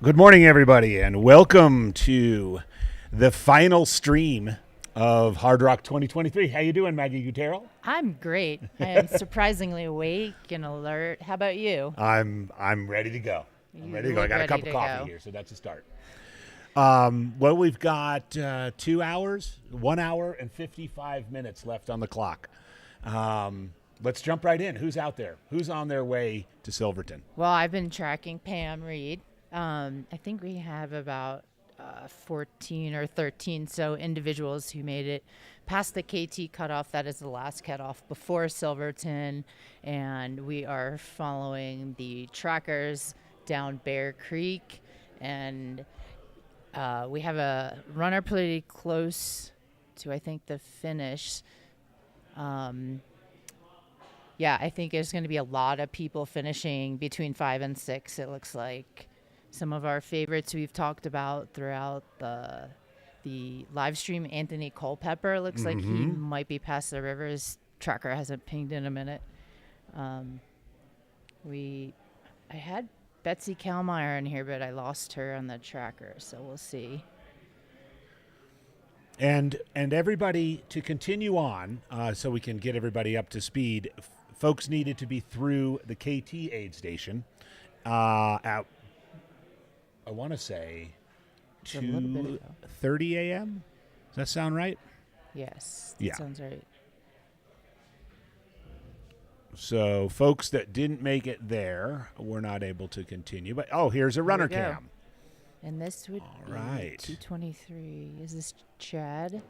Good morning, everybody, and welcome to the final stream of Hardrock 2023. How you doing, Maggie Gutierrez? I'm great. I am surprisingly awake and alert. How about you? I'm ready to go. I'm ready to go. I got a cup of coffee here, so that's a start. Well, we've got 2 hours, 1 hour and 55 minutes left on the clock. Let's jump right in. Who's out there? Who's on their way to Silverton? Well, I've been tracking Pam Reed. I think we have about 14 or 13 so individuals who made it past the KT cutoff. That is the last cutoff before Silverton, and we are following the trackers down Bear Creek, and we have a runner pretty close to, I think, the finish. Yeah, I think there's going to be a lot of people finishing between 5 and 6, it looks like. Some of our favorites we've talked about throughout the live stream, Anthony Culpepper, looks like he might be past the river. His tracker hasn't pinged in a minute. I had Betsy Kalmeyer in here, but I lost her on the tracker, so we'll see. And everybody, to continue on, so we can get everybody up to speed, folks needed to be through the KT aid station at, I want to say, 2:30 a.m.? Does that sound right? Yes, that sounds right. So folks that didn't make it there were not able to continue. But, here's a runner cam. And this would be 2:23. Is this Chad?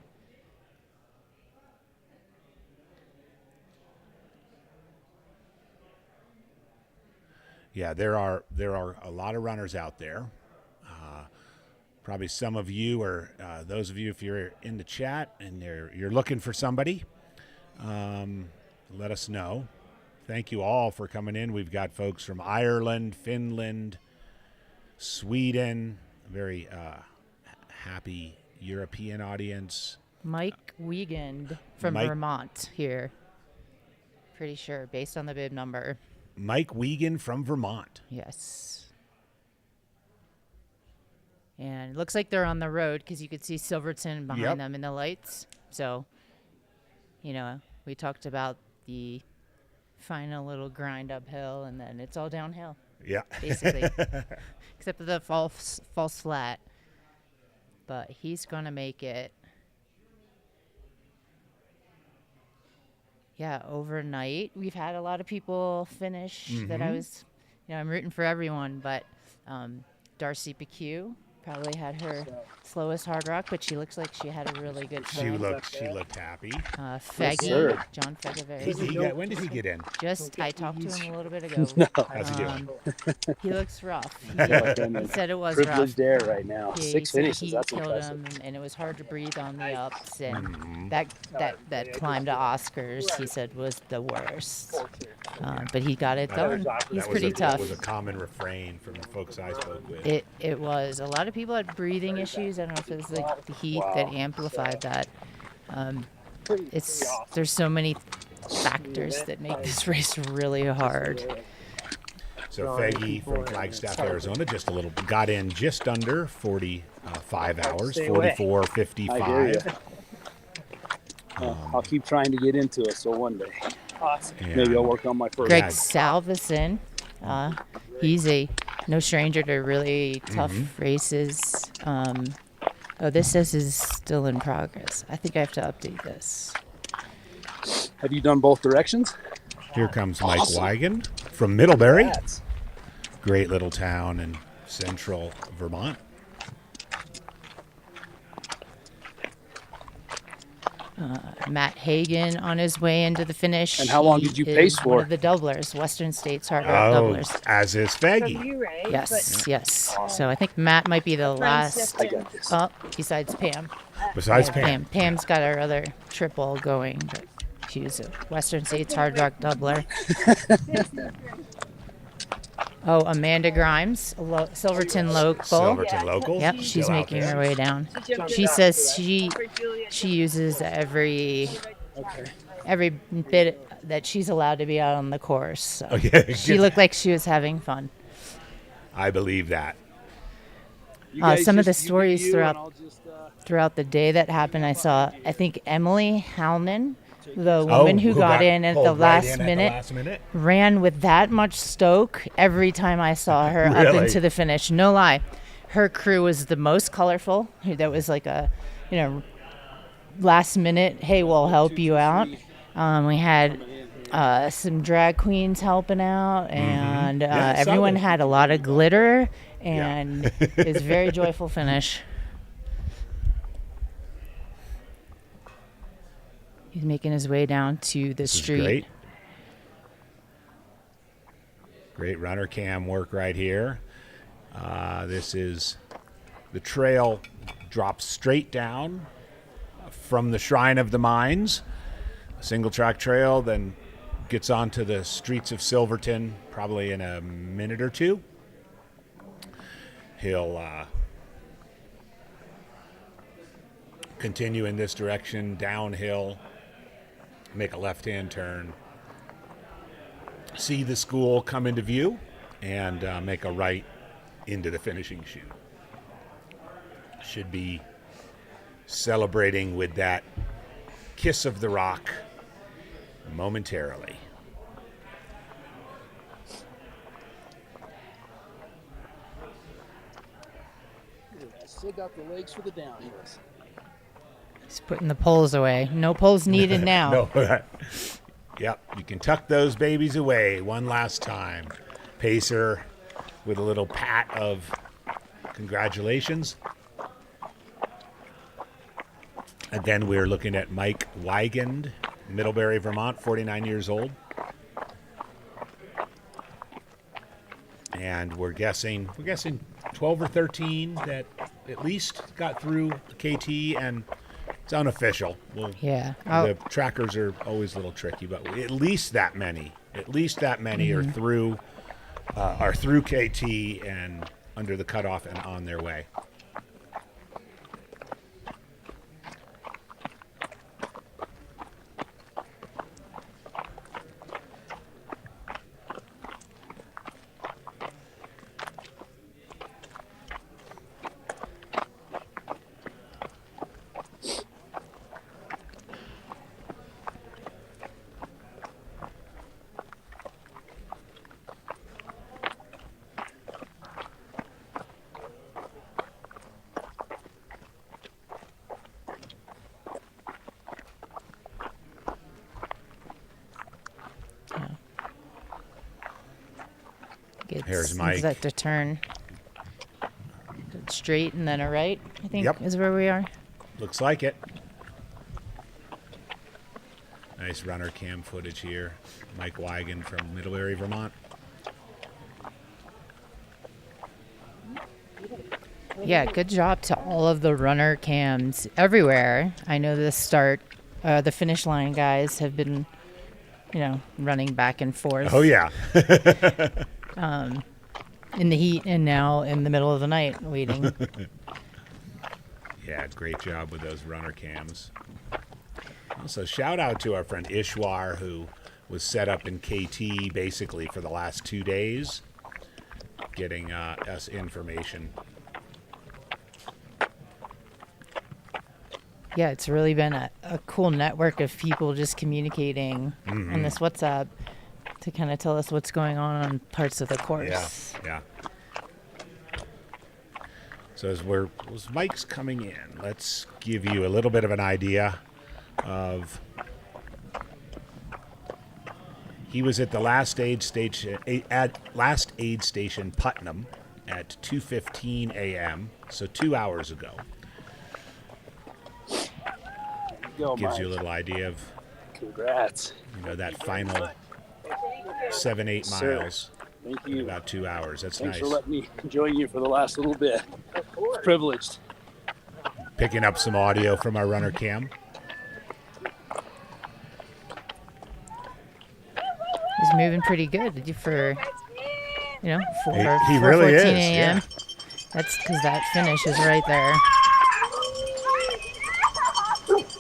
Yeah, there are a lot of runners out there. Probably some of you, or those of you, if you're in the chat and you're looking for somebody, let us know. Thank you all for coming in. We've got folks from Ireland, Finland, Sweden, a very happy European audience. Mike Wiegand from Vermont here. Pretty sure, based on the bib number. Mike Wiegand from Vermont. Yes. And it looks like they're on the road because you could see Silverton behind them in the lights. So, we talked about the final little grind uphill, and then it's all downhill. Yeah. Basically. Except for the false flat. But he's going to make it. Yeah, overnight. We've had a lot of people finish that I was, I'm rooting for everyone, but Darcy PQ probably had her slowest Hardrock, but she looks like she had a really good time. She looked happy. Feggy, John Feggy. When did he get in? I talked to him a little bit ago. How's he doing? He looks rough. He said it was privileged rough. air right now. 6 finishes, that's killed impressive. him, and it was hard to breathe on the ups, and that climb to Oscars, he said, was the worst. But he got it done. He's pretty tough. That was a common refrain from the folks I spoke with. It was. A lot of people had breathing issues. I don't know if it was like the heat that amplified that. There's so many factors that make this race really hard. So Feggy from Flagstaff, Arizona, got in just under 45 hours, 44:55. I'll keep trying to get into it, so one day. Awesome. Maybe I'll work on my first. Greg Salveson, he's no stranger to really tough races. This is still in progress. I think I have to update this. Have you done both directions? Here comes Mike Wigan from Middlebury. Congrats. Great little town in central Vermont. Matt Hagen on his way into the finish. And how long did you pace for? One of the doublers, Western States Hardrock doublers. As is Faggy. Yes. So I think Matt might be the last. I got this. Besides Pam. Besides Pam. Pam's got her other triple going, but she's a Western States Hardrock doubler. Oh, Amanda Grimes, Silverton local. Silverton local. Yep, she's making her way down. She says she uses every bit that she's allowed to be out on the course. So she looked like she was having fun. I believe that. Some of the stories throughout the day that happened, I think Emily Halnan, the woman who got in at the last minute, ran with that much stoke every time I saw her up into the finish. No lie. Her crew was the most colorful. That was like a, last minute, hey, we'll help you out. We had some drag queens helping out, and everyone had a lot of glitter, and it was a very joyful finish. He's making his way down to the street. Great runner cam work right here. This is the trail drops straight down from the Shrine of the Mines. A single track trail, then gets onto the streets of Silverton probably in a minute or two. He'll continue in this direction downhill, make a left-hand turn, see the school come into view, and make a right into the finishing chute. Should be celebrating with that kiss of the rock momentarily. Still got the legs for the downhills. He's putting the poles away. No poles needed now. No. Yep, you can tuck those babies away one last time. Pacer with a little pat of congratulations. And then we're looking at Mike Wigand, Middlebury, Vermont, 49 years old. And we're guessing 12 or 13 that at least got through KT, and it's unofficial. The trackers are always a little tricky, but at least that many are through KT and under the cutoff and on their way. Here's Mike. That to turn straight and then a right, I think, is where we are. Looks like it. Nice runner cam footage here. Mike Wigan from Middlebury, Vermont. Yeah, good job to all of the runner cams everywhere. I know the finish line guys have been, running back and forth. Oh, yeah. In the heat and now in the middle of the night waiting. Yeah, great job with those runner cams. Also, shout out to our friend Ishwar, who was set up in KT basically for the last 2 days, getting us information. Yeah, it's really been a cool network of people just communicating on this WhatsApp to kind of tell us what's going on parts of the course. Yeah. So as Mike's coming in, let's give you a little bit of an idea of He was at the last aid station Putnam at 2:15 a.m. So 2 hours ago. Gives you a little idea of, congrats. That final 7-8 miles. Thank you. In about 2 hours. That's Thanks nice. for letting me join you for the last little bit. It's privileged. Picking up some audio from our runner cam. He's moving pretty good for, 4 he really 4:14 is, a.m. yeah. That's because that finish is right there.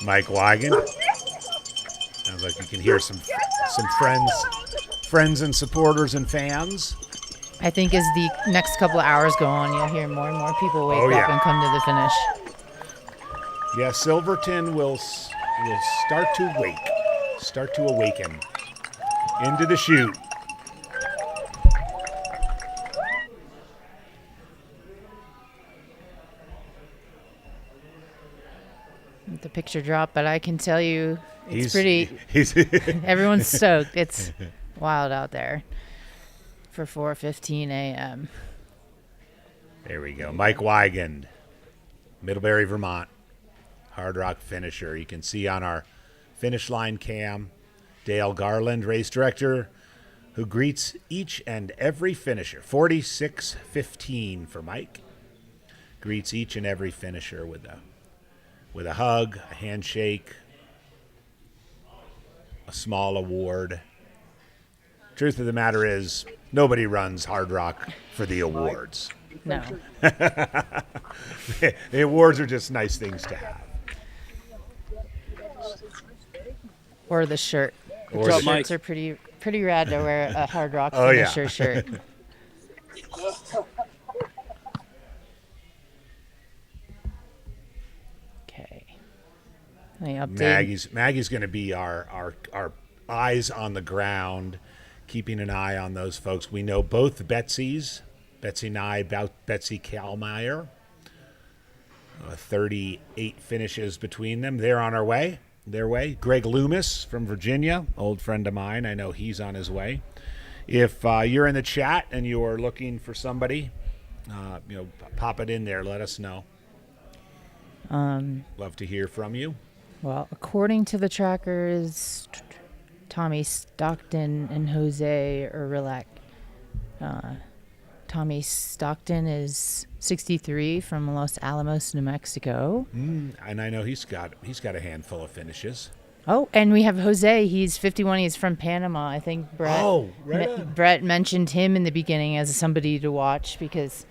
Mike Wagon. Sounds like you can hear some friends and supporters and fans. I think as the next couple of hours go on, you'll hear more and more people wake up and come to the finish. Yeah, Silverton will start to awaken into the chute. The picture dropped, but I can tell you it's He's everyone's stoked. It's wild out there for 4:15 a.m. There we go. Mike Wigand, Middlebury, Vermont, Hardrock finisher. You can see on our finish line cam, Dale Garland, race director, who greets each and every finisher. 46:15 for Mike. Greets each and every finisher with a hug, a handshake, a small award. Truth of the matter is, nobody runs Hardrock for the awards. No. The awards are just nice things to have. Or the shirt. Or The the shirts are pretty rad to wear a Hardrock Oh, yeah. finisher shirt. Okay. Let me update. Maggie's going to be our eyes on the ground, keeping an eye on those folks. We know both Betsy's, Betsy Nye, Betsy Kalmeyer. 38 finishes between them. They're on their way. Greg Loomis from Virginia, old friend of mine. I know he's on his way. If you're in the chat and you're looking for somebody, pop it in there. Let us know. Love to hear from you. Well, according to the trackers, Tommy Stockton and Jose Relock. Tommy Stockton is 63 from Los Alamos, New Mexico. And I know he's got a handful of finishes. Oh, and we have Jose. He's 51. He's from Panama. I think Brett. Oh, right. Brett mentioned him in the beginning as somebody to watch because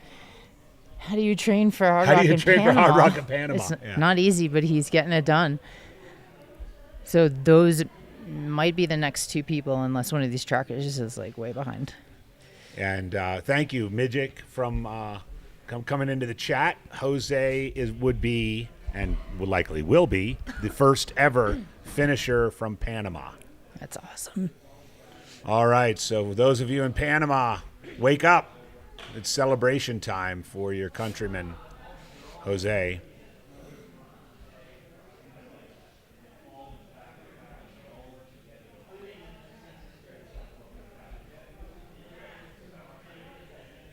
how do you train for Hardrock in Panama? For Hardrock in Panama? It's not easy, but he's getting it done. So those might be the next two people, unless one of these trackers is like way behind. And thank you, Midgic, from coming into the chat. Jose would be, and likely will be, the first ever finisher from Panama. That's awesome. All right, so those of you in Panama, wake up. It's celebration time for your countryman, Jose.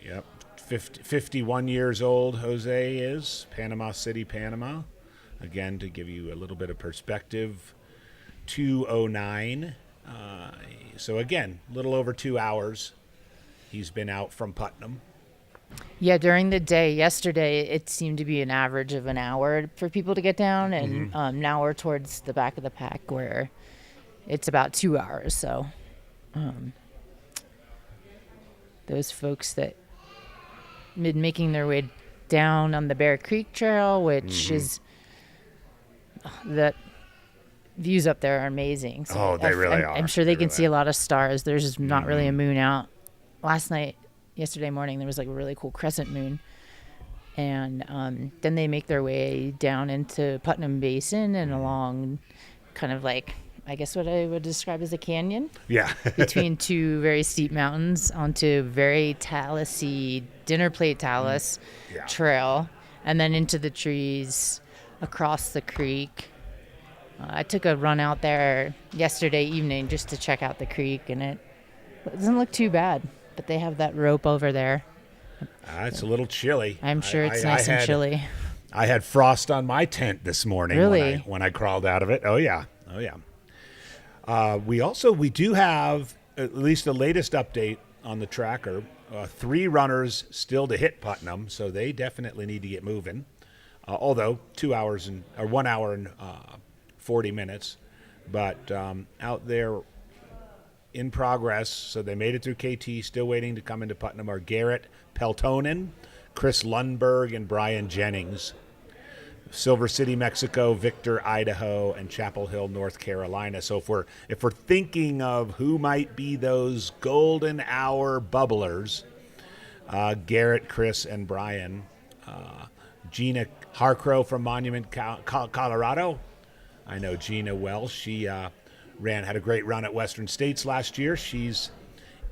Yep, 51 years old Jose is, Panama City, Panama. Again, to give you a little bit of perspective, 2:09. So again, a little over 2 hours. He's been out from Putnam. Yeah, during the day, yesterday, it seemed to be an average of an hour for people to get down, and now we're towards the back of the pack where it's about 2 hours. So those folks that been making their way down on the Bear Creek Trail, which is that views up there are amazing. So they really are. I'm sure they can see a lot of stars. There's just not really a moon out. Yesterday morning, there was like a really cool crescent moon. And then they make their way down into Putnam Basin and along kind of like, I guess what I would describe as a canyon. Yeah. Between two very steep mountains onto very talusy, dinner plate talus trail. And then into the trees across the creek. I took a run out there yesterday evening just to check out the creek, and it doesn't look too bad. But they have that rope over there. It's a little chilly. I'm sure it's nice and chilly. I had frost on my tent this morning when I crawled out of it. Oh yeah. We do have at least the latest update on the tracker. 3 runners still to hit Putnam, so they definitely need to get moving. Although 1 hour and 40 minutes, but out there in progress. So they made it through KT. Still waiting to come into Putnam are Garrett Peltonen, Chris Lundberg, and Brian Jennings. Silver City, Mexico, Victor, Idaho, and Chapel Hill, North Carolina. So if we're thinking of who might be those golden hour bubblers, Garrett, Chris, and Brian. Gina Harcrow from Monument, Colorado. I know Gina well. She had a great run at Western States last year. She's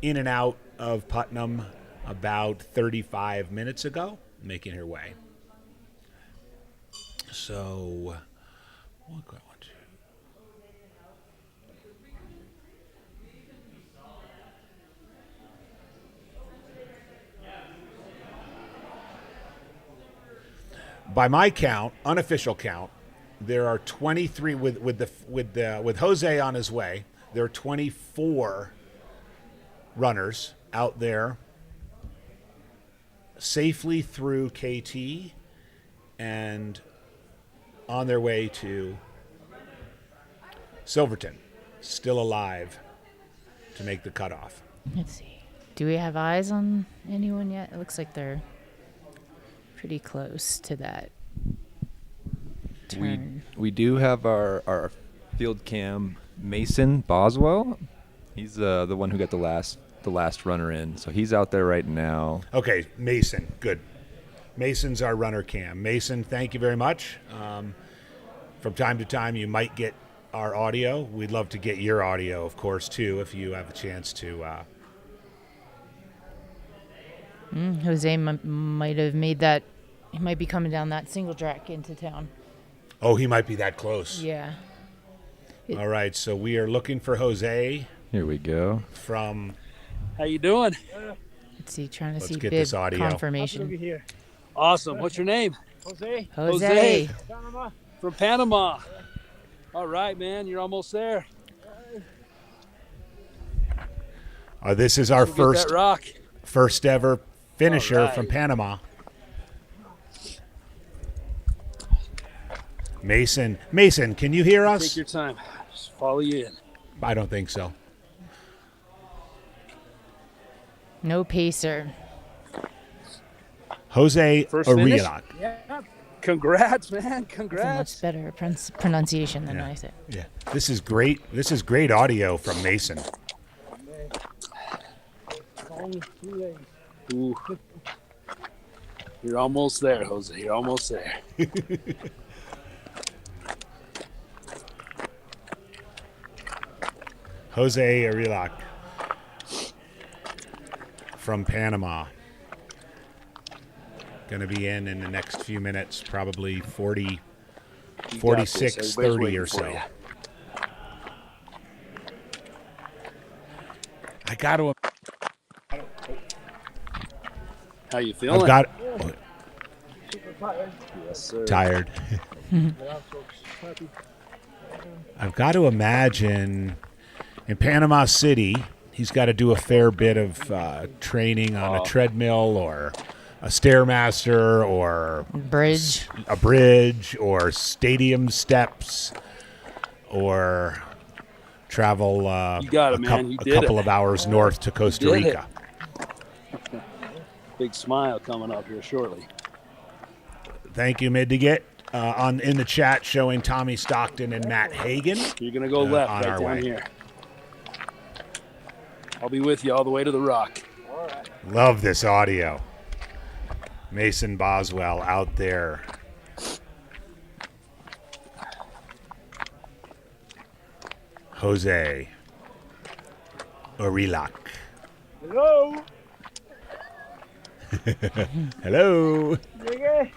in and out of Putnam about 35 minutes ago, making her way. So, by my count, unofficial count, there are 23 with Jose on his way. There are 24 runners out there safely through KT and on their way to Silverton, still alive to make the cutoff. Let's see. Do we have eyes on anyone yet? It looks like they're pretty close to that turn. We do have our field cam Mason Boswell. He's the one who got the last runner in, so he's out there right now. Okay, Mason, good. Mason's our runner cam. Mason, thank you very much. From time to time, you might get our audio. We'd love to get your audio, of course, too, if you have a chance to. Jose might have made that. He might be coming down that single track into town. Oh, he might be that close. Yeah. All right, so we are looking for Jose. Here we go. From. How you doing? Let's see, trying to see get bib this audio. confirmation. Here. Awesome. What's your name? Jose. Panama. From Panama. All right, man. You're almost there. This is our Get that rock. first ever finisher All right. from Panama. Mason, can you hear us? Take your time. Just follow you in. I don't think so. No pacer. Jose First finish? Relock. Yeah. Congrats, man. That's a Congrats. much better pronunciation than I said. Yeah, this is great. This is great audio from Mason. Ooh. You're almost there, Jose. You're almost there. Jose Relock from Panama. Going to be in the next few minutes, probably 40, 46, 30 or so. You. I got to. How you feeling? I've got. Super tired. Yes, sir. Tired. Yeah, so happy. I've got to imagine in Panama City, he's got to do a fair bit of training on a treadmill or a Stairmaster or Bridge. a bridge or stadium steps or travel You got it, man. You a did couple it. of hours north to Costa did it. Rica. Big smile coming up here shortly. Thank you, Middigit. In the chat showing Tommy Stockton and Matt Hagan. You're going to go left on right our down way. here. I'll be with you all the way to the rock. All right. Love this audio. Mason Boswell out there. Jose Relock. Hello. Hello. Okay.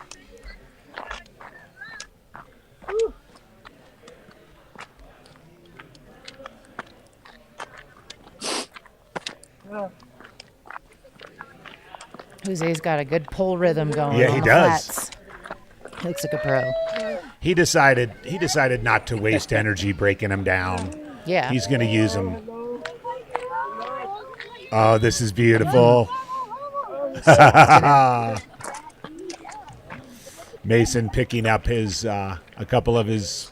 Jose's got a good pole rhythm going. Yeah, on he the does. flats. Looks like a pro. He decided not to waste energy breaking him down. Yeah. He's going to use them. Oh, this is beautiful. Mason picking up his a couple of his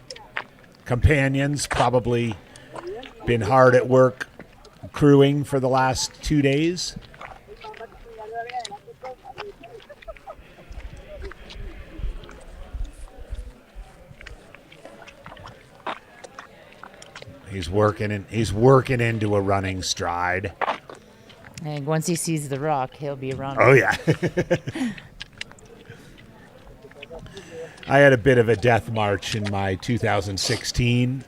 companions, probably been hard at work crewing for the last 2 days. He's working into a running stride. And once he sees the rock, he'll be a runner. Oh yeah. I had a bit of a death march in my 2016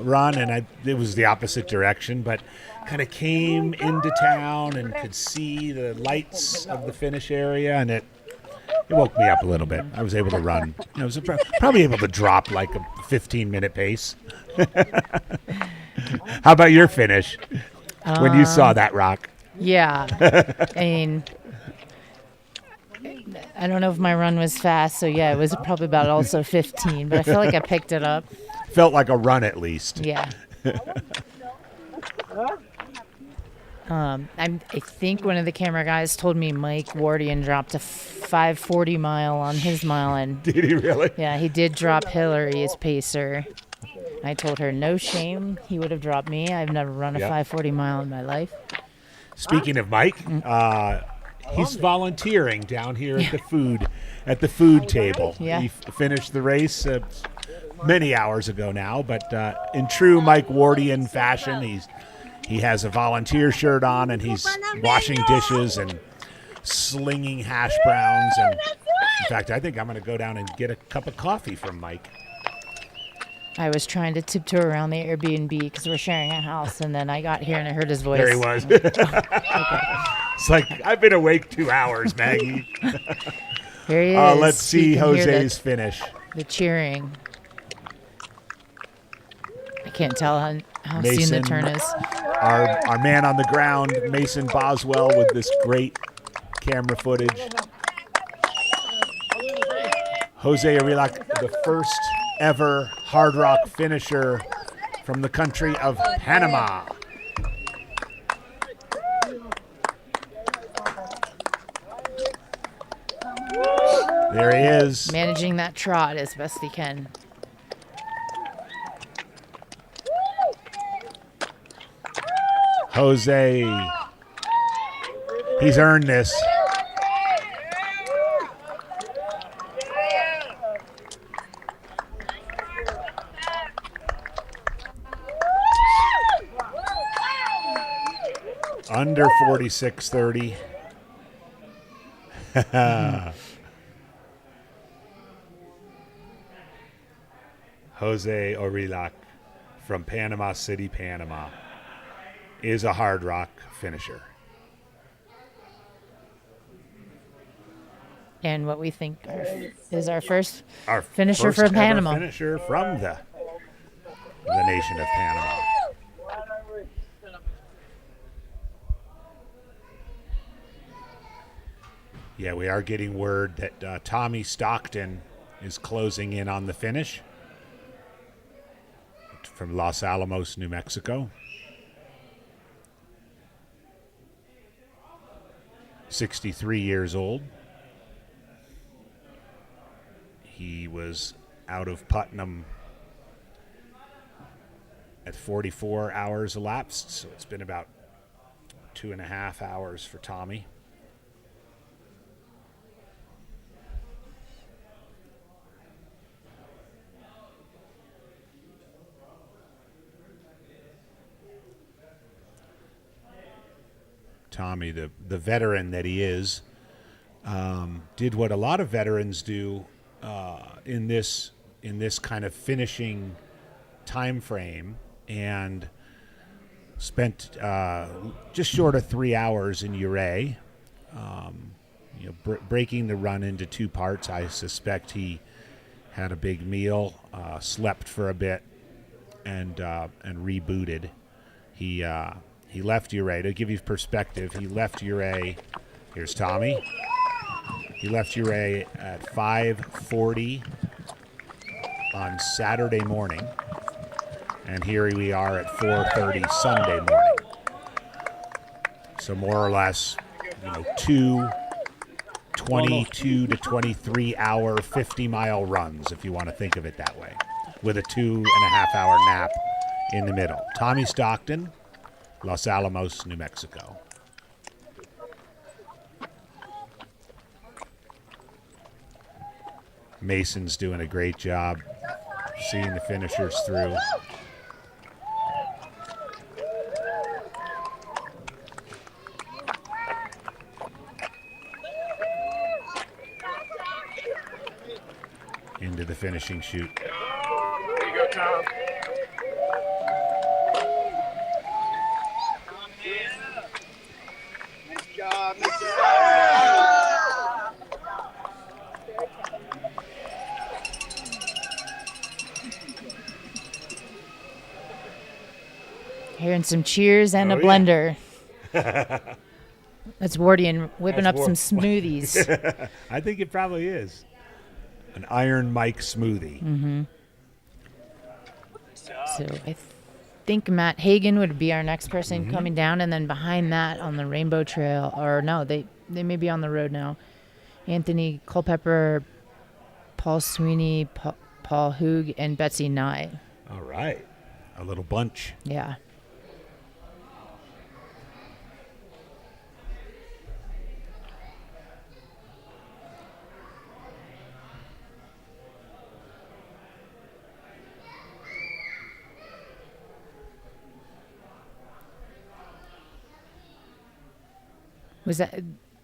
run, and it was the opposite direction, but kind of came into town and could see the lights of the finish area, and it woke me up a little bit. I was able to run. I was probably able to drop like a 15-minute pace. How about your finish when you saw that rock? Yeah. I mean, I don't know if my run was fast, so yeah, it was probably about also 15, but I feel like I picked it up. Felt like a run at least. Yeah. I think one of the camera guys told me Mike Wardian dropped a 5:40 mile on his mile, and Did he really? yeah, he did drop Hillary as pacer. I told her no shame, he would have dropped me. I've never run a 5:40 mile in my life. Speaking of Mike, he's volunteering down here at the food table. Yeah. He finished the race many hours ago now, but in true Mike Wardian fashion, he has a volunteer shirt on, and he's washing dishes and slinging hash browns. And in fact, I think I'm going to go down and get a cup of coffee from Mike. I was trying to tiptoe around the Airbnb because we're sharing a house, and then I got here and I heard his voice. There he was. It's like, I've been awake 2 hours, Maggie. Here he is. Let's see You can hear Jose's finish. the cheering. I can't tell how soon the Mason, turn is. Our man on the ground, Mason Boswell, with this great camera footage. Jose Relock, the first ever Hardrock finisher from the country of Panama. There he is. Managing that trot as best he can. Jose, he's earned this. Under 46:30. Jose Relock from Panama City, Panama, is a Hardrock finisher. And what we think is our first Our finisher first from ever Panama. Finisher from the nation of Panama. Yeah, we are getting word that Tommy Stockton is closing in on the finish from Los Alamos, New Mexico. 63 years old. He was out of Putnam at 44 hours elapsed, so it's been about 2.5 hours for Tommy. Tommy, the veteran that he is, did what a lot of veterans do in this kind of finishing time frame, and spent just short of 3 hours in Ouray, breaking the run into 2 parts. I suspect he had a big meal, slept for a bit, and rebooted. He He left Uray. To give you perspective, he left Uray. Here's Tommy. He left Uray at 5:40 on Saturday morning. And here we are at 4:30 Sunday morning. So more or less, 22 to 23 hour 50-mile runs, if you want to think of it that way, with a 2.5 hour nap in the middle. Tommy Stockton, Los Alamos, New Mexico. Mason's doing a great job seeing the finishers through. Into the finishing chute. There you go, Tom. Nice job. Nice job. Hearing some cheers and a yeah. blender. That's Wardian whipping That's up some smoothies. I think it probably is. An Iron Mike smoothie. Mm-hmm. So I think Matt Hagan would be our next person coming down, and then behind that on the Rainbow Trail, or no, they may be on the road now. Anthony Culpepper, Paul Sweeney, Paul Hoog, and Betsy Nye. All right. A little bunch. Yeah.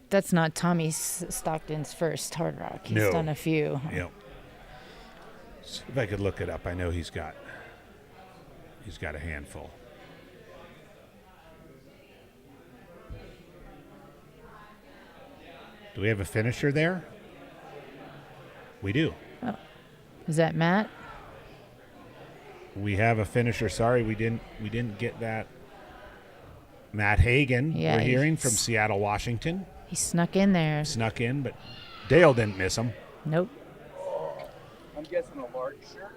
That's not Tommy Stockton's first Hardrock. He's done a few. Yep. See if I could look it up. I know he's got a handful. Do we have a finisher there? We do. Oh. Is that Matt? We have a finisher. Sorry, we didn't get that. Matt Hagan, Yeah, we're hearing from Seattle, Washington. He snuck in there. Snuck in, but Dale didn't miss him. Nope. I'm guessing a large shirt.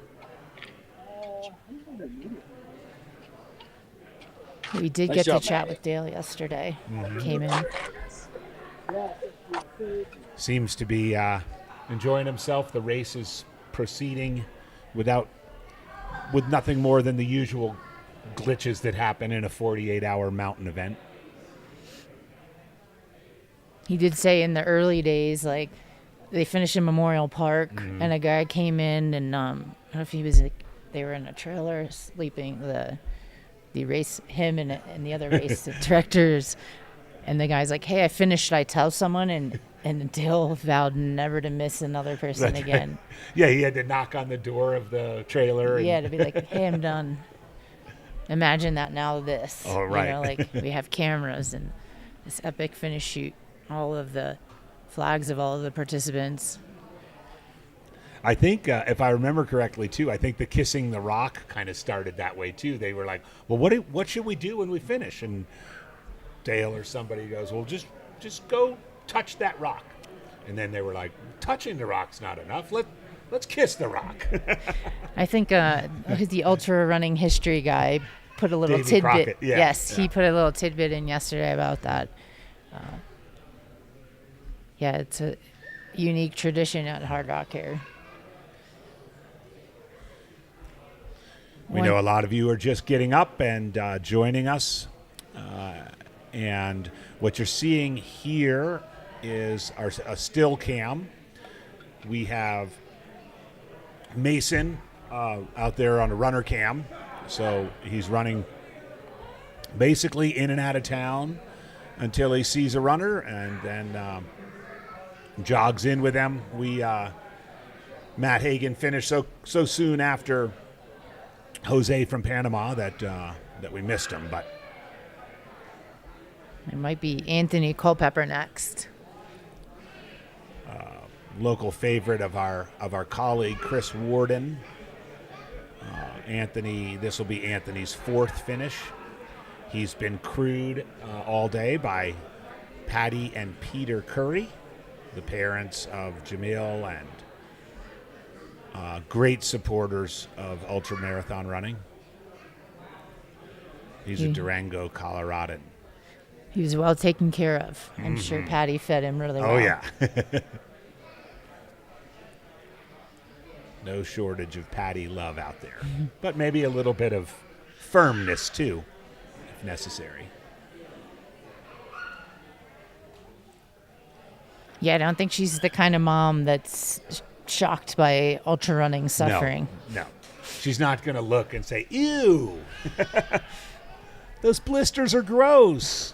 We did Nice get job, to chat Matt. with Dale yesterday. Came in. Seems to be enjoying himself. The race is proceeding with nothing more than the usual glitches that happen in a 48-hour mountain event. He did say in the early days, like, they finished in Memorial Park, and a guy came in, and I don't know if he was, they were in a trailer sleeping, the race, him and the other race directors, and the guy's like, hey, I finished, should I tell someone? And Dale vowed never to miss another person again. Yeah, he had to knock on the door of the trailer. Yeah, to be like, hey, I'm done. Imagine that now this. Oh, right. You know, like, we have cameras and this epic finish shoot, all of the flags of all of the participants. I think, if I remember correctly, too, I think the Kissing the Rock kind of started that way, too. They were like, well, what should we do when we finish? And Dale or somebody goes, well, just go touch that rock. And then they were like, touching the rock's not enough. Let's kiss the rock. I think the ultra running history guy put a little Davey tidbit. Crockett, yeah, Yes, yeah. he put a little tidbit in yesterday about that. Yeah, it's a unique tradition at Hardrock here. We know a lot of you are just getting up and joining us. And what you're seeing here is a still cam. We have Mason out there on a runner cam. So he's running basically in and out of town until he sees a runner and then jogs in with them. Matt Hagan finished so soon after Jose from Panama that we missed him, but It might be Anthony Culpepper next. local favorite of our colleague Chris Warden. Anthony, this will be Anthony's fourth finish He's been crewed all day by Patty and Peter Curry, the parents of Jamil and great supporters of ultramarathon running. He's a Durango, Coloradan. He was well taken care of. I'm sure Patty fed him really well. Oh, yeah. No shortage of Patty love out there. But maybe a little bit of firmness, too, if necessary. Yeah, I don't think she's the kind of mom that's shocked by ultra running suffering. No. She's not going to look and say, ew, those blisters are gross.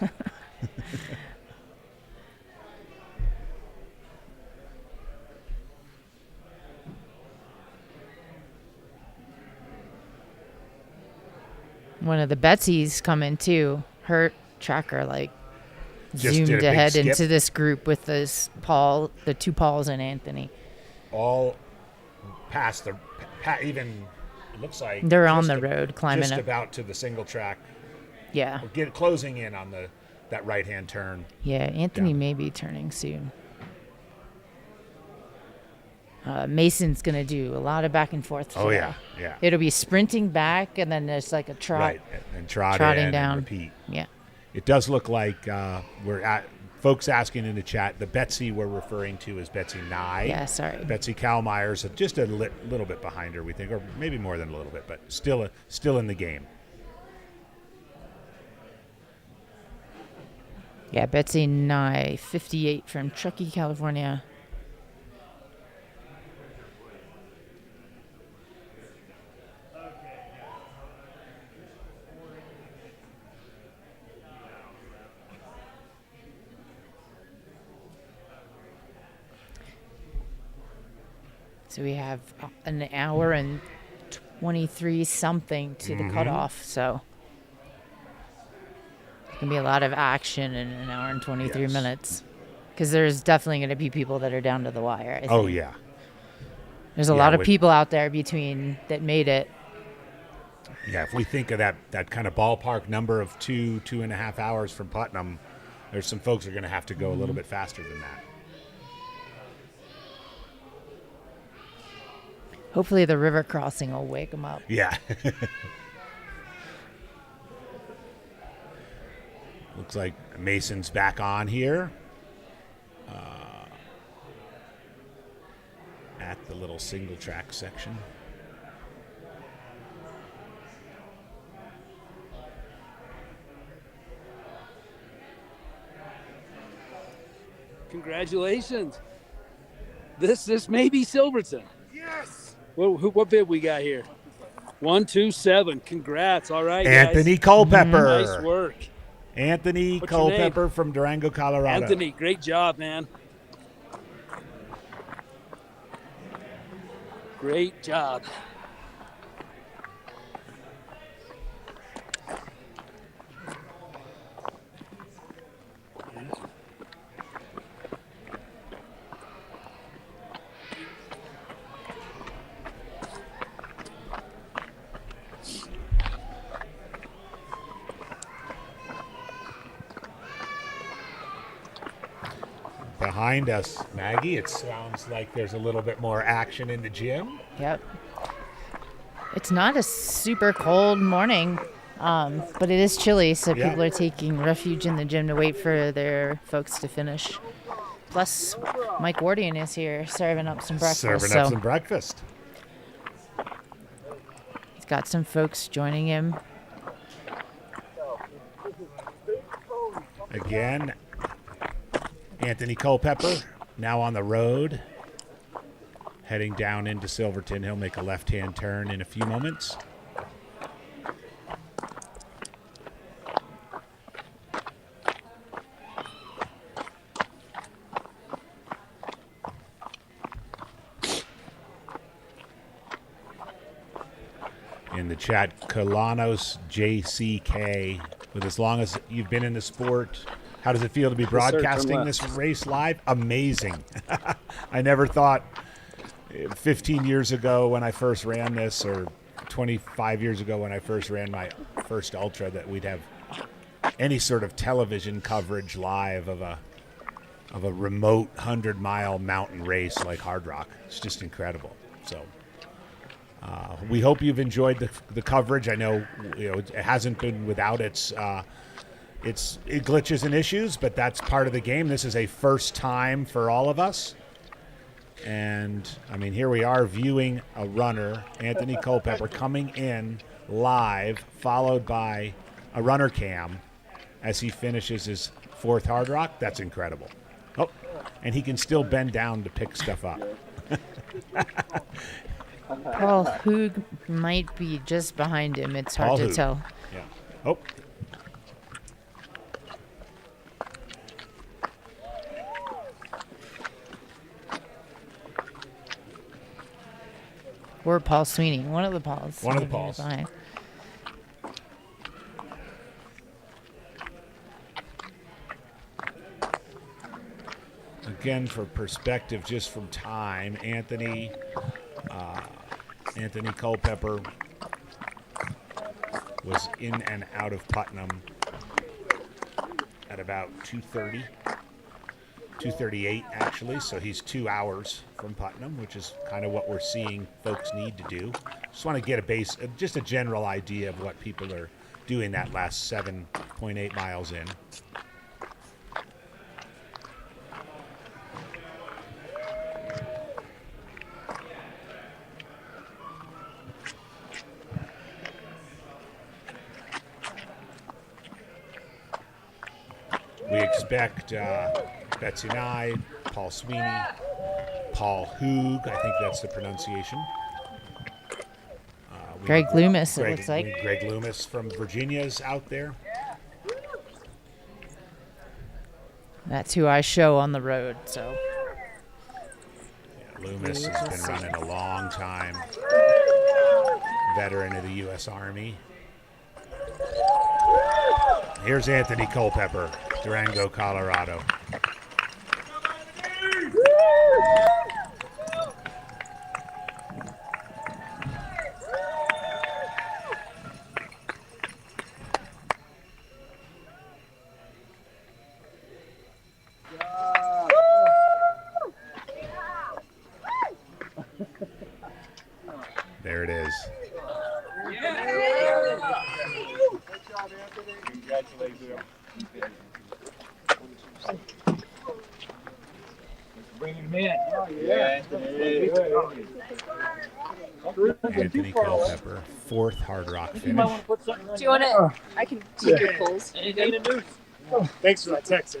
One of the Betsy's coming too. Her tracker Just zoomed did a big ahead skip. into this group with this Paul, the two Pauls and Anthony. All past even it looks like They're on just the road climbing just up. about to the single track. Yeah. Closing in on that right hand turn. Yeah, Anthony down. may be turning soon. Mason's going to do a lot of back and forth. Oh, today. yeah. It'll be sprinting back, and then there's like a trot. Right, and trotting in down. and repeat. Yeah. It does look like we're at folks asking in the chat. The Betsy we're referring to is Betsy Nye. Yeah, sorry. Betsy Kalmeyer's just a little bit behind her, we think, or maybe more than a little bit, but still in the game. Yeah, Betsy Nye, 58 from Truckee, California. So we have an hour and 23 something to the cutoff. So it's going to be a lot of action in an hour and 23 Yes. minutes. Because there's definitely going to be people that are down to the wire. I think. Oh, yeah. There's a Yeah, lot of with- people out there that made it. Yeah, if we think of that kind of ballpark number of 2.5 hours from Putnam, there's some folks who are going to have to go a little bit faster than that. Hopefully the river crossing will wake them up. Yeah. Looks like Mason's back on here. At the little single track section. Congratulations. This may be Silverton. Yes. What bid we got here? 127. Congrats. All right, Anthony guys. Culpepper. Nice work. Anthony What's your name? Culpepper from Durango, Colorado. Anthony, great job, man. Great job. Behind us, Maggie, it sounds like there's a little bit more action in the gym. Yep. It's not a super cold morning, but it is chilly, so Yeah. people are taking refuge in the gym to wait for their folks to finish. Plus, Mike Wardian is here serving up some breakfast. Serving up so some breakfast. he's got some folks joining him. Again, Anthony Culpepper now on the road, heading down into Silverton. He'll make a left-hand turn in a few moments. In the chat, Colanos JCK, with as long as you've been in the sport, how does it feel to be sir, turn broadcasting left. this race live? Amazing. I never thought 15 years ago when I first ran this, or 25 years ago when I first ran my first ultra, that we'd have any sort of television coverage live of a remote 100-mile mountain race like Hardrock. It's just incredible. So we hope you've enjoyed the coverage. I know it hasn't been without its glitches and issues, but that's part of the game. This is a first time for all of us. And, I mean, here we are viewing a runner, Anthony Culpepper, coming in live, followed by a runner cam as he finishes his 4th Hardrock. That's incredible. Oh, and he can still bend down to pick stuff up. Paul Hoog might be just behind him. It's hard to tell. Yeah. Oh. Or Paul Sweeney. One of the Pauls. One of the Pauls. Behind. Again, for perspective, just from time, Anthony Culpepper was in and out of Putnam at about 2:38 actually, so he's 2 hours from Putnam, which is kind of what we're seeing folks need to do. Just want to get just a general idea of what people are doing that last 7.8 miles in. We expect Betsy Nye, Paul Sweeney, Paul Hoog, I think that's the pronunciation. Greg Loomis, it looks like. Greg Loomis from Virginia's out there. That's who I show on the road, so. Yeah, Loomis has been running a long time. Veteran of the U.S. Army. Here's Anthony Culpepper, Durango, Colorado. There it is. Bringing him in. Anthony Culpepper, 4th Hard-Rock finish. Do you want to? I can take your pulls. Thanks for that text.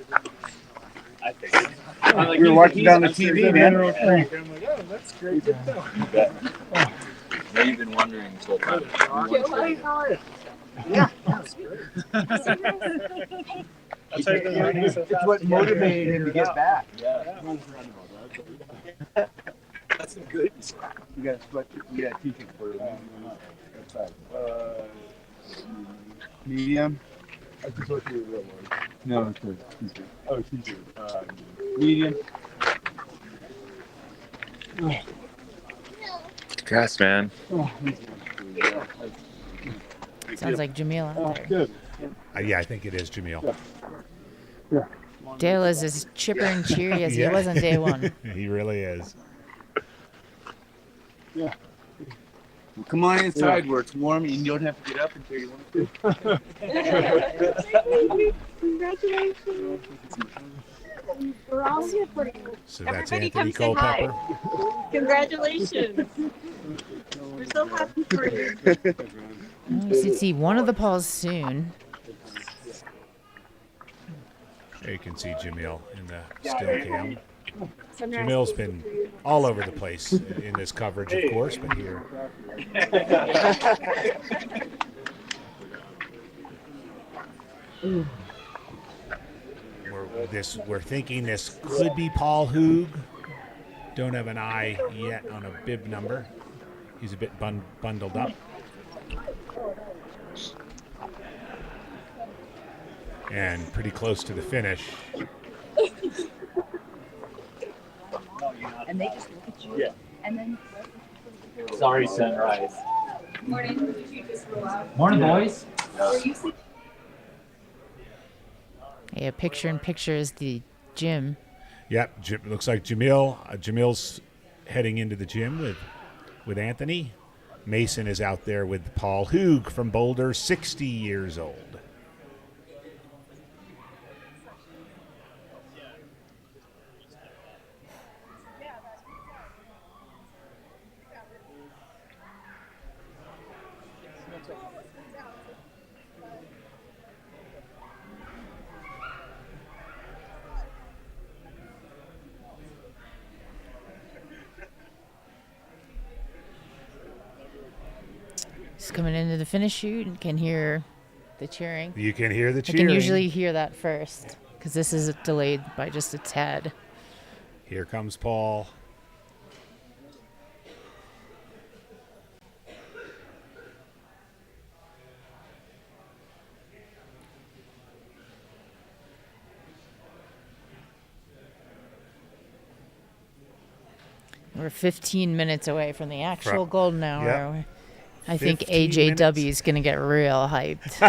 We were watching down the TV, man. I'm like, oh, that's great. Good to know. You've been wondering this whole time. How are you? Yeah, that's great. It's what motivated him to get back. That's some good. You got to teach it for medium. I just looked at your real one. No, it's good. Oh, teacher. Medium. Congrats, man. Sounds like Jamil out there. Good. Yeah, I think it is Jamil. Dale is as chipper and cheery as he was on day one. He really is. Yeah. Well, come on inside where it's warm and you don't have to get up until you want to. Congratulations. We're all here for you. So that's Everybody Anthony come say hi. Culpepper. Congratulations. We're so happy for you. We should see one of the Pauls soon. There you can see Jamil in the still cam. Jamil's been all over the place in this coverage, of course, but here. We're thinking this could be Paul Hoog. Don't have an eye yet on a bib number. He's a bit bundled up. And pretty close to the finish. And they just look at you. Yeah. And then. Sorry, sunrise. Morning. Did you just roll out? Morning, boys. Were you Yeah, picture in picture is the gym. Yep, looks like Jamil's heading into the gym with Anthony. Mason is out there with Paul Hoog from Boulder, 60 years old. He's coming into the finish chute and can hear the cheering. You can hear the I cheering. can usually hear that first because this is delayed by just a tad. Here comes Paul. We're 15 minutes away from the actual golden hour. Yep. I think 15 AJW minutes. is going to get real hyped.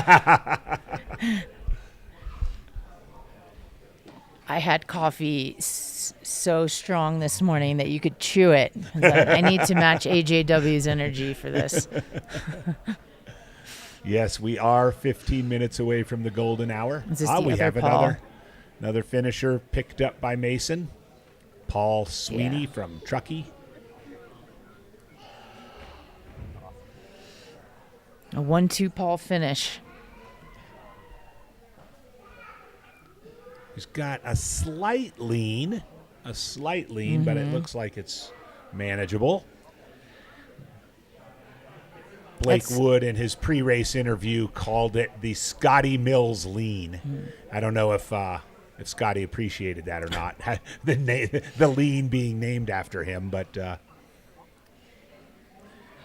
I had coffee so strong this morning that you could chew it. I need to match AJW's energy for this. Yes, we are 15 minutes away from the golden hour. Is this the we other have Paul? another finisher picked up by Mason. Paul Sweeney Yeah. from Truckee. A 1-2 Paul finish. He's got a slight lean, but it looks like it's manageable. Blake Wood, in his pre-race interview, called it the Scotty Mills lean. I don't know if Scotty appreciated that or not, the lean being named after him, but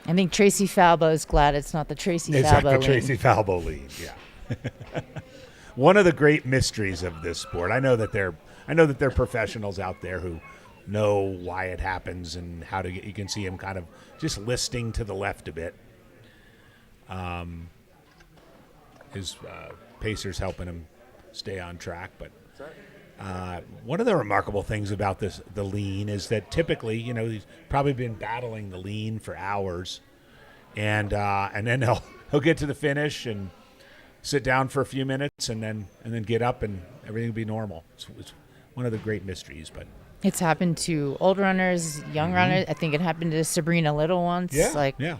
I think Tracy Falbo is glad it's not the Tracy it's Falbo not the lean. Tracy Falbo lean. Yeah. One of the great mysteries of this sport. I know that there are professionals out there who know why it happens and how to get. You can see him kind of just listing to the left a bit. His pacer's helping him stay on track, but one of the remarkable things about the lean is that typically, he's probably been battling the lean for hours, and then he'll get to the finish and sit down for a few minutes and then get up and everything will be normal. It's one of the great mysteries, but It's happened to old runners, young runners. I think it happened to Sabrina Little once. Yeah, Like yeah.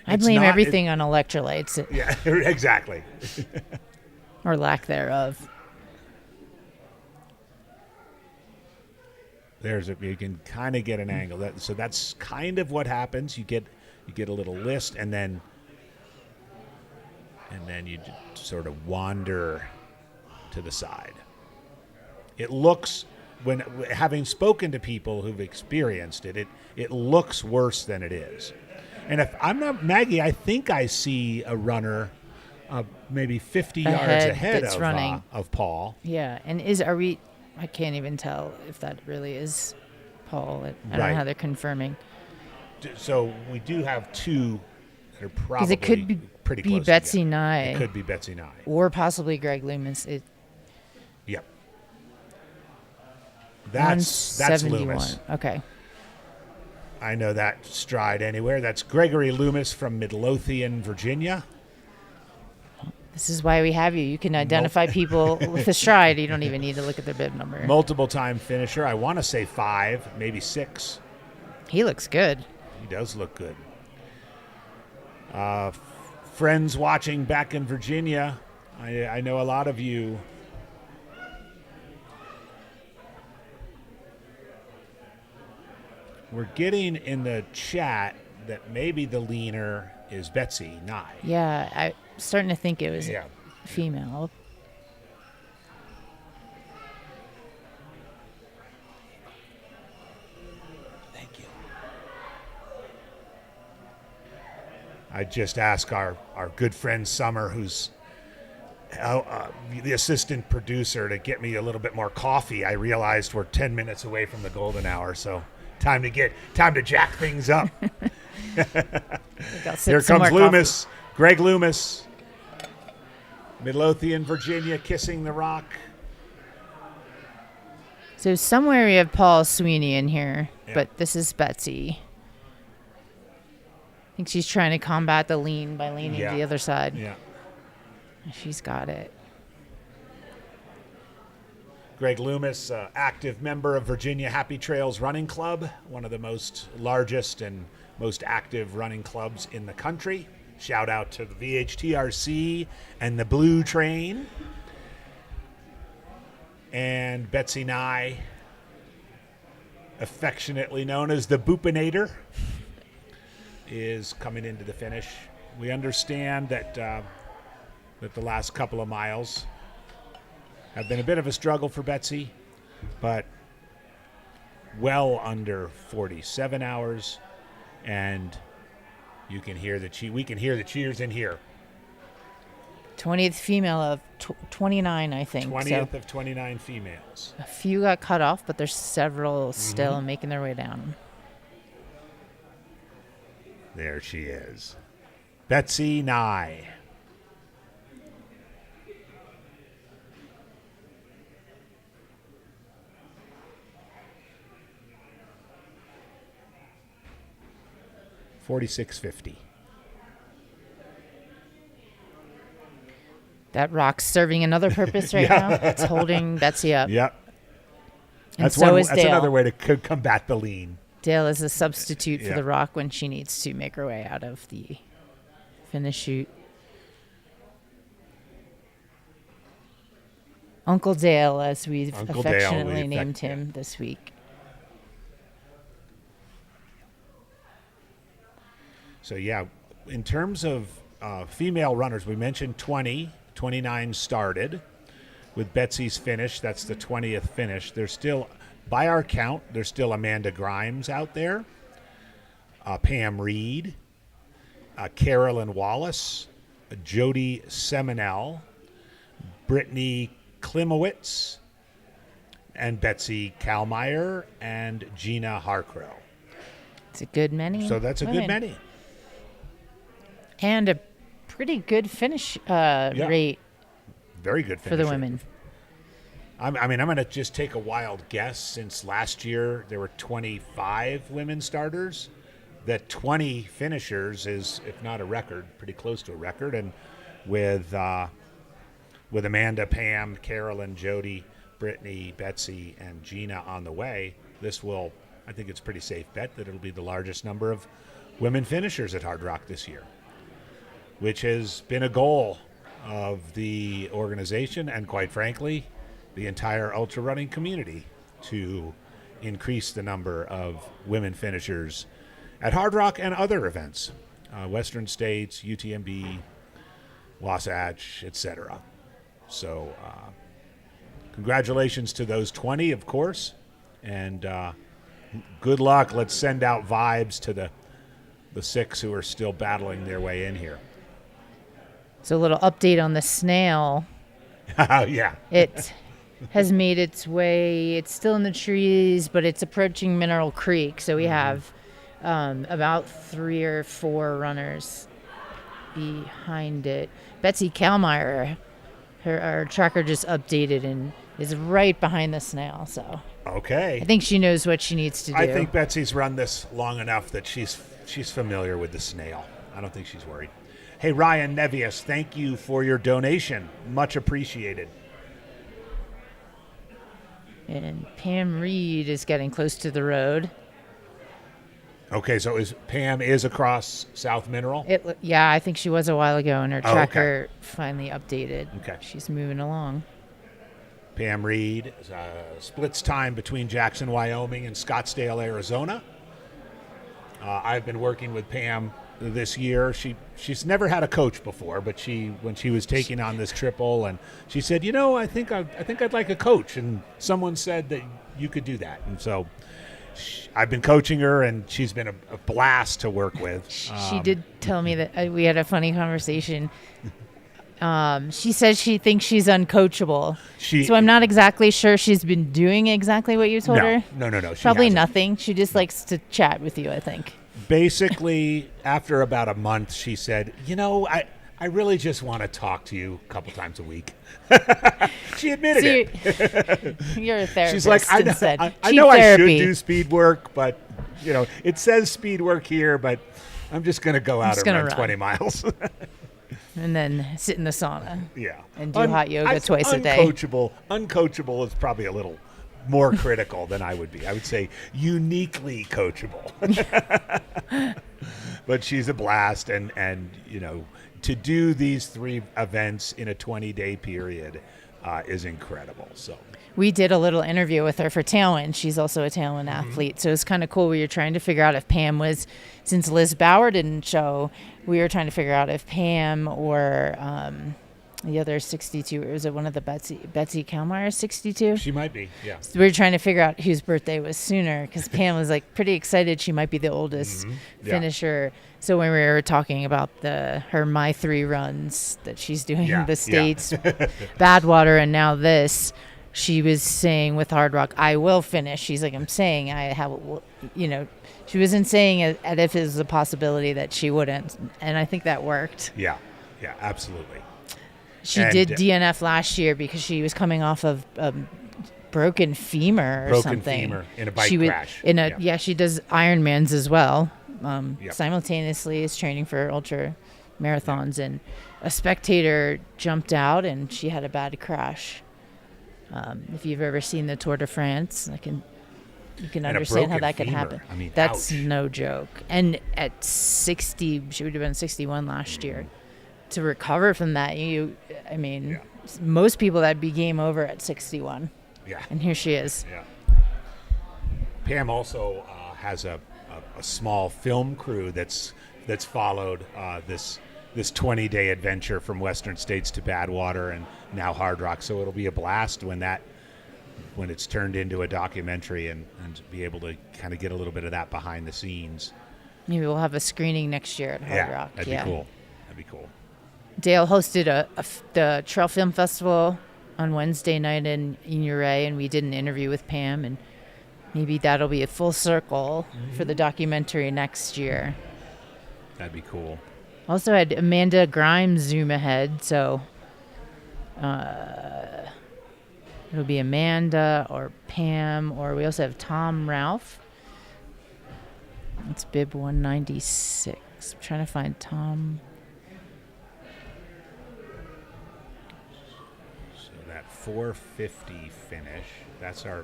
I It's blame not- everything on electrolytes yeah, exactly. or lack thereof. You can kind of get an angle. So that's kind of what happens. You get a little list, and then you just sort of wander to the side. It looks, when having spoken to people who've experienced it, it looks worse than it is. And if I'm not Maggie, I think I see a runner maybe 50 yards ahead that's running. Of Paul. Yeah, and I can't even tell if that really is Paul. I don't Right. know how they're confirming. So we do have two that are Because probably it could be pretty close Betsy together. Nye. It could be Betsy Nye. Or possibly Greg Loomis. Yep. That's Loomis. Okay. I know that stride anywhere. That's Gregory Loomis from Midlothian, Virginia. This is why we have you. You can identify people with a stride. You don't even need to look at their bib number. Multiple-time finisher. I want to say 5, maybe 6. He looks good. He does look good. Friends watching back in Virginia, I know a lot of you. We're getting in the chat that maybe the leaner is Betsy Nye. Yeah, I'm starting to think it was Yeah. female. Thank you. I just asked our good friend Summer, who's the assistant producer, to get me a little bit more coffee. I realized we're 10 minutes away from the golden hour, so time to jack things up. Here comes Loomis, Greg Loomis. Midlothian, Virginia, kissing the rock. So somewhere we have Paul Sweeney in here, Yeah. but this is Betsy. I think she's trying to combat the lean by leaning to the other side. Yeah. She's got it. Greg Loomis, active member of Virginia Happy Trails Running Club, one of the most largest and most active running clubs in the country. Shout out to the VHTRC and the Blue Train. And Betsy Nye, affectionately known as the Boopinator, is coming into the finish. We understand that that the last couple of miles have been a bit of a struggle for Betsy, but well under 47 hours, and you can hear we can hear the cheers in here. 20th female of 29, I think. 20th of 29 females. A few got cut off, but there's several still making their way down. There she is. Betsy Nye. $46.50. That rock's serving another purpose right now. It's holding Betsy up. Yep. And so is that's Dale. another way to combat the lean. Dale is a substitute for Yeah. the rock when she needs to make her way out of the finish chute. Uncle Dale, as we've Uncle Dale, affectionately named him this week. So, yeah, in terms of female runners, we mentioned 29 started. With Betsy's finish, that's the 20th finish. There's still, by our count, there's still Amanda Grimes out there, Pam Reed, Carolyn Wallace, Jody Seminole, Brittany Klimowitz, and Betsy Kalmeyer, and Gina Harkrow. It's a good many. So that's a good many. And a pretty good finish rate Very good for the finisher. women. I'm going to just take a wild guess. Since last year there were 25 women starters, that 20 finishers is, if not a record, pretty close to a record. And with Amanda, Pam, Carolyn, Jody, Brittany, Betsy, and Gina on the way, I think it's a pretty safe bet that it'll be the largest number of women finishers at Hardrock this year, which has been a goal of the organization and, quite frankly, the entire ultra running community, to increase the number of women finishers at Hardrock and other events, Western States, UTMB, Wasatch, etc. So congratulations to those 20, of course, and good luck. Let's send out vibes to the 6 who are still battling their way in here. So a little update on the snail. Yeah. It has made its way. It's still in the trees, but it's approaching Mineral Creek. So we have about 3 or 4 runners behind it. Betsy Kalmeyer, our tracker just updated and is right behind the snail. So Okay. I think she knows what she needs to do. I think Betsy's run this long enough that she's familiar with the snail. I don't think she's worried. Hey, Ryan Nevius, thank you for your donation. Much appreciated. And Pam Reed is getting close to the road. Okay, so Pam is across South Mineral? Yeah, I think she was a while ago, and her tracker finally updated. Okay. She's moving along. Pam Reed splits time between Jackson, Wyoming, and Scottsdale, Arizona. I've been working with Pam this year. She's never had a coach before, but when she was taking on this triple, and she said, I think I'd like a coach, and someone said that you could do that, and so I've been coaching her, and she's been a blast to work with. She did tell me that we had a funny conversation. She says she thinks she's uncoachable. So I'm not exactly sure she's been doing exactly what you told her. No. Probably hasn't. nothing. She just likes to chat with you, I think. Basically, after about a month, she said, I really just want to talk to you a couple times a week. She admitted it. You're a therapist. She's like, I know, instead. I Cheap know I should therapy. do speed work, but it says speed work here, but I'm just going to go out and run 20 miles. And then sit in the sauna. Yeah. And do hot yoga twice a day. Uncoachable is probably a little more critical than I would be. I would say uniquely coachable. But she's a blast, and to do these 3 events in a 20-day period is incredible. So we did a little interview with her for Tailwind. She's also a Tailwind athlete. So it was kind of cool. We were trying to figure out if Pam was, since Liz Bauer didn't show, we were trying to figure out if Pam or the other 62, or was it one of the Betsy Kalmeyer 62? she might be, yeah. So we were trying to figure out whose birthday was sooner, because Pam was like pretty excited she might be the oldest finisher. So when we were talking about her My 3 runs that she's doing in the States, Badwater, and now this, she was saying with Hardrock, I will finish. She's like, I'm saying I have, she wasn't saying it as if it was a possibility that she wouldn't. And I think that worked. Yeah, absolutely. She did DNF last year because she was coming off of broken femur or something. Broken femur in a bike crash. She does Ironmans as well. Simultaneously is training for ultra marathons, and a spectator jumped out and she had a bad crash. If you've ever seen the Tour de France, you can understand how that could happen. I mean, that's ouch. no joke. And at 60, she would have been 61 last year. To recover from that, most people that'd be game over at 61. Yeah. And here she is. Yeah. Pam also has a small film crew that's followed this 20-day adventure from Western States to Badwater and now Hardrock. So it'll be a blast when it's turned into a documentary and be able to kind of get a little bit of that behind the scenes. Maybe we'll have a screening next year at Hardrock. That'd be cool. That'd be cool. Dale hosted the Trail Film Festival on Wednesday night in Ouray, and we did an interview with Pam, and maybe that'll be a full circle for the documentary next year. That'd be cool. Also had Amanda Grimes zoom ahead, so it'll be Amanda or Pam, or we also have Tom Ralph. It's bib 196. I'm trying to find Tom. So that 450 finish, that's our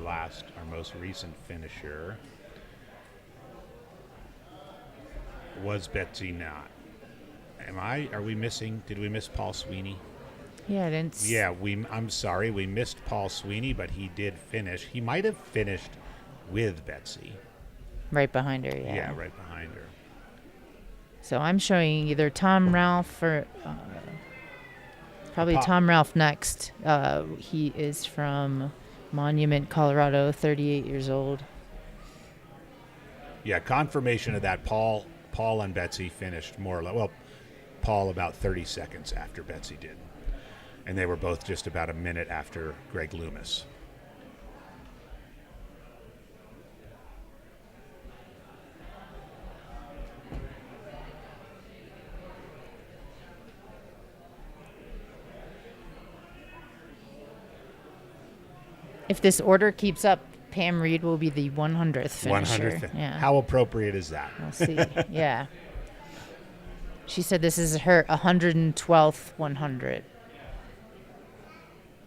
most recent finisher. Was Betsy not? Are we missing? Did we miss Paul Sweeney? Yeah, I didn't. Yeah, I'm sorry, we missed Paul Sweeney, but he did finish. He might have finished with Betsy. Right behind her, yeah. Yeah, right behind her. So I'm showing either Tom Ralph or probably Tom Ralph next. He is from Monument, Colorado, 38 years old. Yeah, confirmation of that. Paul and Betsy finished more or less. Well, Paul about 30 seconds after Betsy did. And they were both just about a minute after Greg Loomis. If this order keeps up, Pam Reed will be the 100th finisher. 100th. Yeah. How appropriate is that? We'll see. Yeah. She said this is her 112th 100.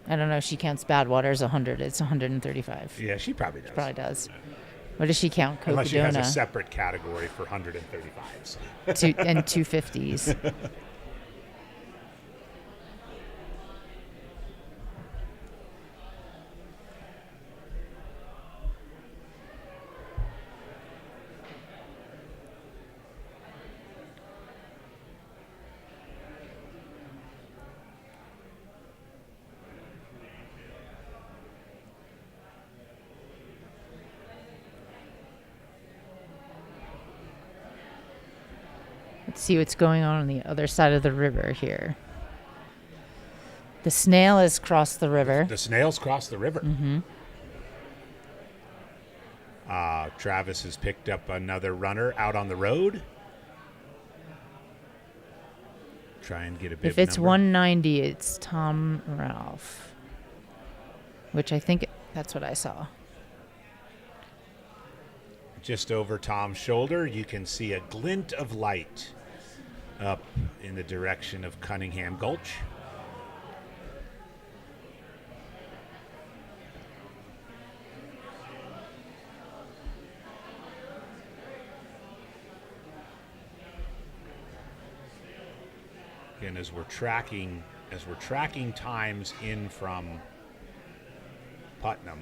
I don't know if she counts Badwater as 100. It's 135. Yeah, she probably does. Probably does. What does she count? Cocodona? Unless she has a separate category for 135s. And 250s. Let's see what's going on the other side of the river here. The snail has crossed the river. The snails crossed the river. Mm-hmm. Travis has picked up another runner out on the road. try and get a bib If it's number. 190, it's Tom Ralph, which I think that's what I saw. Just over Tom's shoulder, you can see a glint of light up in the direction of Cunningham Gulch. Again, as we're tracking times in from Putnam,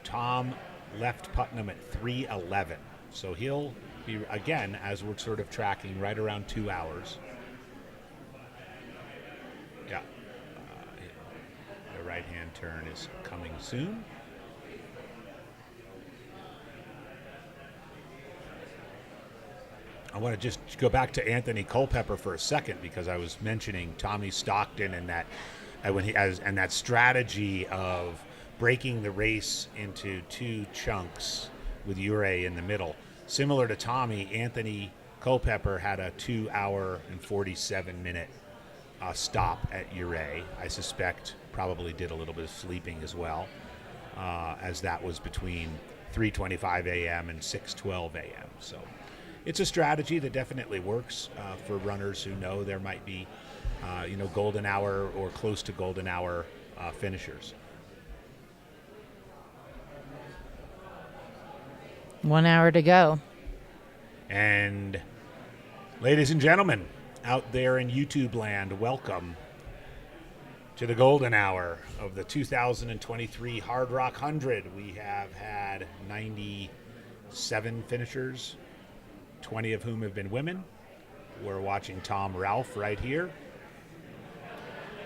Tom left Putnam at 3:11, so he'll be, again, as we're sort of tracking, right around 2 hours. Yeah, the right-hand turn is coming soon. I want to just go back to Anthony Culpepper for a second, because I was mentioning Tommy Stockton and that and that strategy of breaking the race into two chunks with Ure in the middle. Similar to Tommy, Anthony Culpepper had a 2 hour and 47 minute stop at Ure. I suspect probably did a little bit of sleeping as well, as that was between 3:25 a.m. and 6:12 a.m. So it's a strategy that definitely works for runners who know there might be, golden hour or close to golden hour finishers. 1 hour to go. And ladies and gentlemen, out there in YouTube land, welcome to the golden hour of the 2023 Hardrock 100. We have had 97 finishers, 20 of whom have been women. We're watching Tom Ralph right here.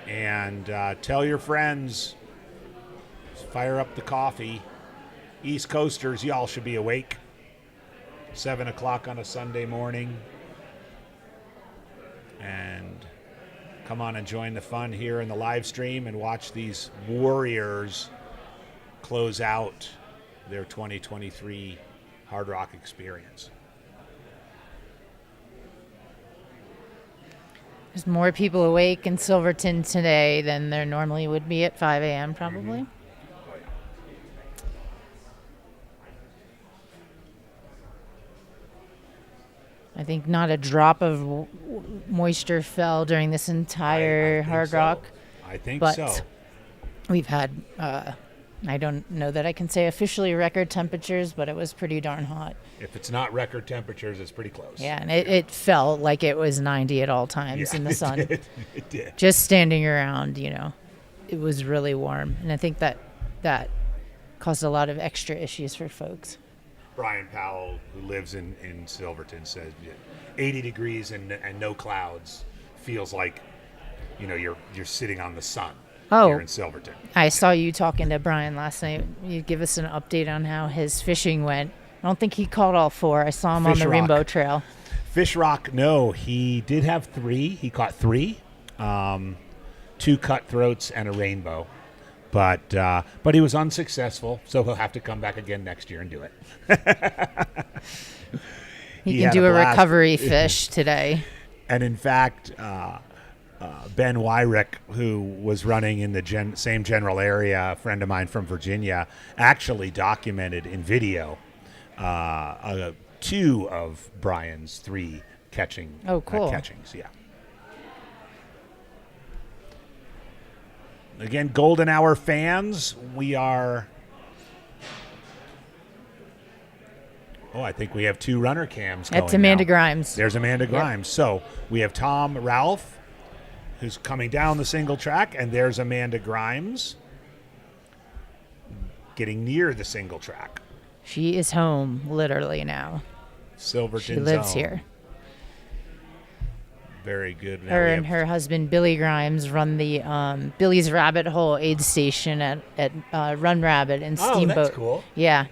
And tell your friends, fire up the coffee. East Coasters, y'all should be awake. 7 o'clock on a Sunday morning. And come on and join the fun here in the live stream and watch these warriors close out their 2023 Hardrock experience. There's more people awake in Silverton today than there normally would be at 5 a.m. probably. Mm-hmm. I think not a drop of moisture fell during this entire Hardrock. I think but so. We've had, I don't know that I can say officially record temperatures, but it was pretty darn hot. If it's not record temperatures, it's pretty close. Yeah, and it felt like it was 90 at all times in the sun. It did. Just standing around, it was really warm. And I think that caused a lot of extra issues for folks. Brian Powell, who lives in Silverton, says 80 degrees and no clouds feels like, you're sitting on the sun here in Silverton. I saw you talking to Brian last night. You give us an update on how his fishing went. I don't think he caught all 4. I saw him on the Rainbow Trail. Fish Rock, no, he did have 3. He caught 3, 2 cutthroats and a rainbow. But he was unsuccessful, so he'll have to come back again next year and do it. He can do a recovery fish today. And in fact, Ben Wyrick, who was running in the same general area, a friend of mine from Virginia, actually documented in video 2 of Brian's 3 catchings. Yeah. Again, Golden Hour fans, we are... I think we have 2 runner cams going. That's Amanda now. Grimes. There's Amanda Grimes. So we have Tom Ralph, who's coming down the single track, and there's Amanda Grimes getting near the single track. She is home, literally, now. Silverton She lives zone. here. Very good. Now Her and her husband, Billy Grimes, run the Billy's Rabbit Hole aid station at Run Rabbit and Steamboat. Oh, that's cool. Yeah.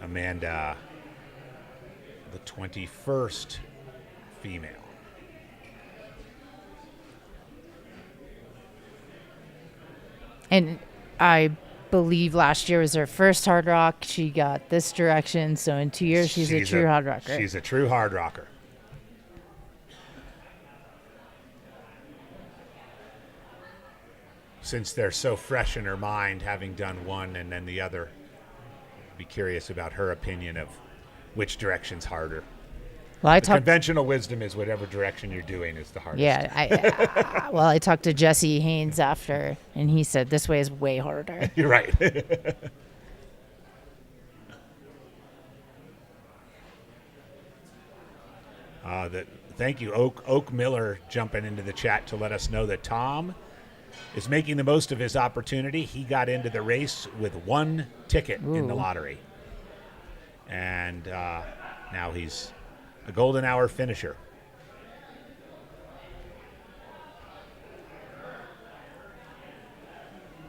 Amanda, the 21st female. And I believe last year was her first hard rock. She got this direction, so in 2 years she's a true hard rocker. She's a true hard rocker. Since they're so fresh in her mind, having done one and then the other, I'd be curious about her opinion of which direction's harder. Well, conventional wisdom is whatever direction you're doing is the hardest. Yeah, I talked to Jesse Haynes after, and he said this way is way harder. You're right. Thank you, Oak Miller, jumping into the chat to let us know that Tom is making the most of his opportunity. He got into the race with one ticket in the lottery. And now he's a golden hour finisher.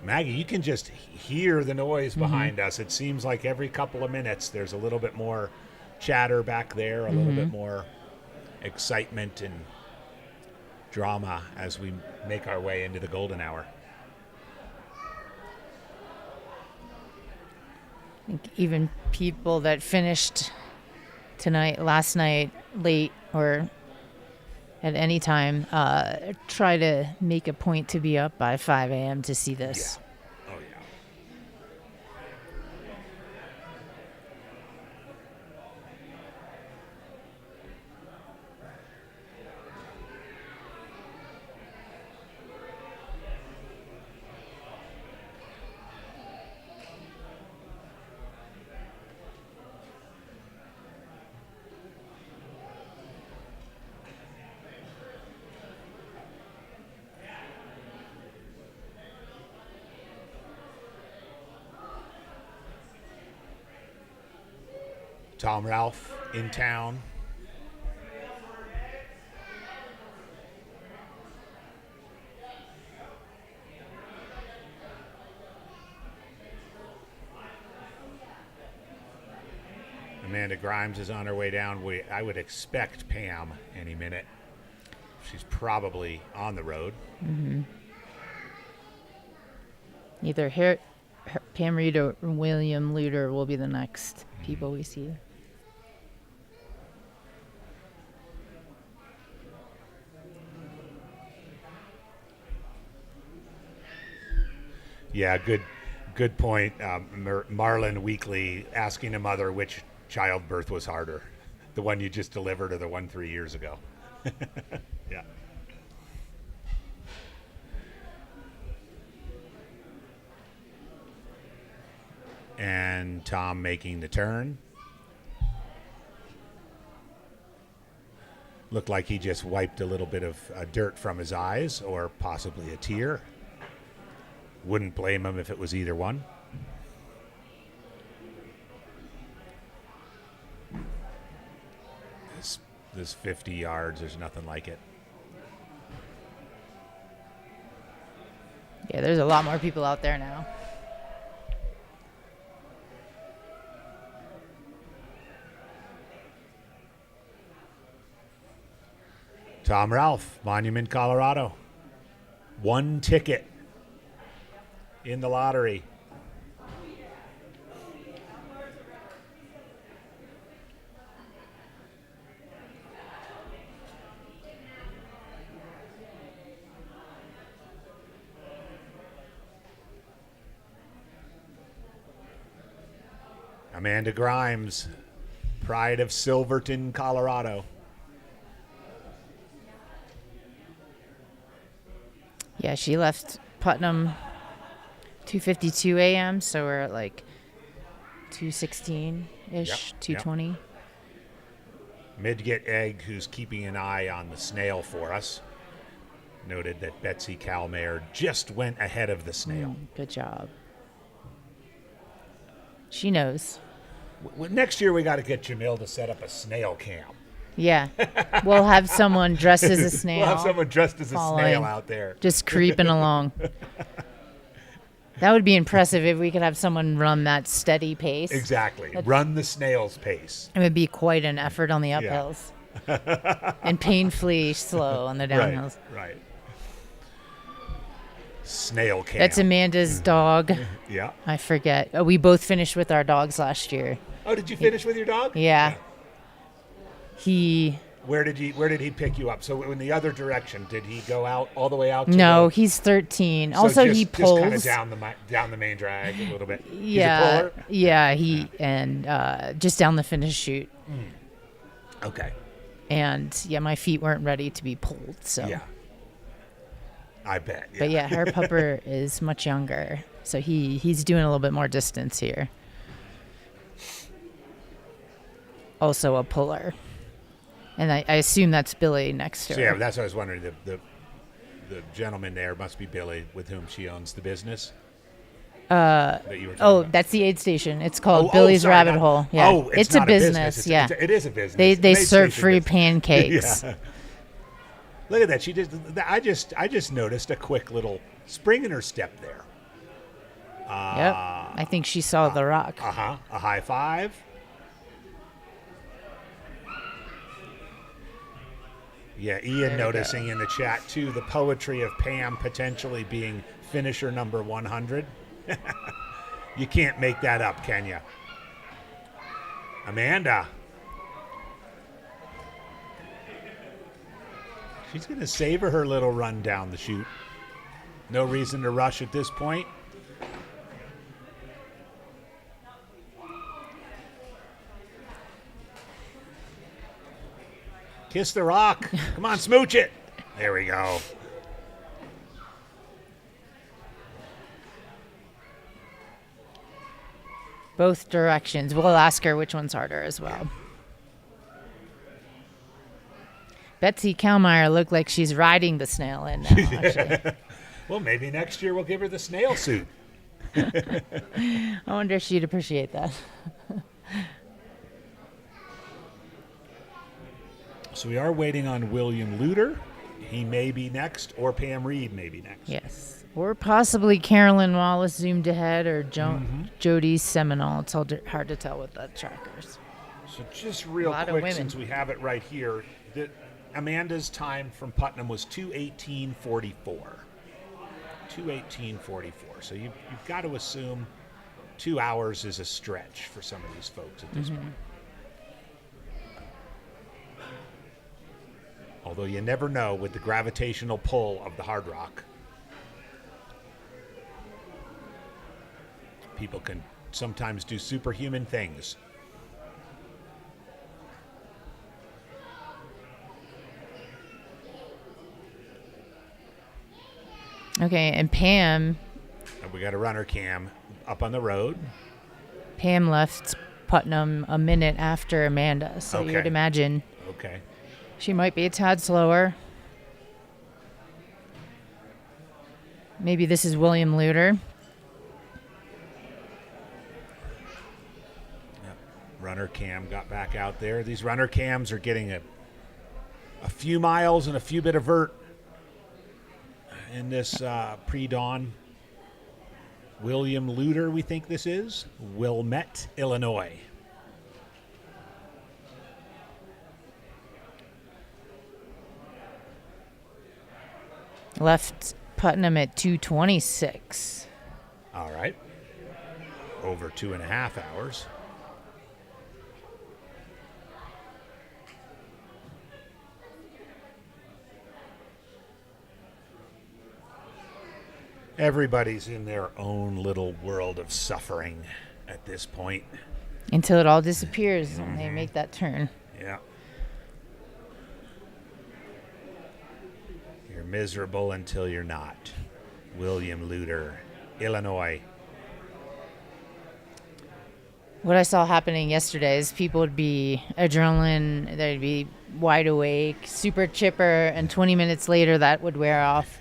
Maggie, you can just hear the noise behind us. It seems like every couple of minutes there's a little bit more chatter back there, a little bit more excitement and drama as we make our way into the golden hour. I think even people that finished last night, late or at any time, try to make a point to be up by 5 a.m. to see this. Yeah. Oh, yeah. Tom Ralph in town. Amanda Grimes is on her way down. I would expect Pam any minute. She's probably on the road. Either Pam Reed or William Luter will be the next people we see. Yeah, good point. Marlon Weekly asking a mother which childbirth was harder, the one you just delivered or the one 3 years ago. Yeah. And Tom making the turn. Looked like he just wiped a little bit of dirt from his eyes, or possibly a tear. Wouldn't blame him if it was either one. This 50 yards, there's nothing like it. Yeah, there's a lot more people out there now. Tom Ralph, Monument, Colorado. One ticket in the lottery. Amanda Grimes, pride of Silverton, Colorado. Yeah, she left Putnam 2:52 a.m., so we're at like 2:16-ish, 2:20. Midget Egg, who's keeping an eye on the snail for us, noted that Betsy Calmare just went ahead of the snail. Good job. She knows. Next year, we got to get Jamil to set up a snail cam. Yeah. We'll have someone dressed as a snail. We'll have someone dressed as a following, snail out there. just creeping along. That would be impressive if we could have someone run that steady pace. Exactly. Run the snail's pace. It would be quite an effort on the uphills. And painfully slow on the downhills. Right. Snail Cam. That's Amanda's dog. Yeah. I forget. We both finished with our dogs last year. Oh, did you finish with your dog? Yeah. He. Where did he pick you up? So in the other direction, did he go out all the way out? To No, he's 13. So also, just, he pulls. Just kind of down the main drag a little bit. Yeah. He's a puller? Yeah. He and just down the finish chute. Okay. And yeah, my feet weren't ready to be pulled. So. Yeah. I bet. Yeah. But yeah, her pupper is much younger, so he's doing a little bit more distance here. Also a puller, and I assume that's Billy next to So her. yeah, that's what I was wondering. The gentleman there must be Billy, with whom she owns the business. That you were talking about. That's the aid station. It's called Billy's sorry, Rabbit Hole. Yeah, Oh, it's a not business. Yeah, it is a business. they An aid serve station free business. pancakes. Yeah. Look at that. She just. I just noticed a quick little spring in her step there. Yep, I think she saw the rock. A high five. Yeah, Ian noticing in the chat too the poetry of Pam potentially being finisher number 100. You can't make that up, can you? Amanda. She's going to savor her little run down the chute. No reason to rush at this point. Kiss the rock. Come on, smooch it. There we go. Both directions. We'll ask her which one's harder as well. Betsy Kalmeyer looked like she's riding the snail in now, actually. Well, maybe next year we'll give her the snail suit. I wonder if she'd appreciate that. So we are waiting on William Luter. He may be next, or Pam Reed may be next. Yes. Or possibly Carolyn Wallace zoomed ahead, or Jody's Seminole. It's hard to tell with the trackers. So just real lot of quick, women. since we have it right here, Amanda's time from Putnam was 2:18:44. 2:18:44. So you've got to assume 2 hours is a stretch for some of these folks at this point. Although you never know with the gravitational pull of the Hardrock. People can sometimes do superhuman things. Okay, and Pam And we got a runner cam up on the road. left Putnam a minute after Amanda, so Okay. you'd imagine Okay. she might be a tad slower. Maybe this is William Luter. Runner cam got back out there. These runner cams are getting a few miles and a few bit of vert in this pre-dawn. William Luter, we think this is. Wilmette, Illinois. Left Putnam at 2:26. All right. Over 2.5 hours. Everybody's in their own little world of suffering at this point. Until it all disappears when they make that turn. Yeah. You're miserable until you're not. William Luter, Illinois. What I saw happening yesterday is people would be adrenaline, they'd be wide awake, super chipper, and 20 minutes later that would wear off.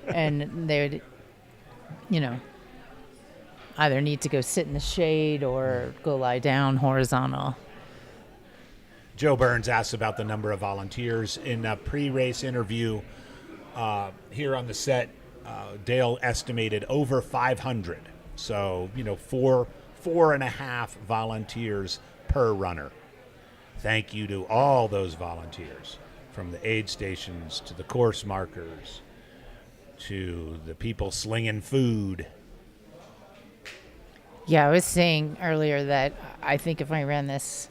And they would, either need to go sit in the shade or go lie down horizontal. Joe Burns asks about the number of volunteers. In a pre-race interview here on the set, Dale estimated over 500. So, 4.5 volunteers per runner. Thank you to all those volunteers, from the aid stations to the course markers, to the people slinging food. Yeah, I was saying earlier that I think if I ran this,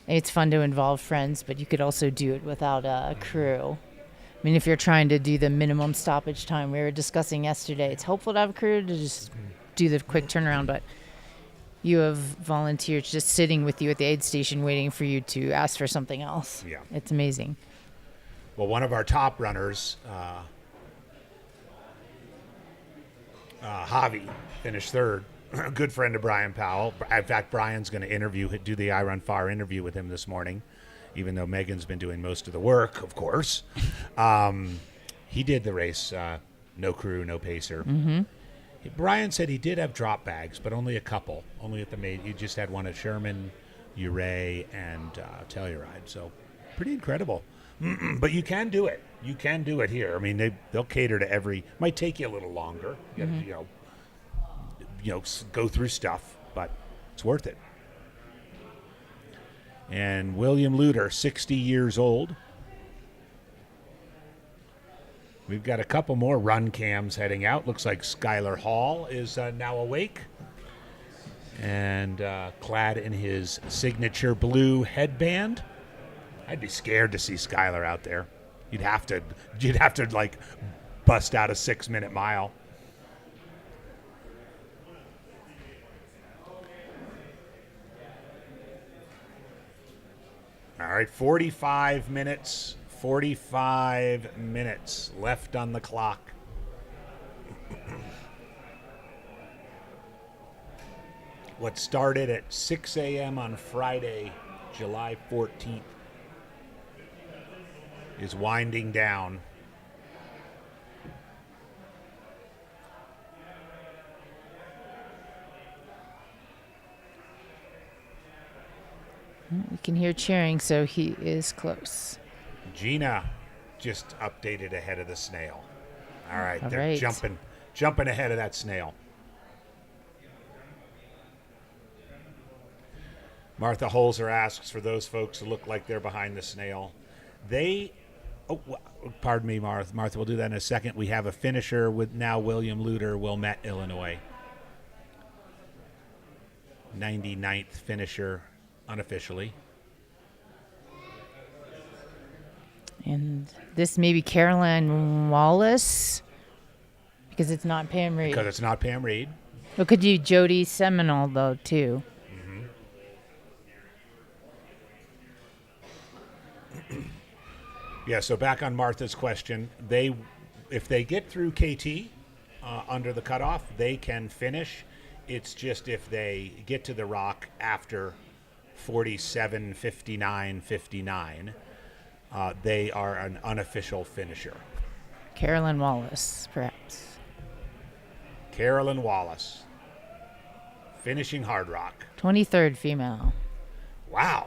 it's fun to involve friends, but you could also do it without a crew. I mean, if you're trying to do the minimum stoppage time we were discussing yesterday, it's helpful to have a crew to just do the quick turnaround, but you have volunteers just sitting with you at the aid station waiting for you to ask for something else. Yeah. It's amazing. Well, one of our top runners, Javi, finished third. A good friend of Brian Powell. In fact, Brian's going to do the I Run Far interview with him this morning, even though Megan's been doing most of the work, of course. He did the race, no crew, no pacer. Mm-hmm. Brian said he did have drop bags, but only a couple. Only at the main. He just had one at Sherman, Ouray, and Telluride. So pretty incredible. But you can do it. You can do it here. I mean, they'll cater to every. Might take you a little longer. You gotta, go through stuff, but it's worth it. And William Luter, 60 years old. We've got a couple more run cams heading out. Looks like Skylar Hall is now awake and clad in his signature blue headband. I'd be scared to see Skylar out there. You'd have to like bust out a 6-minute mile. All right, 45 minutes left on the clock. What started at 6 a.m. on Friday, July 14th, is winding down. We can hear cheering, so he is close. Gina just updated ahead of the snail. All right, All they're right. jumping ahead of that snail. Martha Holzer asks for those folks who look like they're behind the snail. Pardon me, Martha. Martha, we'll do that in a second. We have a finisher with now William Luter, Wilmette, Illinois. 99th finisher unofficially. And this may be Caroline Wallace, because it's not Pam Reed. Because it's not Pam Reed. It could be Jody Seminole, though, too. Yeah, so back on Martha's question, if they get through KT under the cutoff, they can finish. It's just if they get to the rock after 47:59:59, they are an unofficial finisher. Carolyn Wallace, perhaps. Carolyn Wallace, finishing Hardrock. 23rd female. Wow.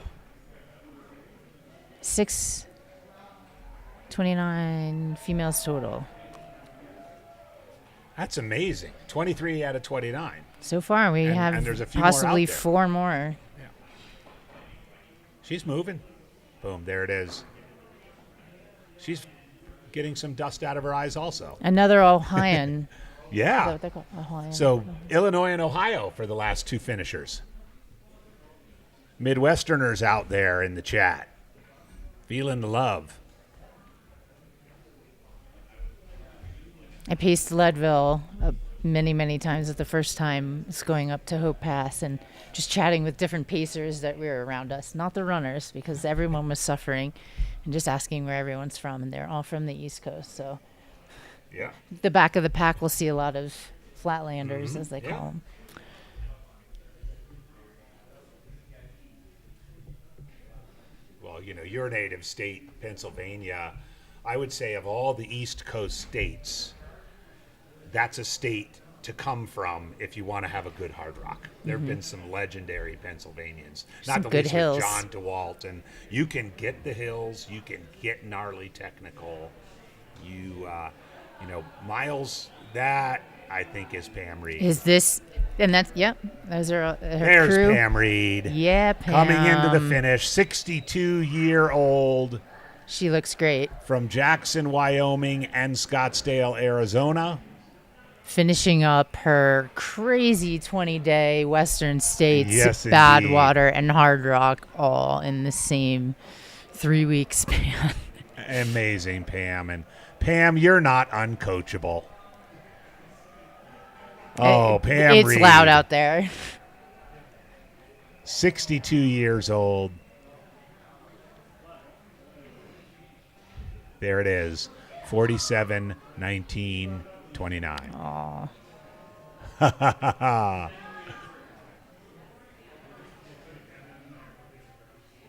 629 females total. That's amazing. 23 out of 29. So far, we have and there's a few more possibly out there. 4 more. She's moving. Boom, there it is. She's getting some dust out of her eyes also. Another Ohioan. Yeah. Is that what they're called? Ohioan. So Illinois and Ohio for the last 2 finishers. Midwesterners out there in the chat. Feeling the love. I paced Leadville many, many times at the first time was going up to Hope Pass and just chatting with different pacers that were around us, not the runners, because everyone was suffering, and just asking where everyone's from, and they're all from the East Coast. So Yeah. the back of the pack will see a lot of flatlanders, as they call them. Well, your native state, Pennsylvania, I would say of all the East Coast states, that's a state to come from if you want to have a good hard rock. There have been some legendary Pennsylvanians. Some Not the good least hills. with John DeWalt. And you can get the hills. You can get gnarly technical. Miles, that I think is Pam Reed. Is this, and that's, yep, those are her There's crew. Pam Reed. Yeah, Pam. Coming into the finish, 62-year-old She looks great. From Jackson, Wyoming, and Scottsdale, Arizona. Finishing up her crazy 20-day Western States, Yes, Badwater, and Hardrock all in the same 3-week span. Amazing, Pam. And Pam, you're not uncoachable. Oh, Pam It's Reed, loud out there. 62 years old. There it is. 47, 19, 29. Aw.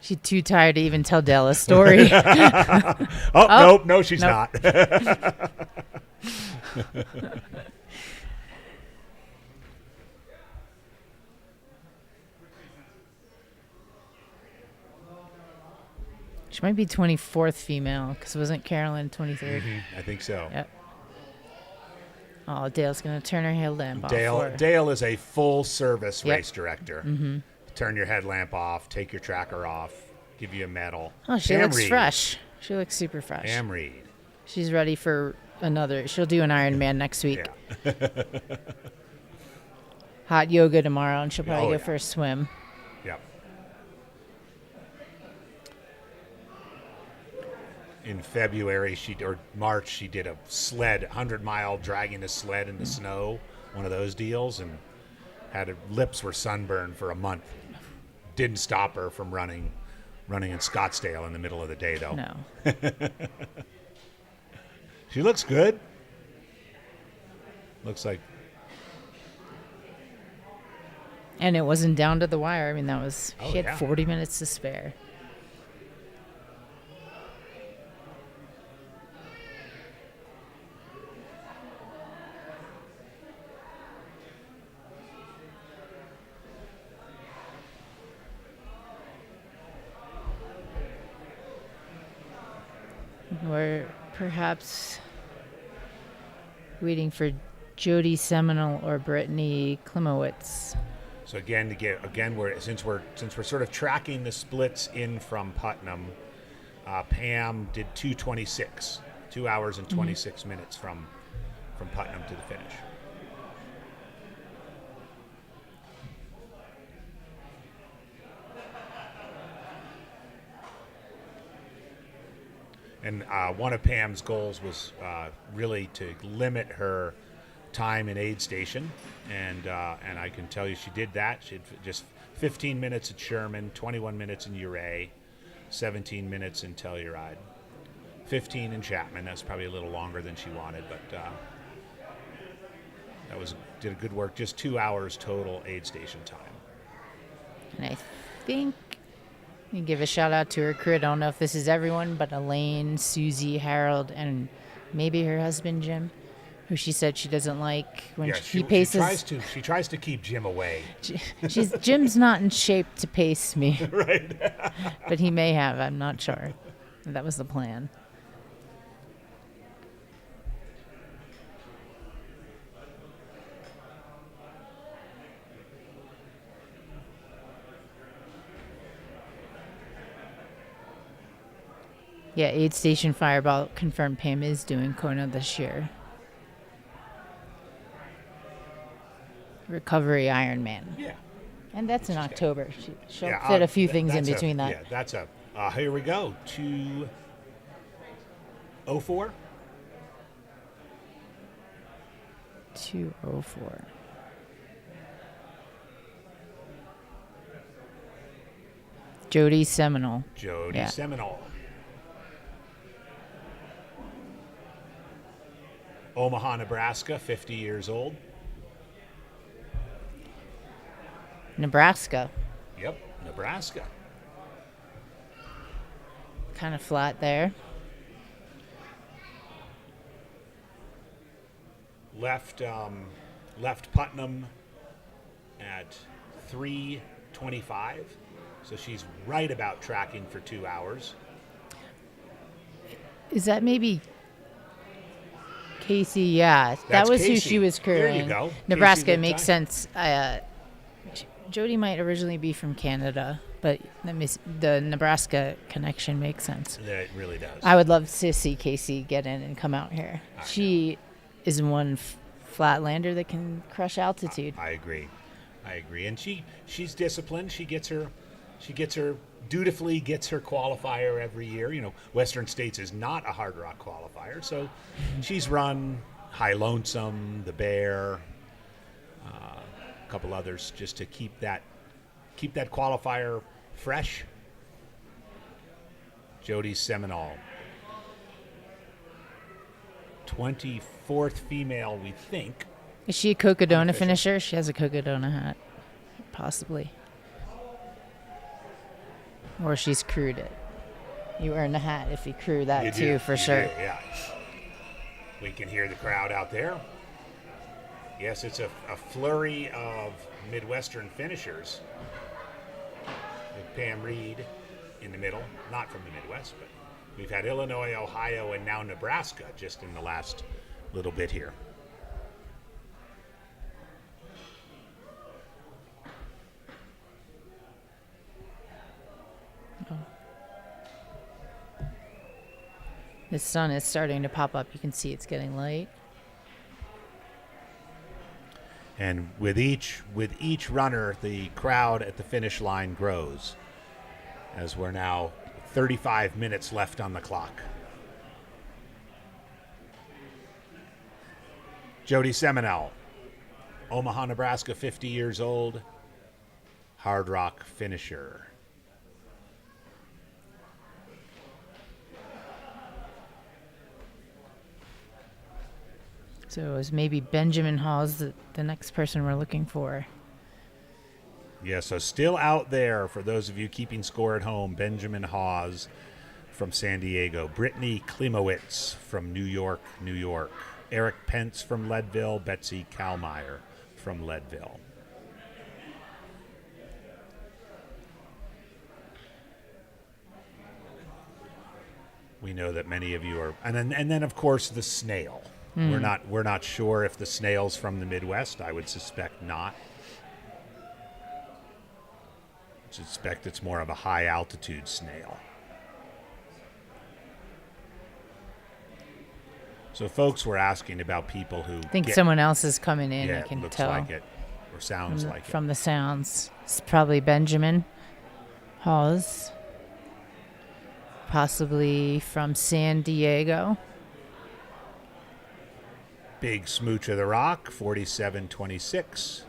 She's too tired to even tell Dale a story. Nope. No, she's not. She might be 24th female, because wasn't Carolyn 23rd? I think so. Yep. Oh, Dale's going to turn her headlamp off. Dale is a full-service Yep. race director. Mm-hmm. Turn your headlamp off, take your tracker off, give you a medal. Oh, she Pam looks Reed. fresh. She looks super fresh. Pam Reed. She's ready for another. She'll do an Ironman next week. Yeah. Hot yoga tomorrow, and she'll probably Oh, go yeah. for a swim. Yep. In February, March, she did a sled, 100-mile dragging a sled in the snow, one of those deals, and her lips were sunburned for a month. Didn't stop her from running in Scottsdale in the middle of the day, though. No. She looks good. Looks like. And it wasn't down to the wire. I mean, she had yeah. 40 minutes to spare. We're perhaps waiting for Jody Seminole or Brittany Klimowitz. So since we're sort of tracking the splits in from Putnam, Pam did 2:26, 2 hours and 26 minutes from Putnam to the finish. And one of Pam's goals was really to limit her time in aid station, and I can tell you she did that. She had just 15 minutes at Sherman, 21 minutes in Ouray, 17 minutes in Telluride, 15 in Chapman. That's probably a little longer than she wanted, but did a good work. Just 2 hours total aid station time. And I think you give a shout out to her crew. I don't know if this is everyone, but Elaine, Susie, Harold, and maybe her husband Jim, who she said she doesn't like when he paces. She tries to keep Jim away. Jim's not in shape to pace me. Right. But he may have. I'm not sure. That was the plan. Yeah, Aid Station Fireball confirmed Pam is doing Kona this year. Recovery Ironman. Yeah. And that's in October. She'll Yeah, fit a few things in between that. Yeah, that's here we go. 2:04. 2:04. Jody Seminole. Jody Seminole. Omaha, Nebraska, 50 years old. Nebraska. Yep, Nebraska. Kind of flat there. Left Putnam at 3:25, so she's right about tracking for 2 hours. Is that maybe Casey? Yeah, that That's was who Casey. she was crewing. There you go. Nebraska Casey makes Lipton. sense. Jody might originally be from Canada. But the Nebraska connection makes sense. It really does. I would love to see Casey get in and come out here. She is one flatlander that can crush altitude. I agree, and she's disciplined. She dutifully gets her qualifier every year. You know, Western States is not a Hardrock qualifier, so she's run High Lonesome, the Bear, a couple others just to keep that qualifier fresh. Jody Seminole, 24th female, we think. Is she a Cocodona finisher? She has a Cocodona hat, possibly. Or she's crewed it. You earn a hat if you crew that too, for sure. Yeah. We can hear the crowd out there. Yes, it's a flurry of Midwestern finishers. With Pam Reed in the middle, not from the Midwest, but we've had Illinois, Ohio, and now Nebraska just in the last little bit here. The sun is starting to pop up. You can see it's getting light. And with each runner, the crowd at the finish line grows, as we're now 35 minutes left on the clock. Jody Seminole, Omaha, Nebraska, 50 years old, Hardrock finisher. So it was maybe Benjamin Hawes, the next person we're looking for. Yeah, so still out there for those of you keeping score at home. Benjamin Hawes from San Diego. Brittany Klimowitz from New York, New York. Eric Pence from Leadville. Betsy Kalmeyer from Leadville. We know that many of you are, and then of course the snail. We're not sure if the snail's from the Midwest. I would suspect not. Suspect it's more of a high altitude snail. So folks were asking about people who I think someone else is coming in. Yeah, I can looks tell like it, or sounds like it. From the sounds. It's probably Benjamin Hawes. Possibly from San Diego. Big Smooch of the Rock, 47-26.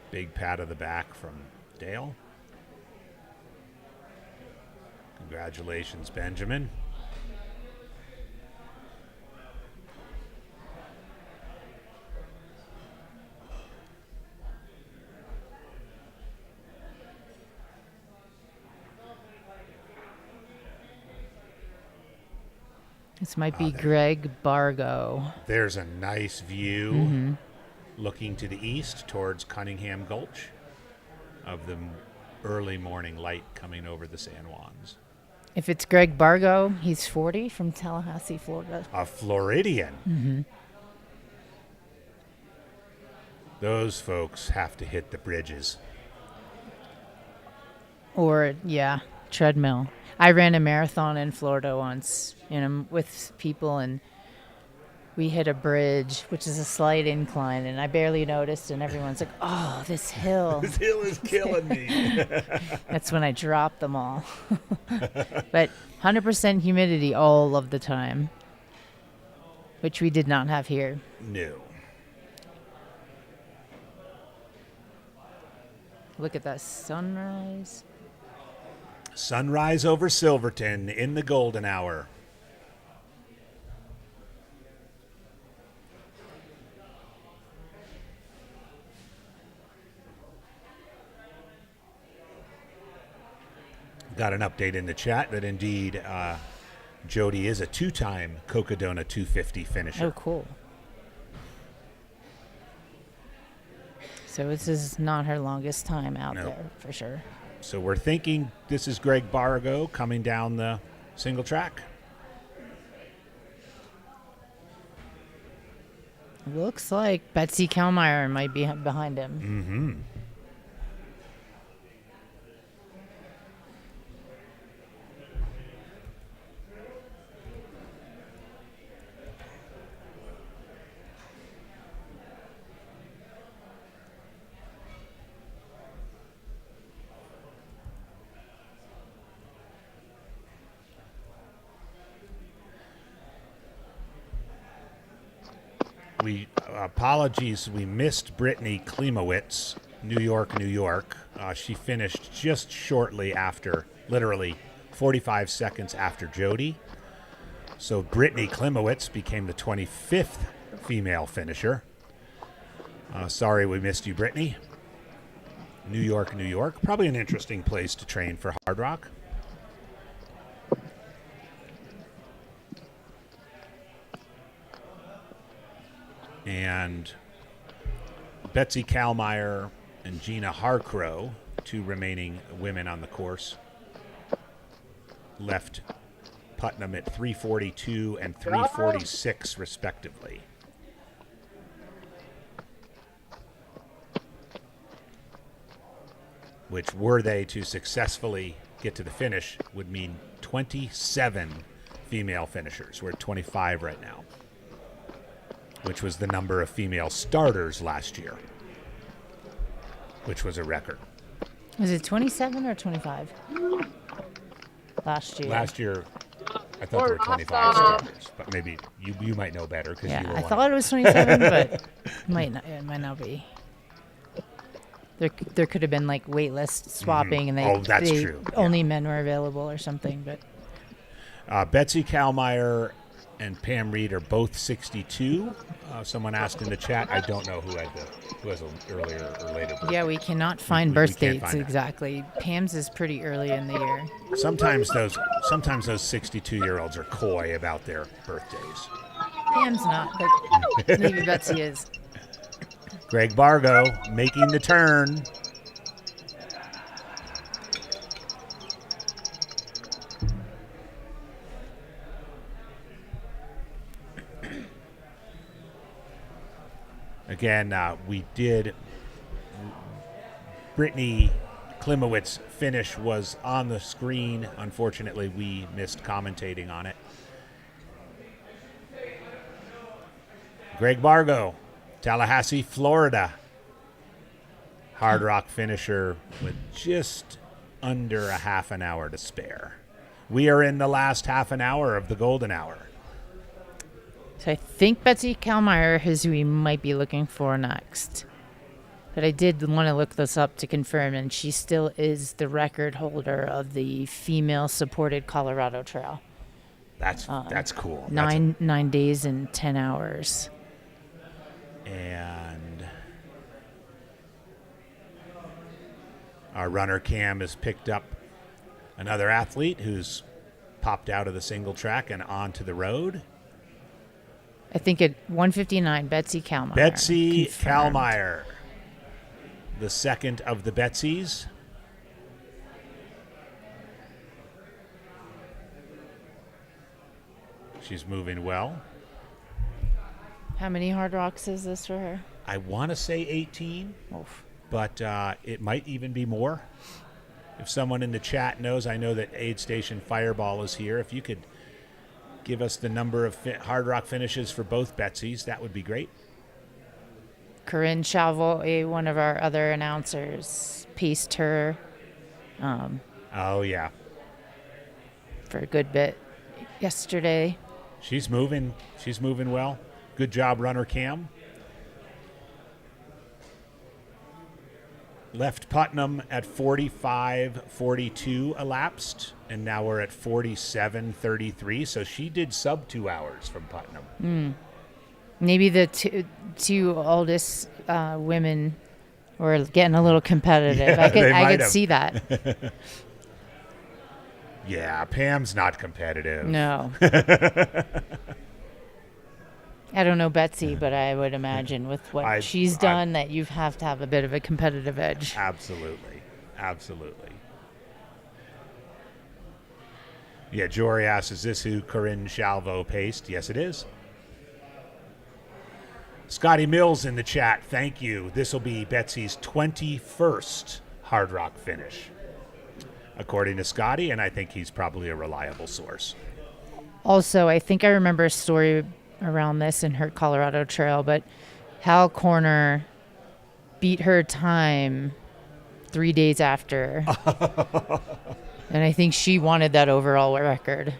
Big pat of the back from Dale. Congratulations, Benjamin. This might be Greg Bargo. There's a nice view looking to the east towards Cunningham Gulch of the early morning light coming over the San Juans. If it's Greg Bargo, he's 40 from Tallahassee, Florida. A Floridian. Mm-hmm. Those folks have to hit the bridges. Or, yeah, treadmill. I ran a marathon in Florida once, with people, and we hit a bridge, which is a slight incline, and I barely noticed, and everyone's like, oh, this hill. This hill is killing me. That's when I dropped them all. But 100% humidity all of the time, which we did not have here. No. Look at that sunrise. Sunrise over Silverton in the golden hour. Got an update in the chat that indeed Jody is a two-time Cocodona 250 finisher. Oh, cool. So this is not her longest time out there, for sure. So we're thinking this is Greg Bargo coming down the single track. Looks like Betsy Kalmeyer might be behind him. Mm-hmm. Apologies. We missed Brittany Klimowitz, New York, New York. She finished just shortly after, literally 45 seconds after Jody. So Brittany Klimowitz became the 25th female finisher. Sorry we missed you, Brittany. New York, New York. Probably an interesting place to train for Hardrock. And Betsy Kalmeyer and Gina Harcrow, two remaining women on the course, left Putnam at 3:42 and 3:46 respectively. Which, were they to successfully get to the finish, would mean 27 female finishers. We're at 25 right now, which was the number of female starters last year, which was a record. Was it 27 or 25 last year? Last year, I thought there were 25 starters, but maybe you might know better because you were I one thought of it was 27, but it might not be. There could have been like wait list swapping, and that's they true. only men were available or something. But Betsy Kalmeyer and Pam Reed are both 62. Someone asked in the chat. I don't know who has an earlier or later birthday. yeah, we cannot find we birth can't dates find that. exactly. Pam's is pretty early in the year. Sometimes those 62-year-olds are coy about their birthdays. Pam's not, but maybe Betsy is. Greg Bargo making the turn. Again, we did. Brittany Klimowitz finish was on the screen. Unfortunately, we missed commentating on it. Greg Bargo, Tallahassee, Florida. Hardrock finisher with just under a half an hour to spare. We are in the last half an hour of the golden hour. So I think Betsy Kalmeyer is who we might be looking for next. But I did want to look this up to confirm, and she still is the record holder of the female-supported Colorado Trail. That's cool. 9 days and 10 hours. And our runner Cam has picked up another athlete who's popped out of the single track and onto the road. I think at 1:59, Betsy Kalmeyer. Betsy confirmed. Kalmeyer, the second of the Betsies. She's moving well. How many Hard Rocks is this for her? I want to say 18, Oof. but it might even be more. If someone in the chat knows, I know that Aid Station Fireball is here. If you could give us the number of Hard Rock finishes for both Betsies, that would be great. Corinne Chauveau, one of our other announcers, paced her Oh, yeah. for a good bit yesterday. She's moving well. Good job, runner Cam. Left Putnam at 45:42 elapsed, and now we're at 47:33. So she did sub 2 hours from Putnam. Maybe the two oldest women were getting a little competitive. Yeah, they I might could have. see that. Yeah, Pam's not competitive. No. I don't know Betsy, but I would imagine with what she's done that you have to have a bit of a competitive edge. Absolutely. Yeah, Jory asks, is this who Corinne Chauveau paced? Yes, it is. Scotty Mills in the chat, thank you. This will be Betsy's 21st Hard Rock finish, according to Scotty, and I think he's probably a reliable source. Also, I think I remember a story around this in her Colorado Trail, but Hal Corner beat her time 3 days after. And I think she wanted that overall record.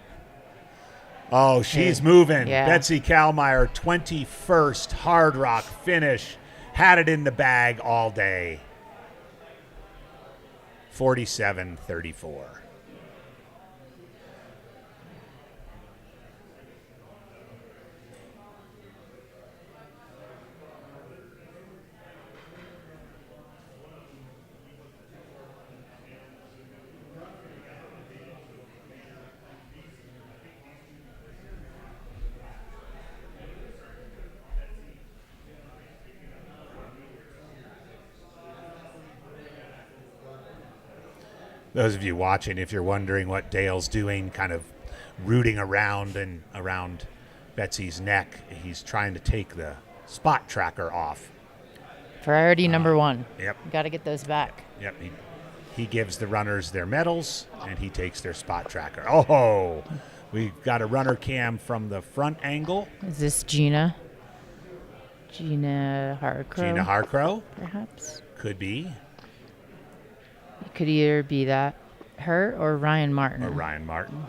Oh, she's moving. Yeah. Betsy Kalmeyer, 21st Hardrock finish. Had it in the bag all day. 47:34. Those of you watching, if you're wondering what Dale's doing, kind of rooting around and around Betsy's neck, he's trying to take the spot tracker off. Priority number one. Yep. Got to get those back. Yep. He gives the runners their medals, and he takes their spot tracker. Oh, we've got a runner cam from the front angle. Is this Gina? Gina Harcrow? Gina Harcrow. Perhaps. Could be. It could either be that her or Ryan Martin. Or Ryan Martin.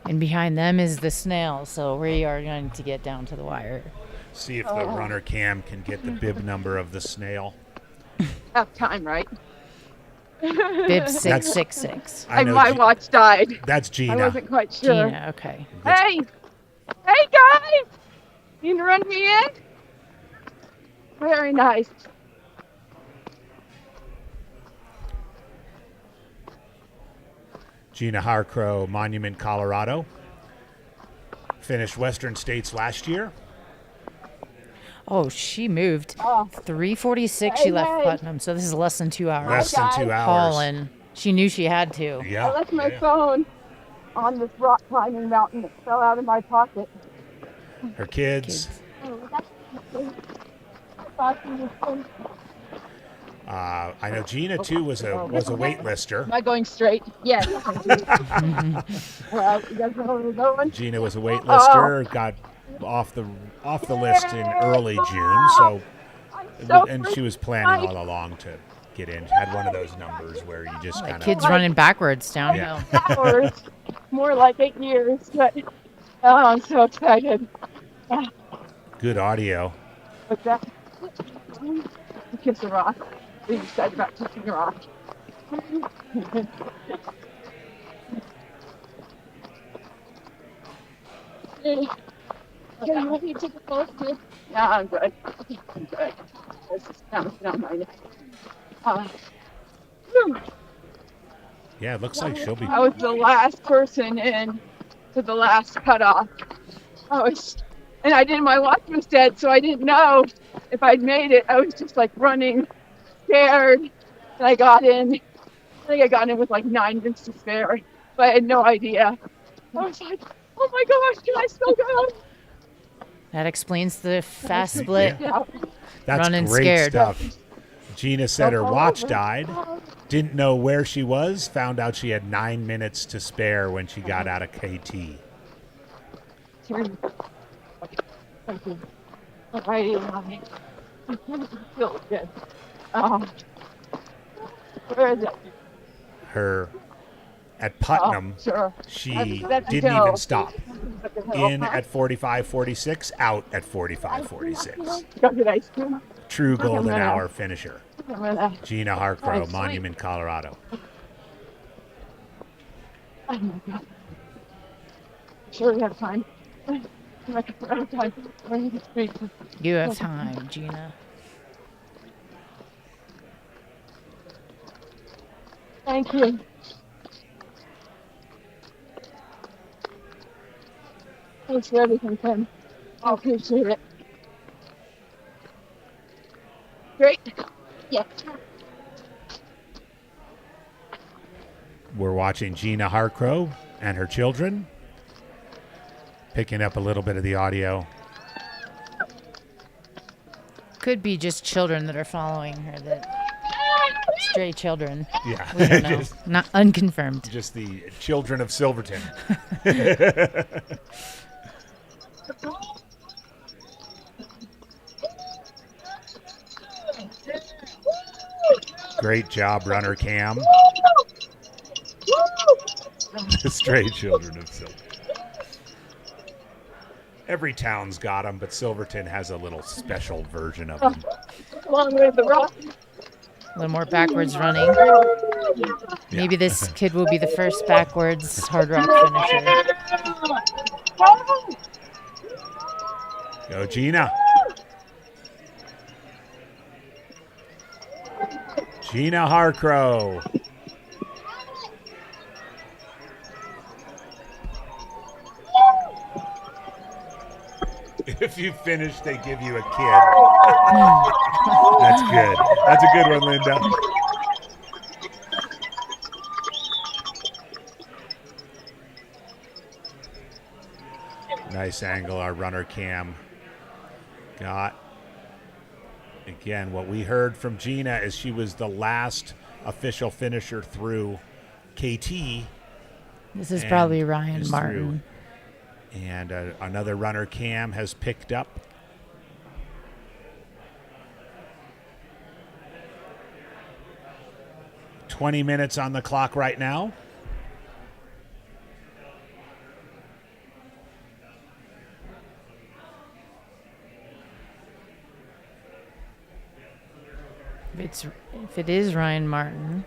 And behind them is the snail, so we are going to get down to the wire. See if the runner cam can get the bib number of the snail. Have time, right? Bib 666. I know My watch died. That's Gina. I wasn't quite sure. Gina, okay. Hey! Hey, guys! You can run me in? Very nice. Gina Harcrow, Monument, Colorado. Finished Western States last year. Oh, she moved. Oh. 3:46 Hey, she left hey. Putnam, so this is less than 2 hours. Less than guys. 2 hours. Hauling. She knew she had to. Yeah. I left my yeah. phone on this rock climbing mountain. It fell out of my pocket. Her kids. I know Gina too was a weightlifter. Am I going straight? Yes. Well, you guys know where we're going? Gina was a weightlifter. Got off the list in early June. So, and she was planning all along to get in. Had one of those numbers where you just kind of Kids running backwards downhill. Hours, more like 8 years, but oh, I'm so excited. good audio. What's that? Kiss a rock. What are you excited about kissing a rock? Hey, you want me to take a photo too? Yeah, I'm good. I'm good. Let's just down my neck. Yeah, it looks like she'll be. I was the last person in to the last cutoff. And I didn't, my watch was dead, so I didn't know if I'd made it. I was just like running, scared. And I got in. I think I got in with like 9 minutes to spare, but I had no idea. I was like, oh my gosh, can I still go? That explains the fast split. Yeah. That's running great scared. stuff. Gina said her watch died. Didn't know where she was. Found out she had 9 minutes to spare when she got out of KT. Thank you. Alrighty, feels good. Where is it? Her at Putnam, Oh, sure. she That's didn't Hill. even stop. In at 45:46, out at 45:46. Go get ice cream. True golden minute. hour finisher. Gina Harcrow, Sweet. Monument, Colorado. Oh my God. Sure, we have time. We have time. We're in the street. You have time, Gina. Thank you. Thanks for everything, Pam. I appreciate it. Great. Yes. We're watching Gina Harcrow and her children. Picking up a little bit of the audio. Could be just children that are following her, that stray children. Yeah. We don't know. Not unconfirmed. Just the children of Silverton. Great job, runner Cam. The Stray Children of Silverton. Every town's got them, but Silverton has a little special version of them. Along with the rock. A little more backwards running. Maybe this kid will be the first backwards Hardrock finisher. Go, Gina. Gina Harcrow. If you finish, they give you a kid. That's good. That's a good one, Linda. Nice angle our runner Cam got. Again, what we heard from Gina is she was the last official finisher through KT. This is probably Ryan Martin. And another runner Cam has picked up. "20 minutes on the clock right now. If it is Ryan Martin,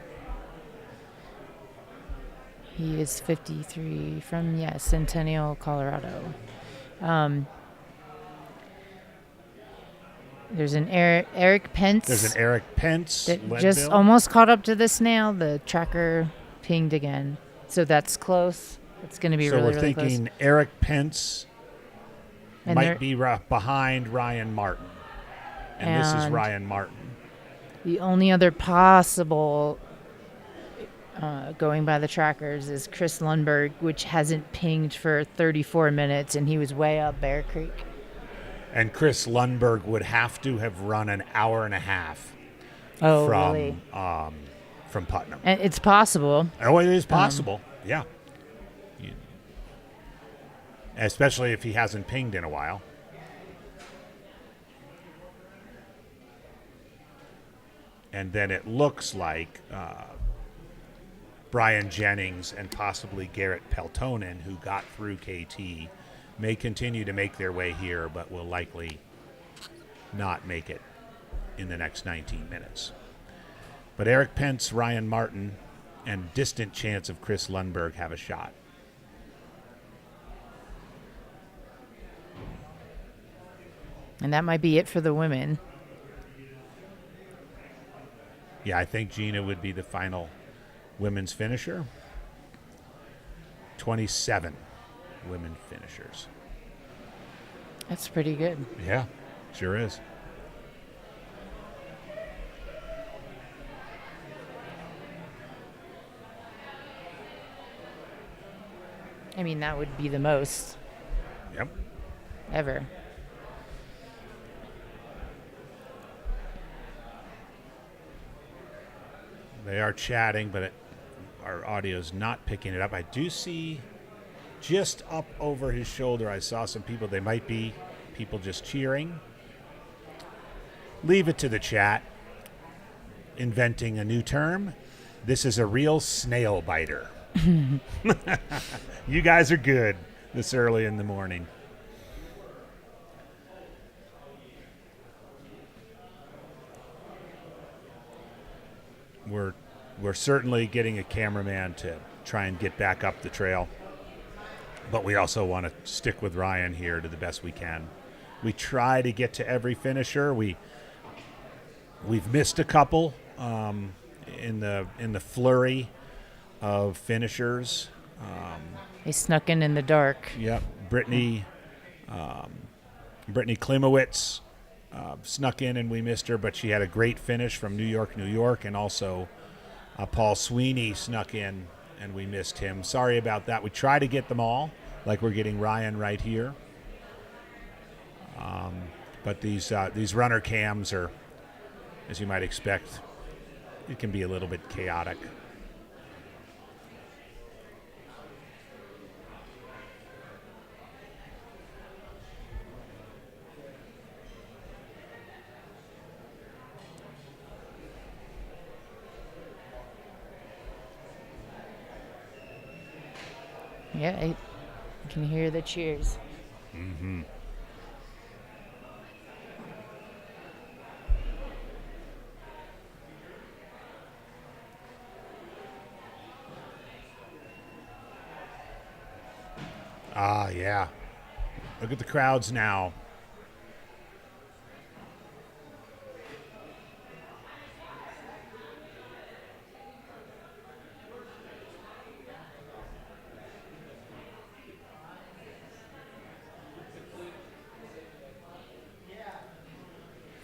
he is 53 from Centennial, Colorado. There's an Eric Pence. There's an Eric Pence. That Leadville. just almost caught up to the snail. The tracker pinged again, so that's close. It's going to be really, really close. So we're thinking Eric Pence And might be behind Ryan Martin, and this is Ryan Martin. The only other possible going by the trackers is Chris Lundberg, which hasn't pinged for 34 minutes, and he was way up Bear Creek. And Chris Lundberg would have to have run an hour and a half really? From Putnam. And it's possible. Oh, it is possible. Yeah. Especially if he hasn't pinged in a while. And then it looks like Brian Jennings and possibly Garrett Peltonen, who got through KT, may continue to make their way here, but will likely not make it in the next 19 minutes. But Eric Pence, Ryan Martin, and distant chance of Chris Lundberg have a shot. And that might be it for the women. Yeah, I think Gina would be the final women's finisher. 27 women finishers. That's pretty good. Yeah, sure is. I mean, that would be the most. Yep. Ever. They are chatting, but our audio's not picking it up. I do see just up over his shoulder, I saw some people. They might be people just cheering. Leave it to the chat. Inventing a new term. This is a real snail biter. You guys are good this early in the morning. We're certainly getting a cameraman to try and get back up the trail, but we also want to stick with Ryan here to the best we can. We try to get to every finisher. We've missed a couple in the flurry of finishers. They snuck in the dark. Yep, Brittany Klimowitz snuck in and we missed her, but she had a great finish from New York, and also Paul Sweeney snuck in and we missed him. Sorry about that. We try to get them all, like we're getting Ryan right here. But these runner cams are, as you might expect, it can be a little bit chaotic. Yeah, I can hear the cheers. Mm-hmm. Ah, yeah. Look at the crowds now.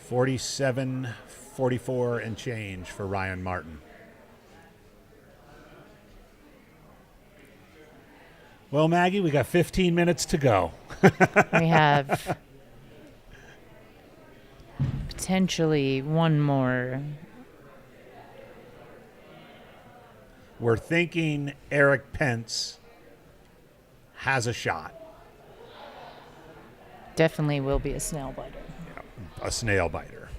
$47.44 and change for Ryan Martin. Well, Maggie, we got 15 minutes to go. We have potentially one more. We're thinking Eric Pence has a shot. Definitely will be a snail biter. A snail biter.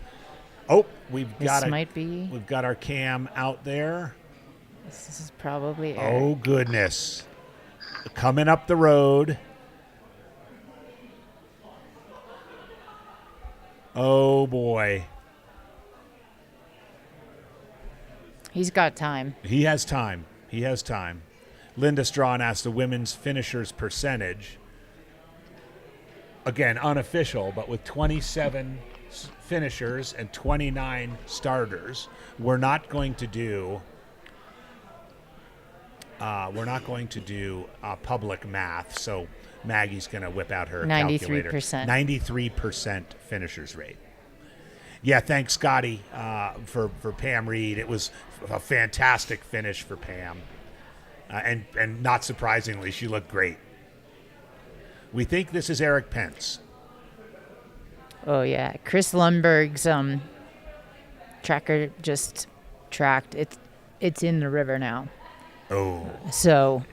Oh, we've got We've got our cam out there. This is probably Eric. Oh goodness. Coming up the road. Oh boy. He's got time. He has time. He has time. Linda Strawn asked the women's finishers percentage. Again, unofficial, but with 27 finishers and 29 starters, we're not going to do public math. So Maggie's going to whip out her 93%. calculator. 93% finishers rate. Yeah, thanks, Scotty, for Pam Reed. It was a fantastic finish for Pam, and not surprisingly, she looked great. We think this is Eric Pence. Oh yeah, Chris Lundberg's tracker just tracked. It's in the river now. Oh, So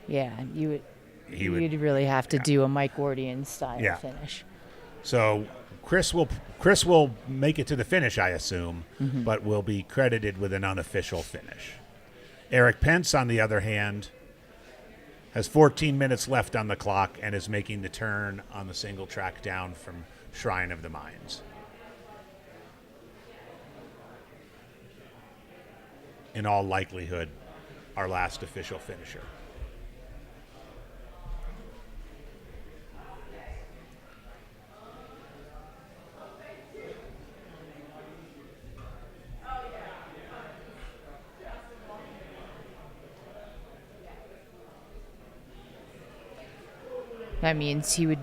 yeah, you'd really have to do a Mike Wardian style finish. So Chris will make it to the finish, I assume, but will be credited with an unofficial finish. Eric Pence, on the other hand, has 14 minutes left on the clock and is making the turn on the single track down from Shrine of the Mines. In all likelihood, our last official finisher. That means he would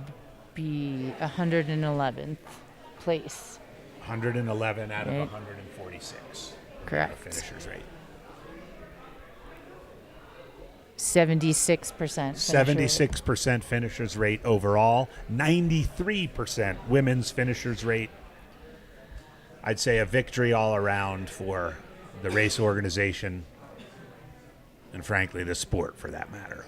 be 111th place. 111 out of Right. 146. Correct. Finishers rate. 76%. 76% finishers rate overall. 93% women's finishers rate. I'd say a victory all around for the race organization and, frankly, the sport for that matter.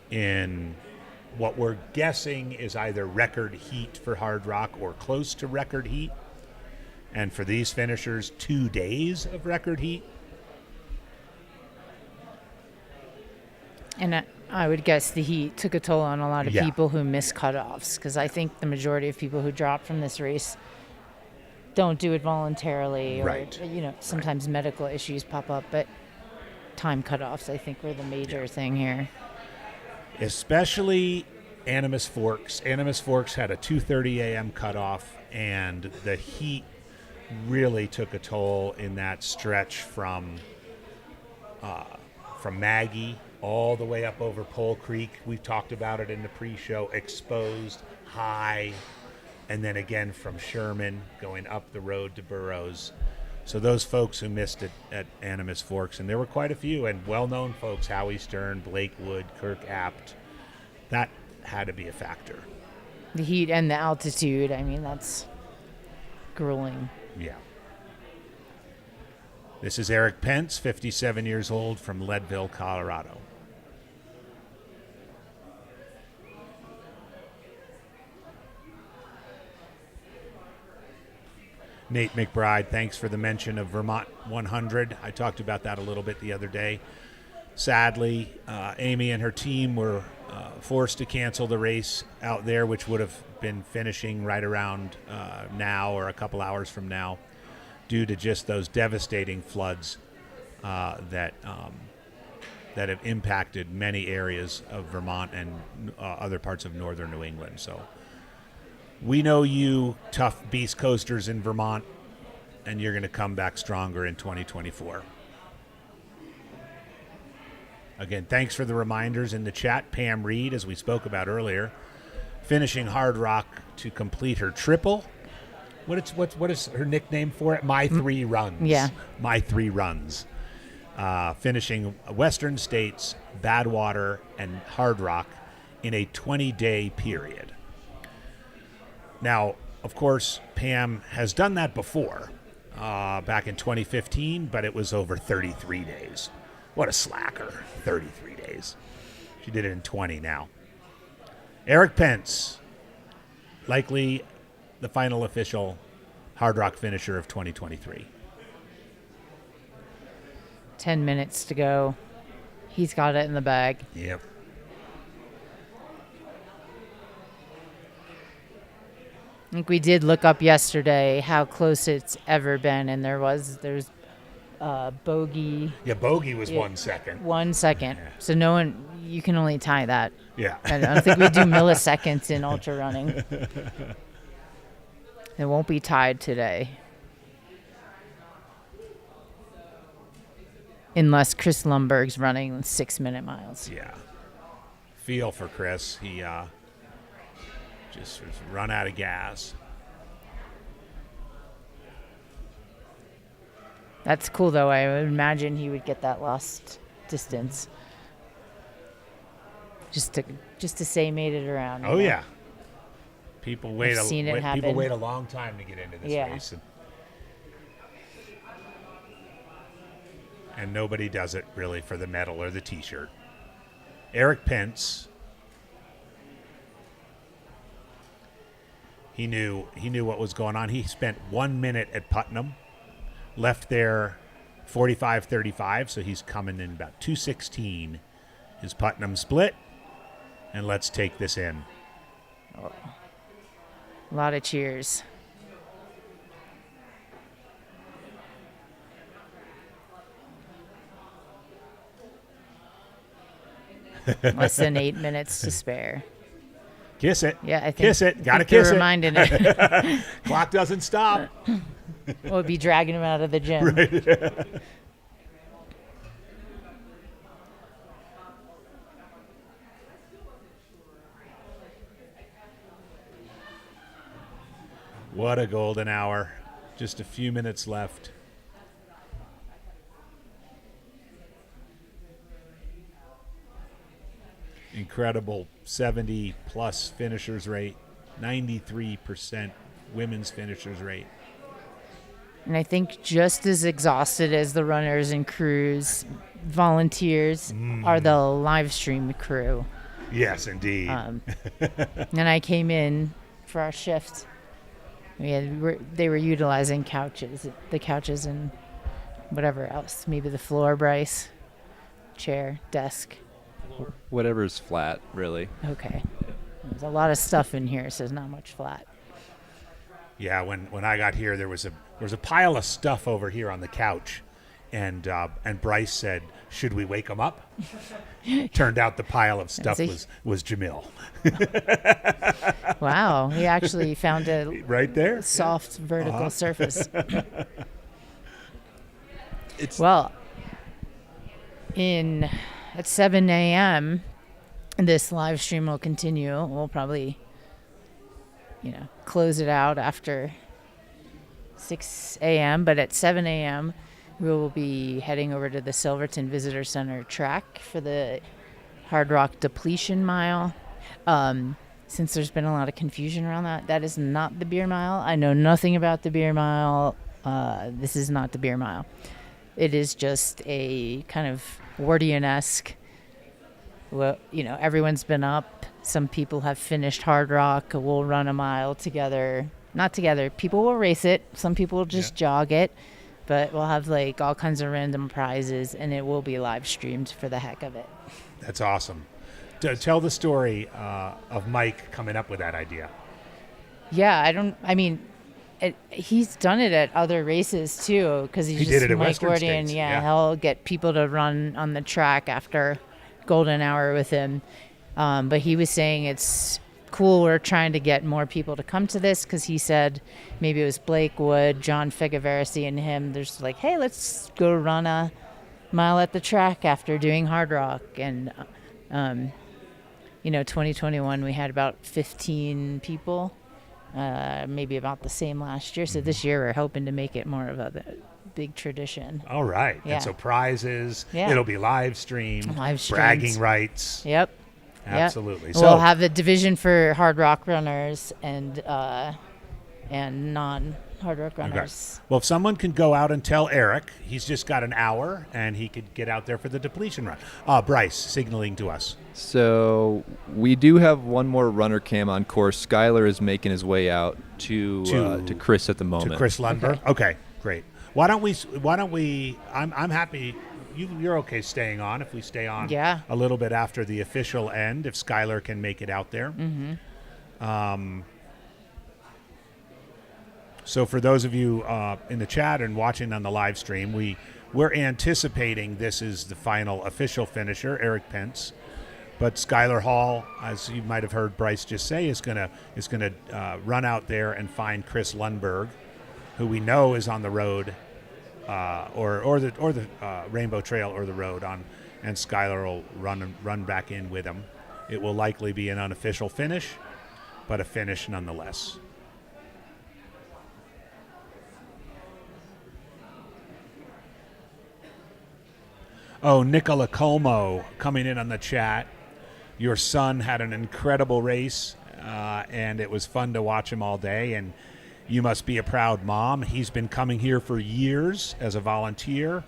In what we're guessing is either record heat for Hardrock or close to record heat. And for these finishers, 2 days of record heat. And I would guess the heat took a toll on a lot of people who miss cutoffs, because I think the majority of people who drop from this race don't do it voluntarily, or sometimes medical issues pop up, but time cutoffs I think were the major thing here. Especially Animas Forks. Animas Forks had a 2:30 a.m. cutoff, and the heat really took a toll in that stretch from Maggie all the way up over Pole Creek. We talked about it in the pre-show. Exposed, high, and then again from Sherman going up the road to Burroughs. So those folks who missed it at Animas Forks, and there were quite a few, and well-known folks, Howie Stern, Blake Wood, Kirk Apt, that had to be a factor. The heat and the altitude, I mean, that's grueling. Yeah. This is Eric Pence, 57 years old, from Leadville, Colorado. Nate McBride, thanks for the mention of Vermont 100. I talked about that a little bit the other day. Sadly, Amy and her team were forced to cancel the race out there, which would have been finishing right around now or a couple hours from now, due to just those devastating floods that have impacted many areas of Vermont and other parts of northern New England. So we know you tough beast coasters in Vermont, and you're going to come back stronger in 2024. Again, thanks for the reminders in the chat. Pam Reed, as we spoke about earlier, finishing Hardrock to complete her triple. What is her nickname for it? My 3 runs. Yeah. My 3 runs. Finishing Western States, Badwater, and Hardrock in a 20-day period. Now, of course, Pam has done that before, back in 2015, but it was over 33 days. What a slacker, 33 days. She did it in 20 now. Eric Pence, likely the final official Hardrock finisher of 2023. 10 minutes to go. He's got it in the bag. Yep. I think we did look up yesterday how close it's ever been, and there's bogey. Yeah, bogey was Yeah. 1 second. 1 second. Yeah. So you can only tie that. Yeah. I don't think we do milliseconds in ultra running. It won't be tied today. Unless Chris Lumberg's running 6-minute miles. Yeah. Feel for Chris. He just run out of gas. That's cool, though. I would imagine he would get that last distance. Just to say made it around. Oh, yeah. People wait seen it people happen. wait a long time to get into this Yeah. race. And nobody does it really for the medal or the T-shirt. Eric Pence, he knew what was going on. He spent 1 minute at Putnam, left there 45:35, so he's coming in about 2:16. His Putnam split, and let's take this in. A lot of cheers. Less than 8 minutes to spare. Kiss it. Yeah, I think. Kiss it. I Gotta think they're kiss it. reminding it. Clock doesn't stop. We'll be dragging him out of the gym. What a golden hour. Just a few minutes left. Incredible 70-plus finishers rate, 93% women's finishers rate. And I think just as exhausted as the runners and crews, volunteers are the live stream crew. Yes, indeed. And I came in for our shift. They were utilizing the couches and whatever else. Maybe the floor, Bryce, chair, desk. Whatever's flat, really. Okay. There's a lot of stuff in here, so there's not much flat. Yeah, when I got here, there was a pile of stuff over here on the couch, and Bryce said, "Should we wake him up?" Turned out the pile of stuff was Jamil. Wow, he actually found a right there, soft vertical surface. Well, at 7 a.m., this live stream will continue. We'll probably, close it out after 6 a.m., but at 7 a.m., we will be heading over to the Silverton Visitor Center track for the Hardrock depletion mile. Since there's been a lot of confusion around that is not the beer mile. I know nothing about the beer mile. This is not the beer mile. It is just a kind of Wardian-esque. Well, everyone's been up. Some people have finished Hardrock. We'll run a mile together. not together. People will race it. Some people will just jog it. But we'll have like all kinds of random prizes, and it will be live streamed for the heck of it. That's awesome. Tell the story of Mike coming up with that idea. Yeah, he's done it at other races too, because He did it at Mike Western Gordian. States, Yeah, yeah. he'll get people to run on the track after Golden Hour with him. But he was saying it's cool. We're trying to get more people to come to this, because he said maybe it was Blake Wood, John Figavaresi, and him. There's like, hey, let's go run a mile at the track after doing Hardrock. And 2021 we had about 15 people, maybe about the same last year. So this year we're hoping to make it more of a big tradition. All right. Yeah. And so prizes. Yeah. It'll be live streamed. Bragging rights. Yep. Absolutely. Yep. So We'll have a division for hard rock runners and non-hard rock runners. Well, if someone can go out and tell Eric, he's just got an hour, and he could get out there for the depletion run. Bryce signaling to us. So we do have one more runner cam on course. Skylar is making his way out to Chris at the moment. To Chris Lundberg? Okay, great. Why don't we, I'm happy, you're okay staying on if we stay on a little bit after the official end, if Skylar can make it out there. Mm-hmm. So for those of you in the chat and watching on the live stream, we're anticipating this is the final official finisher, Eric Pence. But Skylar Hall, as you might have heard Bryce just say, is gonna run out there and find Chris Lundberg, who we know is on the road, or the Rainbow Trail or the road on, and Skylar will run back in with him. It will likely be an unofficial finish, but a finish nonetheless. Oh, Nicola Como coming in on the chat. Your son had an incredible race, and it was fun to watch him all day, and you must be a proud mom. He's been coming here for years as a volunteer,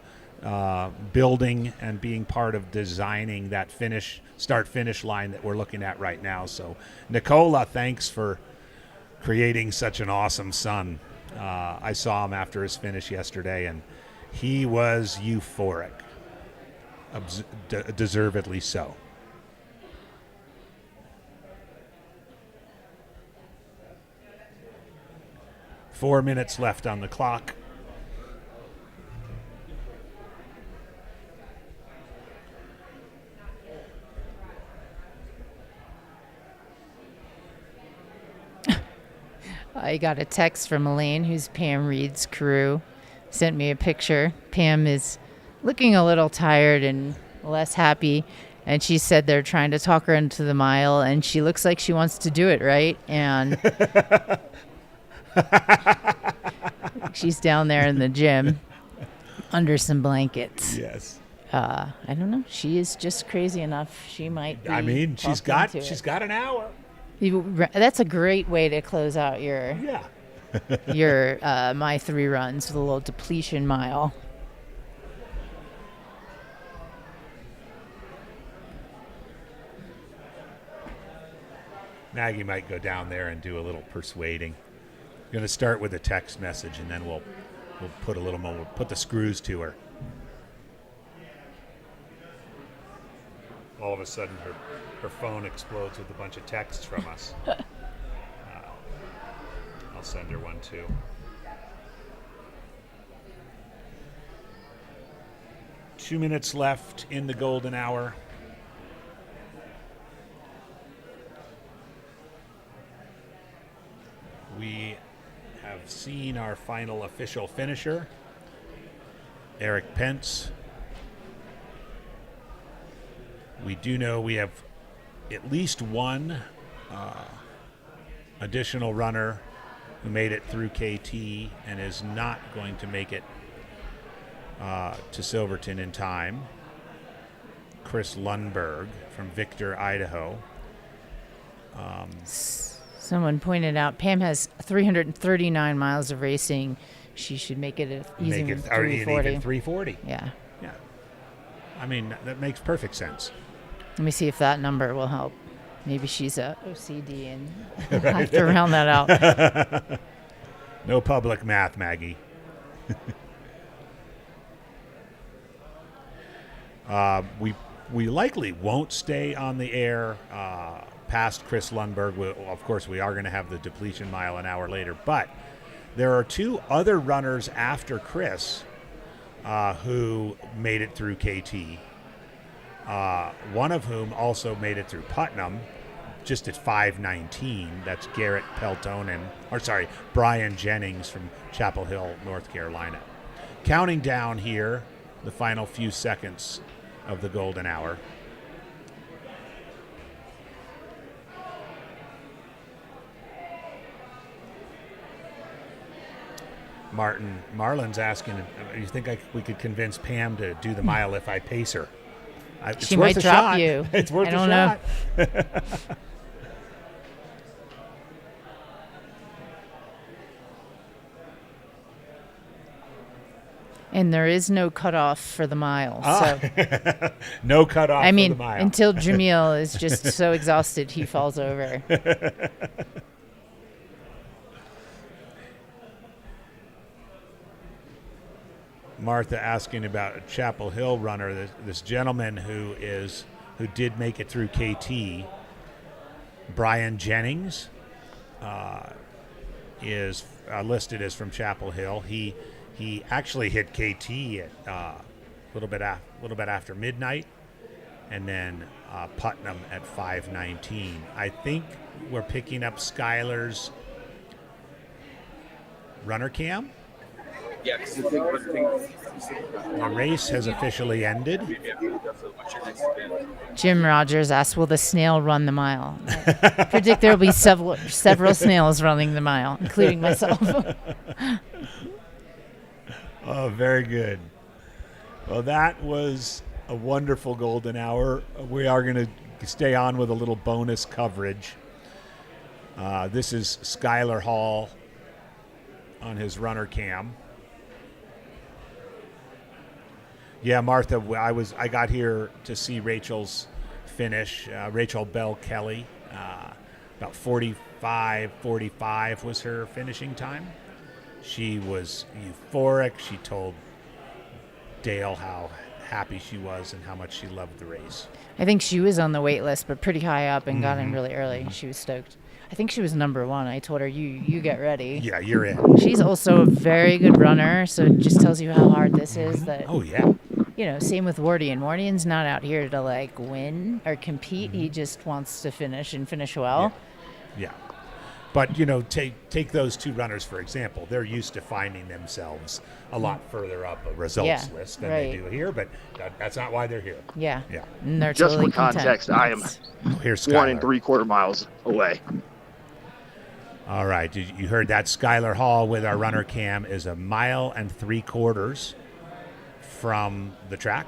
building and being part of designing that start-finish line that we're looking at right now. So, Nicola, thanks for creating such an awesome son. I saw him after his finish yesterday, and he was euphoric, deservedly so. Four minutes left on the clock. I got a text from Elaine, who's Pam Reed's crew, sent me a picture. Pam is looking a little tired and less happy, and she said they're trying to talk her into the mile, and she looks like she wants to do it, right? And she's down there in the gym under some blankets. Yes. I don't know. She is just crazy enough. She might be. I mean, she's got an hour. That's a great way to close out your my 3 runs with a little depletion mile. Maggie might go down there and do a little persuading. We're going to start with a text message, and then we'll put a little more. We'll put the screws to her. All of a sudden, her phone explodes with a bunch of texts from us. I'll send her one too. Two minutes left in the golden hour. We have seen our final official finisher, Eric Pence. We do know we have at least one additional runner who made it through KT and is not going to make it to Silverton in time. Chris Lundberg from Victor, Idaho. Someone pointed out Pam has 339 miles of racing. She should make it an easy 340. 340. Yeah. Yeah. I mean, that makes perfect sense. Let me see if that number will help. Maybe she's a OCD and we'll have to round that out. No public math, Maggie. We likely won't stay on the air past Chris Lundberg. Of course, we are going to have the depletion mile an hour later, but there are two other runners after Chris who made it through KT. One of whom also made it through Putnam, just at 5:19. That's Brian Jennings from Chapel Hill, North Carolina. Counting down here, the final few seconds of the golden hour. Marlon's asking, you think we could convince Pam to do the mile if I pace her? She might drop you. It's worth I a don't shot. know. And there is no cutoff for the mile. So no cutoff for the mile. Until Jamil is just so exhausted he falls over. Martha asking about a Chapel Hill runner, this gentleman who did make it through KT, Brian Jennings, is listed as from Chapel Hill. He actually hit KT at a little bit after midnight, and then Putnam at 5:19. I think we're picking up Skylar's runner cam. Yeah, because the race has officially ended. Jim Rogers asked, will the snail run the mile? I predict there will be several snails running the mile, including myself. Oh, very good. Well, that was a wonderful golden hour. We are going to stay on with a little bonus coverage. This is Skylar Hall on his runner cam. Yeah, Martha, I got here to see Rachel's finish. Rachel Bell Kelly, about 45 was her finishing time. She was euphoric. She told Dale how happy she was and how much she loved the race. I think she was on the wait list, but pretty high up and got in really early. She was stoked. I think she was number one. I told her, you get ready. Yeah, you're in. She's also a very good runner, so it just tells you how hard this is. That, oh, yeah. Same with Wardian. Wardian's not out here to, win or compete. He just wants to finish and finish well. Yeah. But, take those two runners, for example. They're used to finding themselves a lot further up a results list than they do here, but that's not why they're here. Yeah. Yeah. And they're Just totally for context, content. I am Here's 1 Skylar. 3/4 miles away. All right. You heard that. Skylar Hall with our runner cam is 1 3/4 miles from the track.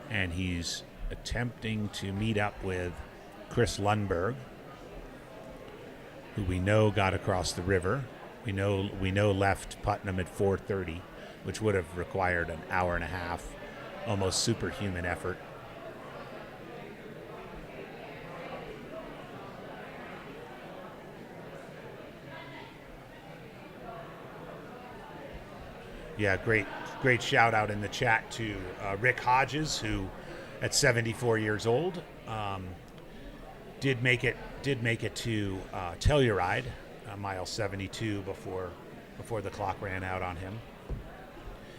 And he's attempting to meet up with Chris Lundberg, who we know got across the river. We know left Putnam at 4:30, which would have required an hour and a half, almost superhuman effort. Yeah, great shout out in the chat to Rick Hodges, who at 74 years old did make it to Telluride, mile 72 before the clock ran out on him.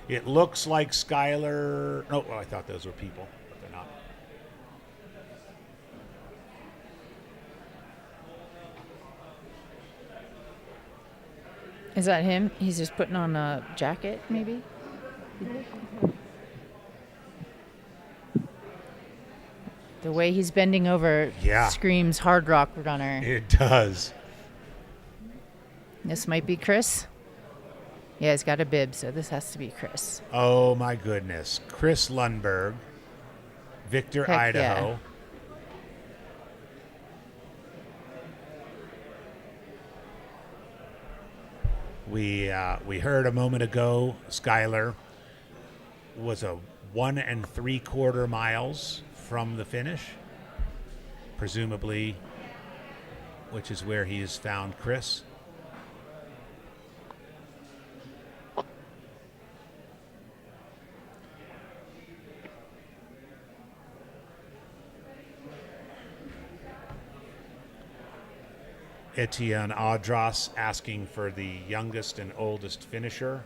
It looks like Skylar. Oh, I thought those were people, but they're not. Is that him? He's just putting on a jacket, maybe? The way he's bending over screams Hardrock runner. It does. This might be Chris. Yeah, he's got a bib, so this has to be Chris. Oh, my goodness. Chris Lundberg, Victor, Heck Idaho. yeah. We heard a moment ago, Skylar was 1 3/4 miles from the finish. presumably, which is where he has found Chris. Etienne Adras asking for the youngest and oldest finisher.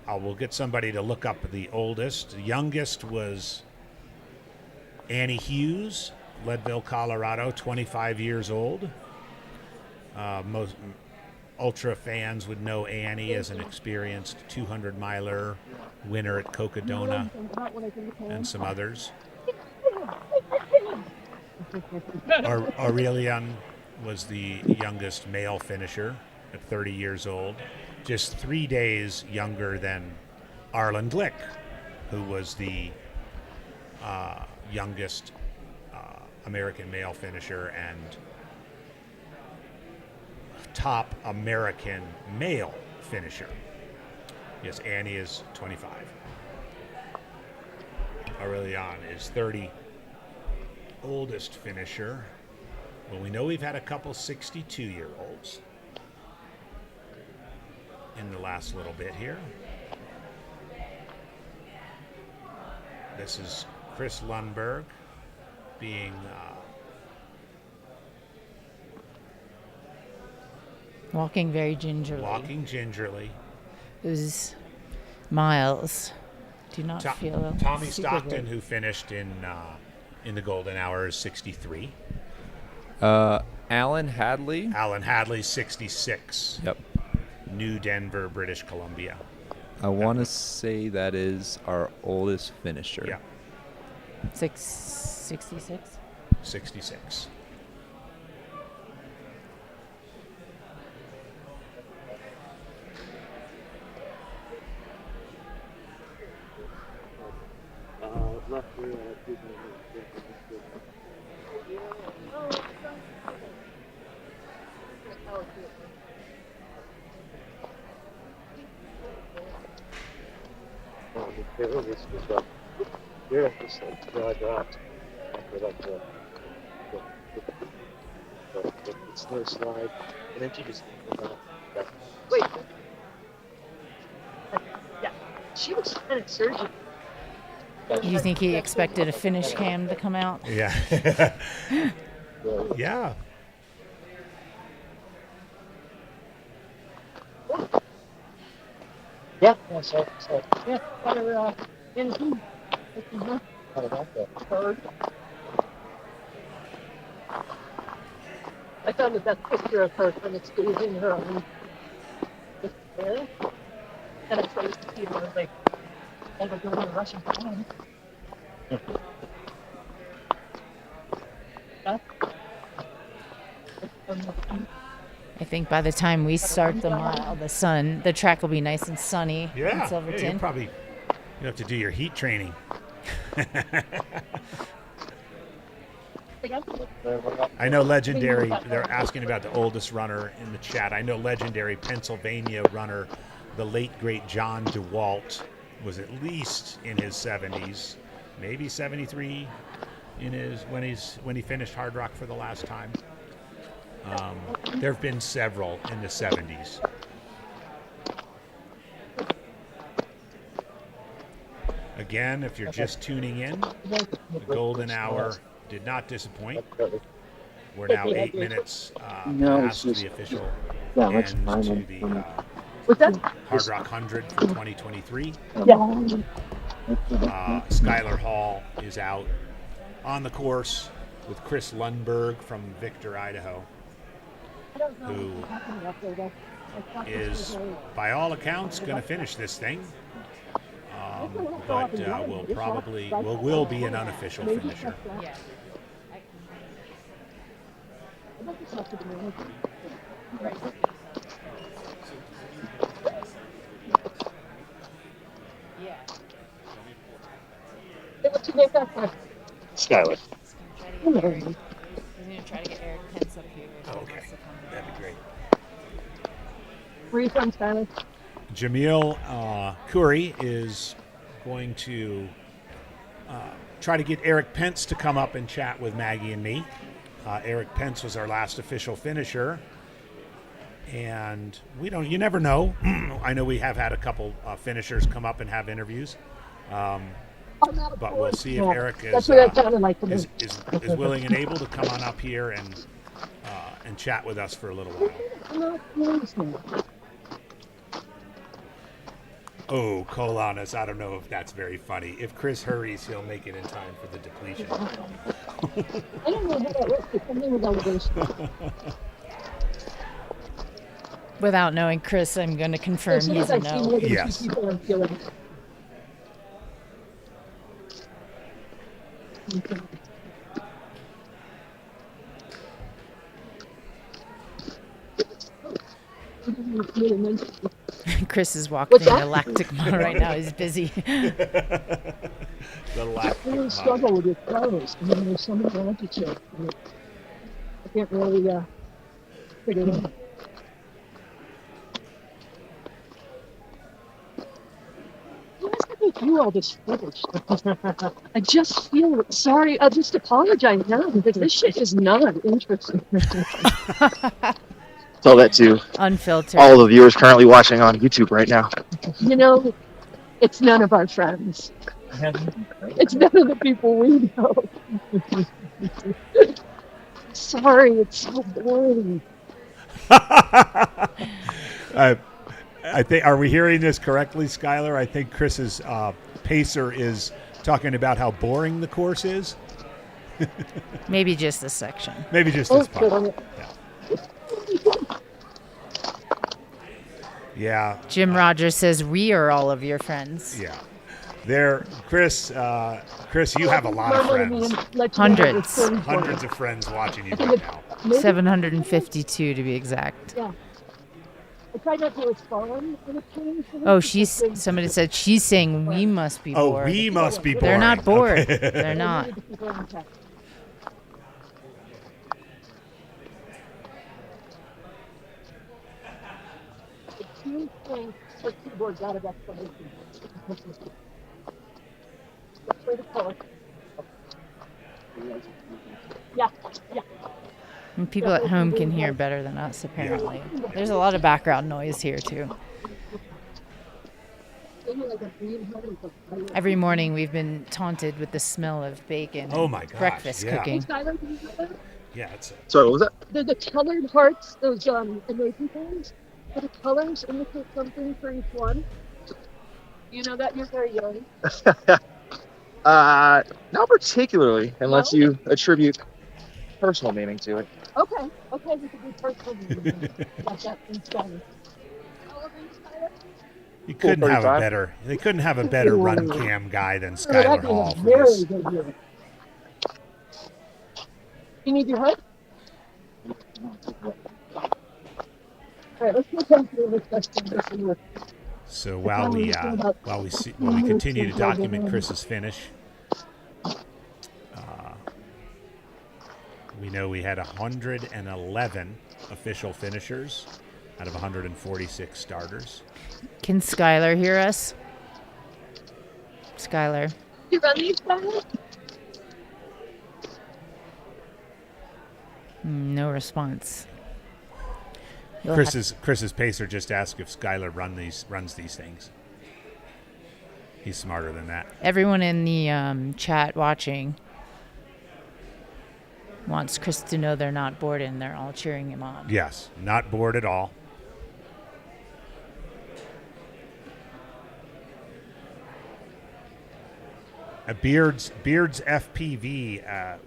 We'll get somebody to look up the oldest. The youngest was Annie Hughes, Leadville, Colorado, 25 years old. Most ultra fans would know Annie as an experienced 200-miler, winner at Cocodona, and some others. Aurelian was the youngest male finisher at 30 years old, just 3 days younger than Arlen Glick, who was the youngest American male finisher and top American male finisher. Yes, Annie is 25. Aurelian is 30. Oldest finisher. Well, we know we've had a couple 62-year-olds in the last little bit here. This is Chris Lundberg being Walking very gingerly. walking gingerly. It was miles. Do not feel Tommy super Stockton, good. who finished in the golden hour, is 63. Alan Hadley. Alan Hadley, 66. Yep. New Denver, British Columbia. I want to say that is our oldest finisher. Yeah, 66. 66. Yeah, just like drag out. It's no slide, and then she just wait. Yeah, she was kind of surging. You think he expected a finish cam to come out? Yeah. Yeah. Yeah, so yeah, whatever. Third. I found the best picture of her when it's in her own there. And it's like, you know, like, all the girls are rushing behind. I think by the time we start the mile, the track will be nice and sunny in Silverton. Yeah, you have to do your heat training. I know legendary, they're asking about the oldest runner in the chat. I know legendary Pennsylvania runner, the late great John DeWalt, was at least in his 70s, maybe 73 when he finished Hardrock for the last time. There have been several in the 70s. Again, if you're just tuning in, the golden hour did not disappoint. We're now 8 minutes past the official end to the Hardrock 100 for 2023. Skylar Hall is out on the course with Chris Lundberg from Victor, Idaho, who is, by all accounts, going to finish this thing. But will be an unofficial finisher. Yeah. Skylar. He's going to try to get Eric Pence up here. Okay, that'd be great. Where are you from, Skylar? Jamil Khoury is going to try to get Eric Pence to come up and chat with Maggie and me. Eric Pence was our last official finisher. And you never know. I know we have had a couple finishers come up and have interviews. But we'll see if Eric is willing and able to come on up here and chat with us for a little while. Oh, Colanas, I don't know if that's very funny. If Chris hurries, he'll make it in time for the depletion. I don't know how that works, but something with elevation. Without knowing Chris, I'm going to confirm he's a no. Yes. Chris is walking in a lactic mode right now. He's busy. The lactic I really struggle with your clothes. I mean, there's so many altitude. I can't really figure it out. You all this footage. I just feel sorry. I'll just apologize now because this shit is not interesting. Tell that to Unfiltered. all the viewers currently watching on YouTube right now. You know, it's none of our friends. It's none of the people we know. Sorry, it's so boring. I think, are we hearing this correctly, Skylar? I think Chris's pacer is talking about how boring the course is. Maybe just this section. Maybe just this part. Yeah. Jim Rogers says, we are all of your friends. Yeah. Chris, you have a lot of friends. Hundreds of friends watching you right now. 752 to be exact. Yeah. I try not to respond when it changes. Oh, somebody said she's saying we must be bored. Oh, we must be bored. They're not bored. Okay. They're not. Keyboard's out of explanation. Yeah. And people at home can hear better than us, apparently. There's a lot of background noise here, too. Every morning we've been taunted with the smell of bacon. Oh, my gosh. Breakfast cooking. Yeah, Sorry, what was that? They're the colored hearts, those emoji things. The colors indicate something for each one. You know that you're very young. Not particularly, unless you attribute personal meaning to it. Okay, we could do personal meaning. Like that in Spanish. You couldn't have a better. They couldn't have a better run cam guy than Skylar Hall for this. Very good year. You need your hood? All right, let's go through this question. So while we continue to document Chris's finish, we know we had 111 official finishers out of 146 starters. Can Skylar hear us? Skylar. You run these guys? No response. Chris's pacer just asked if Skylar runs these things. He's smarter than that. Everyone in the chat watching wants Chris to know they're not bored and they're all cheering him on. Yes, not bored at all. Beard's FPV.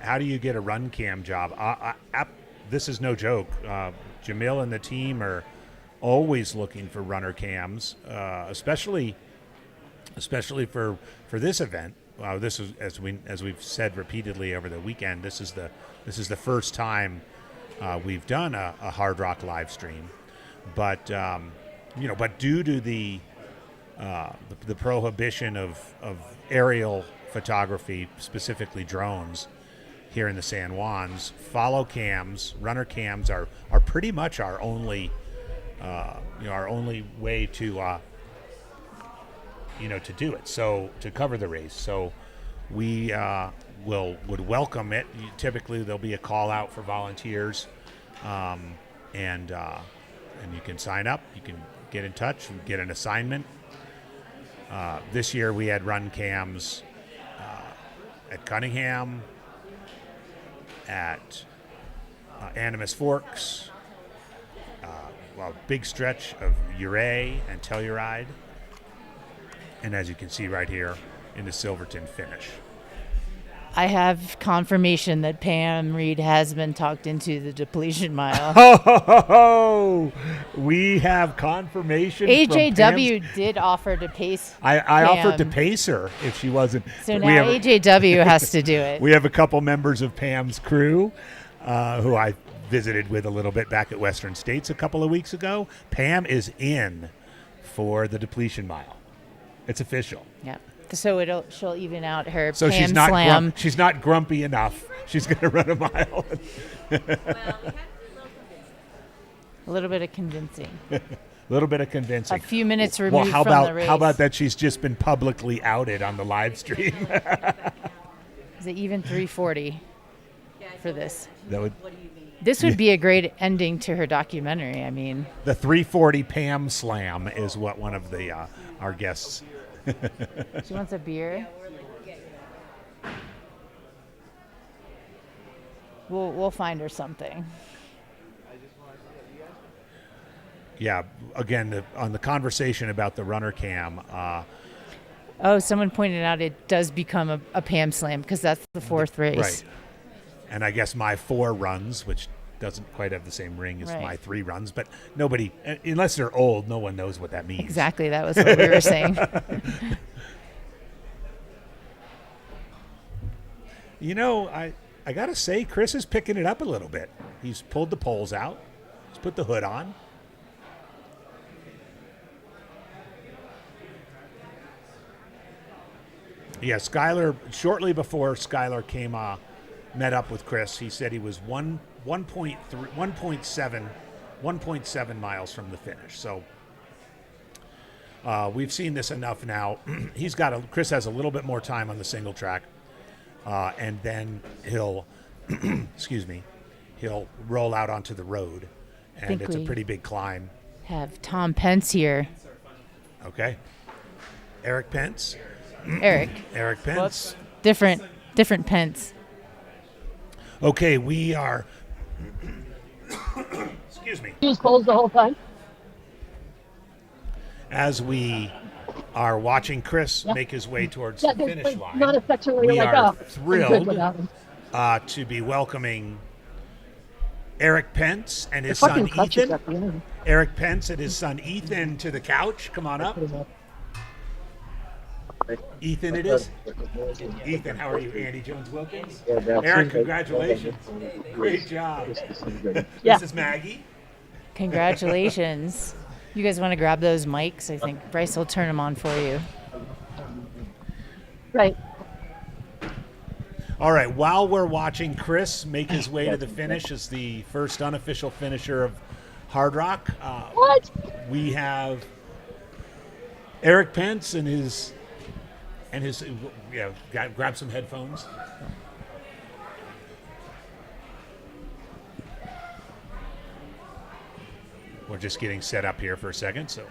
How do you get a run cam job? This is no joke. Jamil and the team are always looking for runner cams, especially for this event. This is as we've said repeatedly over the weekend. This is the first time we've done a Hardrock live stream, but due to the prohibition of aerial photography, specifically drones, here in the San Juans, follow cams, runner cams are pretty much our only way to do it. So to cover the race. So we would welcome it. Typically, there'll be a call out for volunteers, and you can sign up. You can get in touch and get an assignment. This year we had run cams at Cunningham, at Animas Forks, a big stretch of Ouray and Telluride, and as you can see right here in the Silverton finish. I have confirmation that Pam Reed has been talked into the depletion mile. Oh, we have confirmation. AJW did offer to pace. I offered to Pam. pace her if she wasn't. So now AJW has to do it. We have a couple members of Pam's crew who I visited with a little bit back at Western States a couple of weeks ago. Pam is in for the depletion mile. It's official. Yeah. So she'll even out her So Pam she's not Slam. she's not grumpy enough. She's going to run a mile. A little bit of convincing. A little bit of convincing. A few minutes removed how from about the race. how about that she's just been publicly outed on the live stream? Is it even 340 for this? That would This would be a great ending to her documentary. I mean, the 340 Pam Slam is what one of the our guests. she wants a beer. We'll find her something. Yeah, again, on the conversation about the runner cam, Someone pointed out it does become a Pam Slam because that's the fourth race. right. And I guess my 4 runs, which doesn't quite have the same ring as Right. my 3 runs, but nobody, unless they're old, no one knows what that means. Exactly, that was what we were saying. You know, I got to say, Chris is picking it up a little bit. He's pulled the poles out. He's put the hood on. Yeah, Skylar, shortly before Skylar came met up with Chris, he said he was 1.7 miles from the finish. So we've seen this enough now. Chris has a little bit more time on the single track. And then he'll, he'll roll out onto the road, and it's a pretty big climb. Have Tom Pence here. Okay. Eric Pence. Eric Pence. Different Pence. Okay, we are. Excuse me. Use poles the whole time. As we are watching Chris make his way towards the finish line, Not a section where we you're like, are I'm good thrilled without him. to be welcoming Eric Pence and his The son fucking clutches Ethan. at the end. Eric Pence and his son Ethan to the couch. Come on up. Ethan, it is. Ethan, how are you? Andy Jones Wilkins. Eric, congratulations. Great job. Yeah. This is Maggie. Congratulations. You guys want to grab those mics? I think Bryce will turn them on for you. Right. All right, while we're watching Chris make his way to the finish as the first unofficial finisher of Hardrock, What? we have Eric Pence and his grab some headphones. We're just getting set up here for a second, so.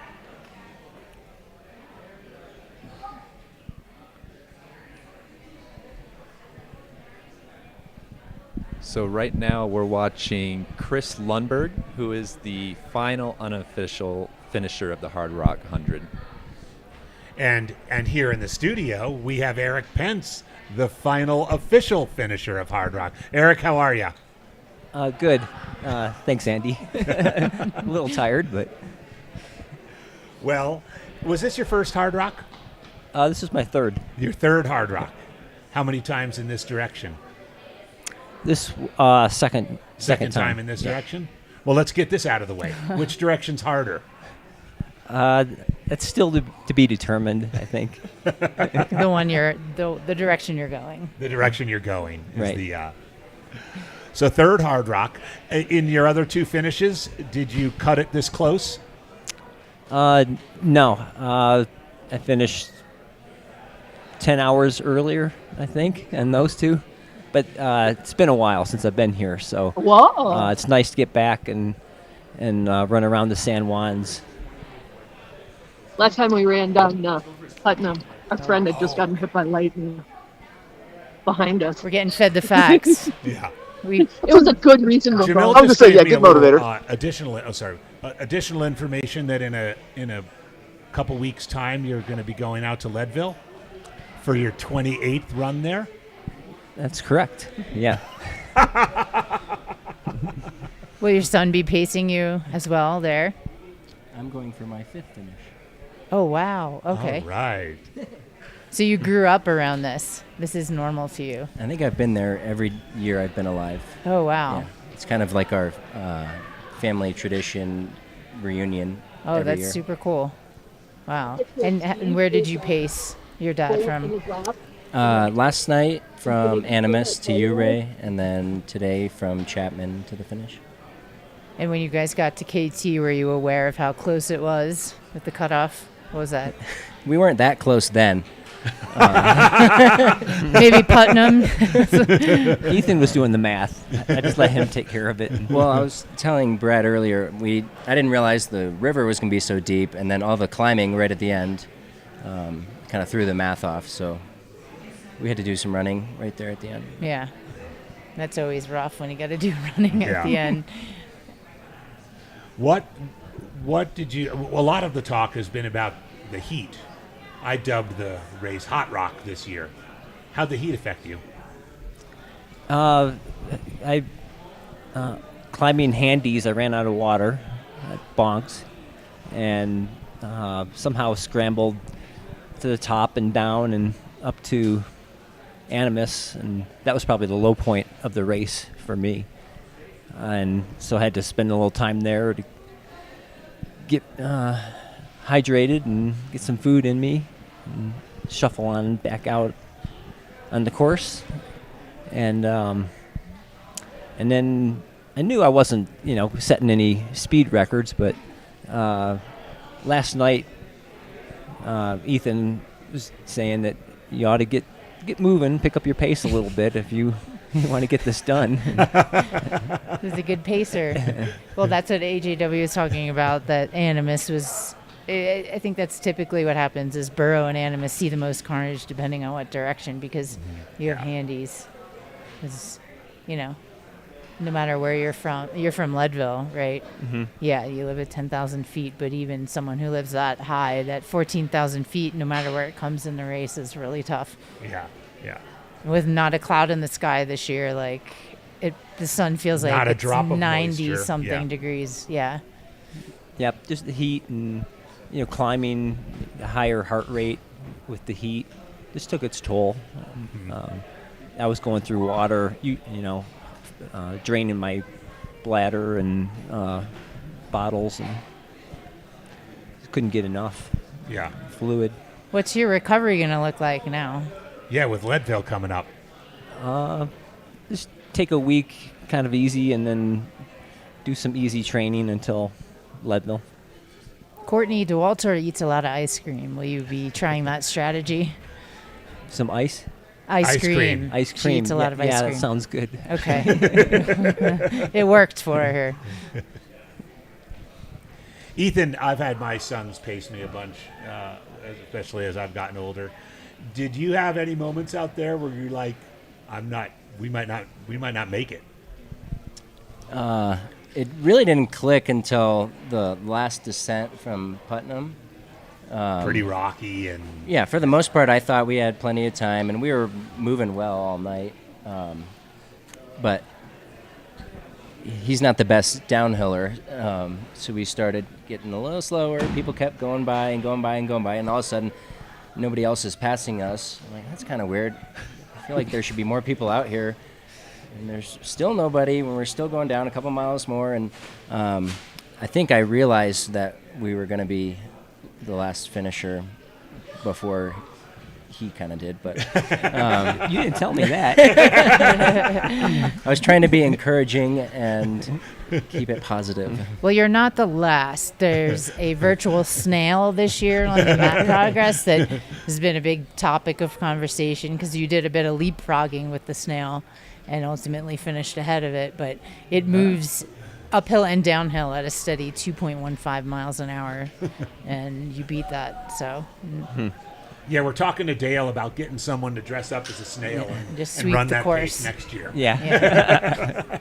So right now we're watching Chris Lundberg, who is the final unofficial finisher of the Hardrock 100. And here in the studio, we have Eric Pence, the final official finisher of Hardrock. Eric, how are you? Good. Thanks, Andy. A little tired, but. Well, was this your first Hardrock? This is my third. Your third Hardrock. How many times in this direction? This second time in this direction? Well, let's get this out of the way. Which direction's harder? That's still to be determined, I think. The direction you're going. The direction you're going is right. the. So third Hardrock. In your other 2 finishes, did you cut it this close? No. I finished 10 hours earlier, I think, and those two. But it's been a while since I've been here, so Whoa. it's nice to get back and run around the San Juans. Last time we ran down Putnam, our friend had just gotten hit by lightning behind us. We're getting fed the facts. Yeah. It was a good reason to Jamil go. I was just gonna say, gave yeah, me good a little, motivator. additional information that in a couple weeks' time you're going to be going out to Leadville for your 28th run there. That's correct. Yeah. Will your son be pacing you as well there? I'm going for my 5th finish. Oh, wow. Okay. All right. So you grew up around this. This is normal to you. I think I've been there every year I've been alive. Oh, wow. Yeah. It's kind of like our family tradition reunion. Oh, every that's year. super cool. Wow. And where did you pace your dad from? Last night from Animas to Ouray, and then today from Chapman to the finish. And when you guys got to KT, were you aware of how close it was with the cutoff? What was that? We weren't that close then. Maybe Putnam. Ethan was doing the math. I just let him take care of it. Well, I was telling Brad earlier, I didn't realize the river was going to be so deep, and then all the climbing right at the end kind of threw the math off. So we had to do some running right there at the end. Yeah. That's always rough when you got to do running at the end. What did you? A lot of the talk has been about the heat. I dubbed the race Hardrock this year. How'd the heat affect you? Climbing handies, I ran out of water at Bonks, and somehow scrambled to the top and down and up to Animas, and that was probably the low point of the race for me. And so I had to spend a little time there to get hydrated and get some food in me and shuffle on back out on the course. And then I knew I wasn't, setting any speed records, but last night Ethan was saying that you ought to get moving, pick up your pace a little bit if you want to get this done. He's a good pacer. Well, that's what AJW was talking about, that Animas was... I think that's typically what happens is Burrow and Animas see the most carnage depending on what direction, because you have handies. Because, no matter where you're from Leadville, right? Mm-hmm. Yeah, you live at 10,000 feet, but even someone who lives that high, that 14,000 feet, no matter where it comes in the race, is really tough. Yeah. With not a cloud in the sky this year, the sun feels Not like a it's drop of 90 moisture. something Yeah. degrees. Yeah. Yep, just the heat and climbing, the higher heart rate with the heat just took its toll. I was going through water, draining my bladder and bottles, and just couldn't get enough fluid. What's your recovery going to look like now? Yeah, with Leadville coming up. Just take a week kind of easy and then do some easy training until Leadville. Courtney DeWalter eats a lot of ice cream. Will you be trying that strategy? Some ice? Ice cream. Ice She cream. eats a lot of ice yeah, cream. that sounds good. Okay. It worked for her. Ethan, I've had my sons pace me a bunch, especially as I've gotten older. Did you have any moments out there where you're like, we might not make it? It really didn't click until the last descent from Putnam. Pretty rocky and... Yeah, for the most part, I thought we had plenty of time, and we were moving well all night. But he's not the best downhiller, so we started getting a little slower. People kept going by, and all of a sudden, nobody else is passing us. I'm like, that's kind of weird. I feel like there should be more people out here. And there's still nobody when we're still going down a couple miles more. And I think I realized that we were going to be the last finisher before he kind of did, but You didn't tell me that. I was trying to be encouraging and keep it positive. Well, you're not the last. There's a virtual snail this year on the Map Progress that has been a big topic of conversation because you did a bit of leapfrogging with the snail and ultimately finished ahead of it. But it moves uphill and downhill at a steady 2.15 miles an hour, and you beat that. So. Yeah, we're talking to Dale about getting someone to dress up as a snail Just and sweep run the that course pace next year. Yeah.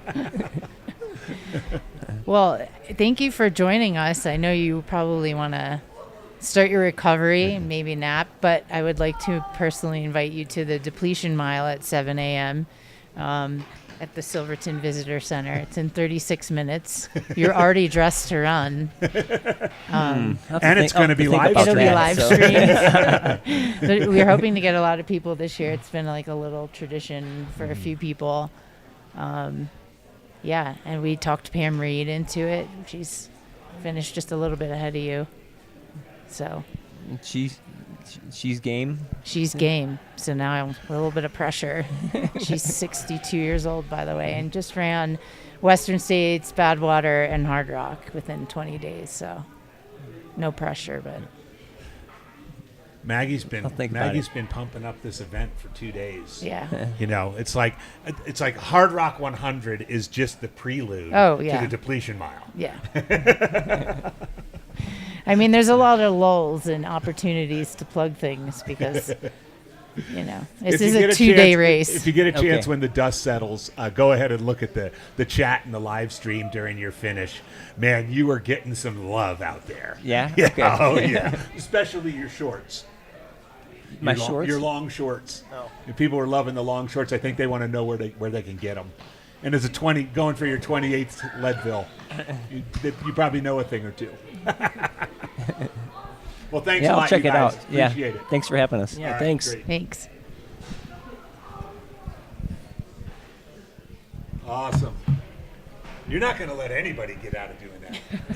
Well, thank you for joining us. I know you probably want to start your recovery and maybe nap, but I would like to personally invite you to the depletion mile at 7 a.m. At the Silverton Visitor Center. It's in 36 minutes. You're already dressed to run. And it's going to be live It'll be live so. streamed. But we're hoping to get a lot of people this year. It's been like a little tradition for a few people. Yeah, and we talked Pam Reed into it. She's finished just a little bit ahead of you. So She's game. she's game. So now a little bit of pressure. She's 62 years old, by the way, and just ran Western States, Badwater, and Hardrock within 20 days. So no pressure, but Maggie's been about been pumping up this event for 2 days. yeah. You know, it's like Hardrock 100 is just the prelude Oh, yeah. to the depletion mile. Yeah. I mean, there's a lot of lulls and opportunities to plug things because, you know, this If you is get a 2-day chance- race. If you get a chance Okay. when the dust settles, go ahead and look at the chat and the live stream during your finish. Man, you are getting some love out there. Yeah? Yeah. Okay. Oh, yeah. Especially your shorts. My Your shorts? Your long shorts. Oh. If people are loving the long shorts, I think they want to know where they can get them. And as a going for your 28th Leadville, you probably know a thing or two. Well, thanks a Yeah, lot, I'll check you it guys. out. Yeah. Appreciate it. Thanks for having us. Yeah, All right, thanks. great. Thanks. Awesome. You're not going to let anybody get out of doing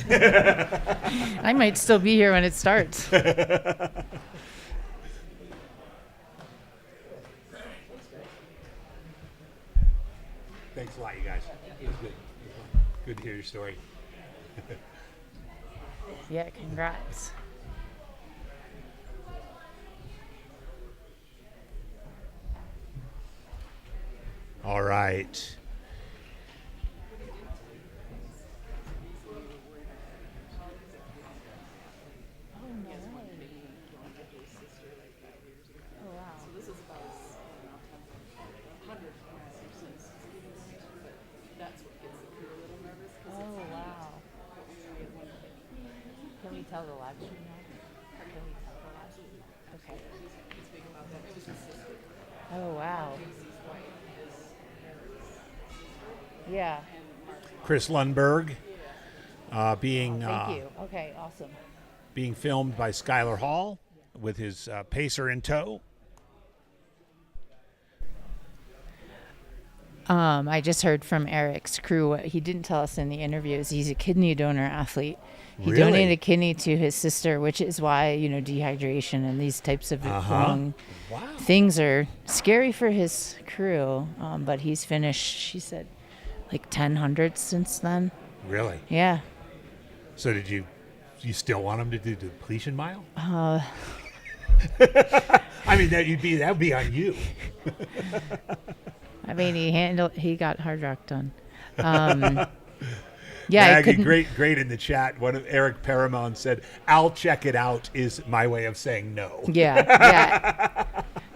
that. I might still be here when it starts. Thanks a lot, you guys. It was good. Good to hear your story. Yeah, congrats. All right. Oh, wow. Can we tell the live stream now? Or can we tell the live stream? Okay. Oh, wow. Yeah. Chris Lundberg being Thank you. Okay, awesome. being filmed by Skylar Hall with his pacer in tow. I just heard from Eric's crew. He didn't tell us in the interviews. He's a kidney donor athlete. He Really? donated a kidney to his sister, which is why, you know, dehydration and these types of long things are scary for his crew. But he's finished, she said, like 10 hundreds since then. Really? Yeah. So did you still want him to do the depletion mile? I mean, that would be on you. I mean, he got Hardrock done. Yeah, I Maggie, couldn't. great in the chat. One of Eric Paramount said, "I'll check it out." Is my way of saying no. Yeah.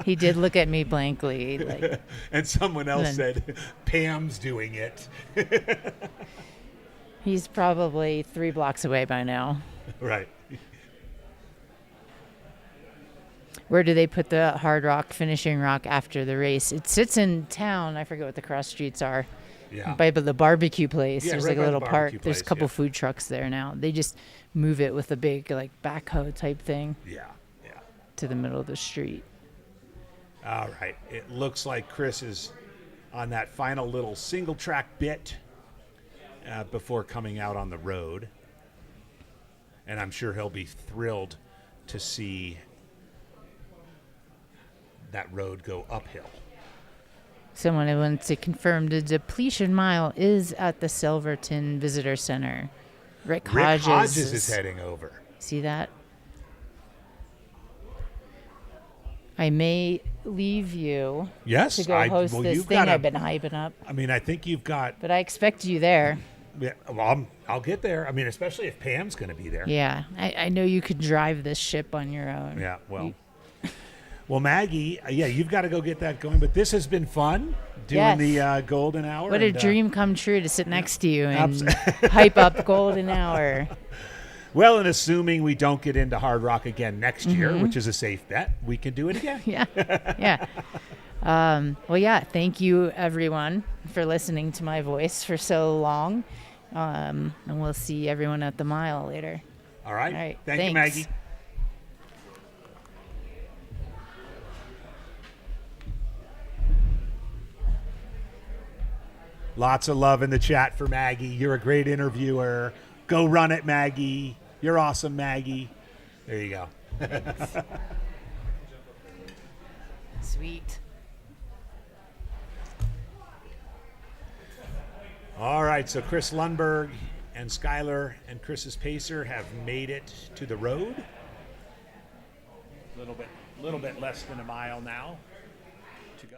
He did look at me blankly, like. And someone else Then- said, "Pam's doing it." He's probably 3 blocks away by now. Right. Where do they put the Hardrock finishing rock after the race? It sits in town. I forget what the cross streets are. Yeah. By the barbecue place. Yeah, There's right like a by the little park. barbecue There's a place, couple yeah. food trucks there now. They just move it with a big like backhoe type thing Yeah. to the middle of the street. All right. It looks like Chris is on that final little single track bit before coming out on the road. And I'm sure he'll be thrilled to see that road go uphill. Someone wants to confirm the depletion mile is at the Silverton Visitor Center. Rick Hodges is heading over. See that? I may leave you Yes, to go host this thing I've been hyping up. I mean, I think you've got. But I expect you there. Yeah, well, I'll get there. I mean, especially if Pam's going to be there. Yeah, I know you could drive this ship on your own. Yeah, well. Well, Maggie, you've got to go get that going. But this has been fun doing the Golden Hour. What a dream come true to sit next to you and hype up Golden Hour. Well, and assuming we don't get into Hardrock again next year, which is a safe bet, we can do it again. Yeah. Thank you, everyone, for listening to my voice for so long. And we'll see everyone at the mile later. All right. All right. Thank you, Maggie. Lots of love in the chat for Maggie. You're a great interviewer. Go run it, Maggie. You're awesome, Maggie. There you go. Sweet. All right, so Chris Lundberg and Skylar and Chris's pacer have made it to the road. A little bit less than a mile now to go.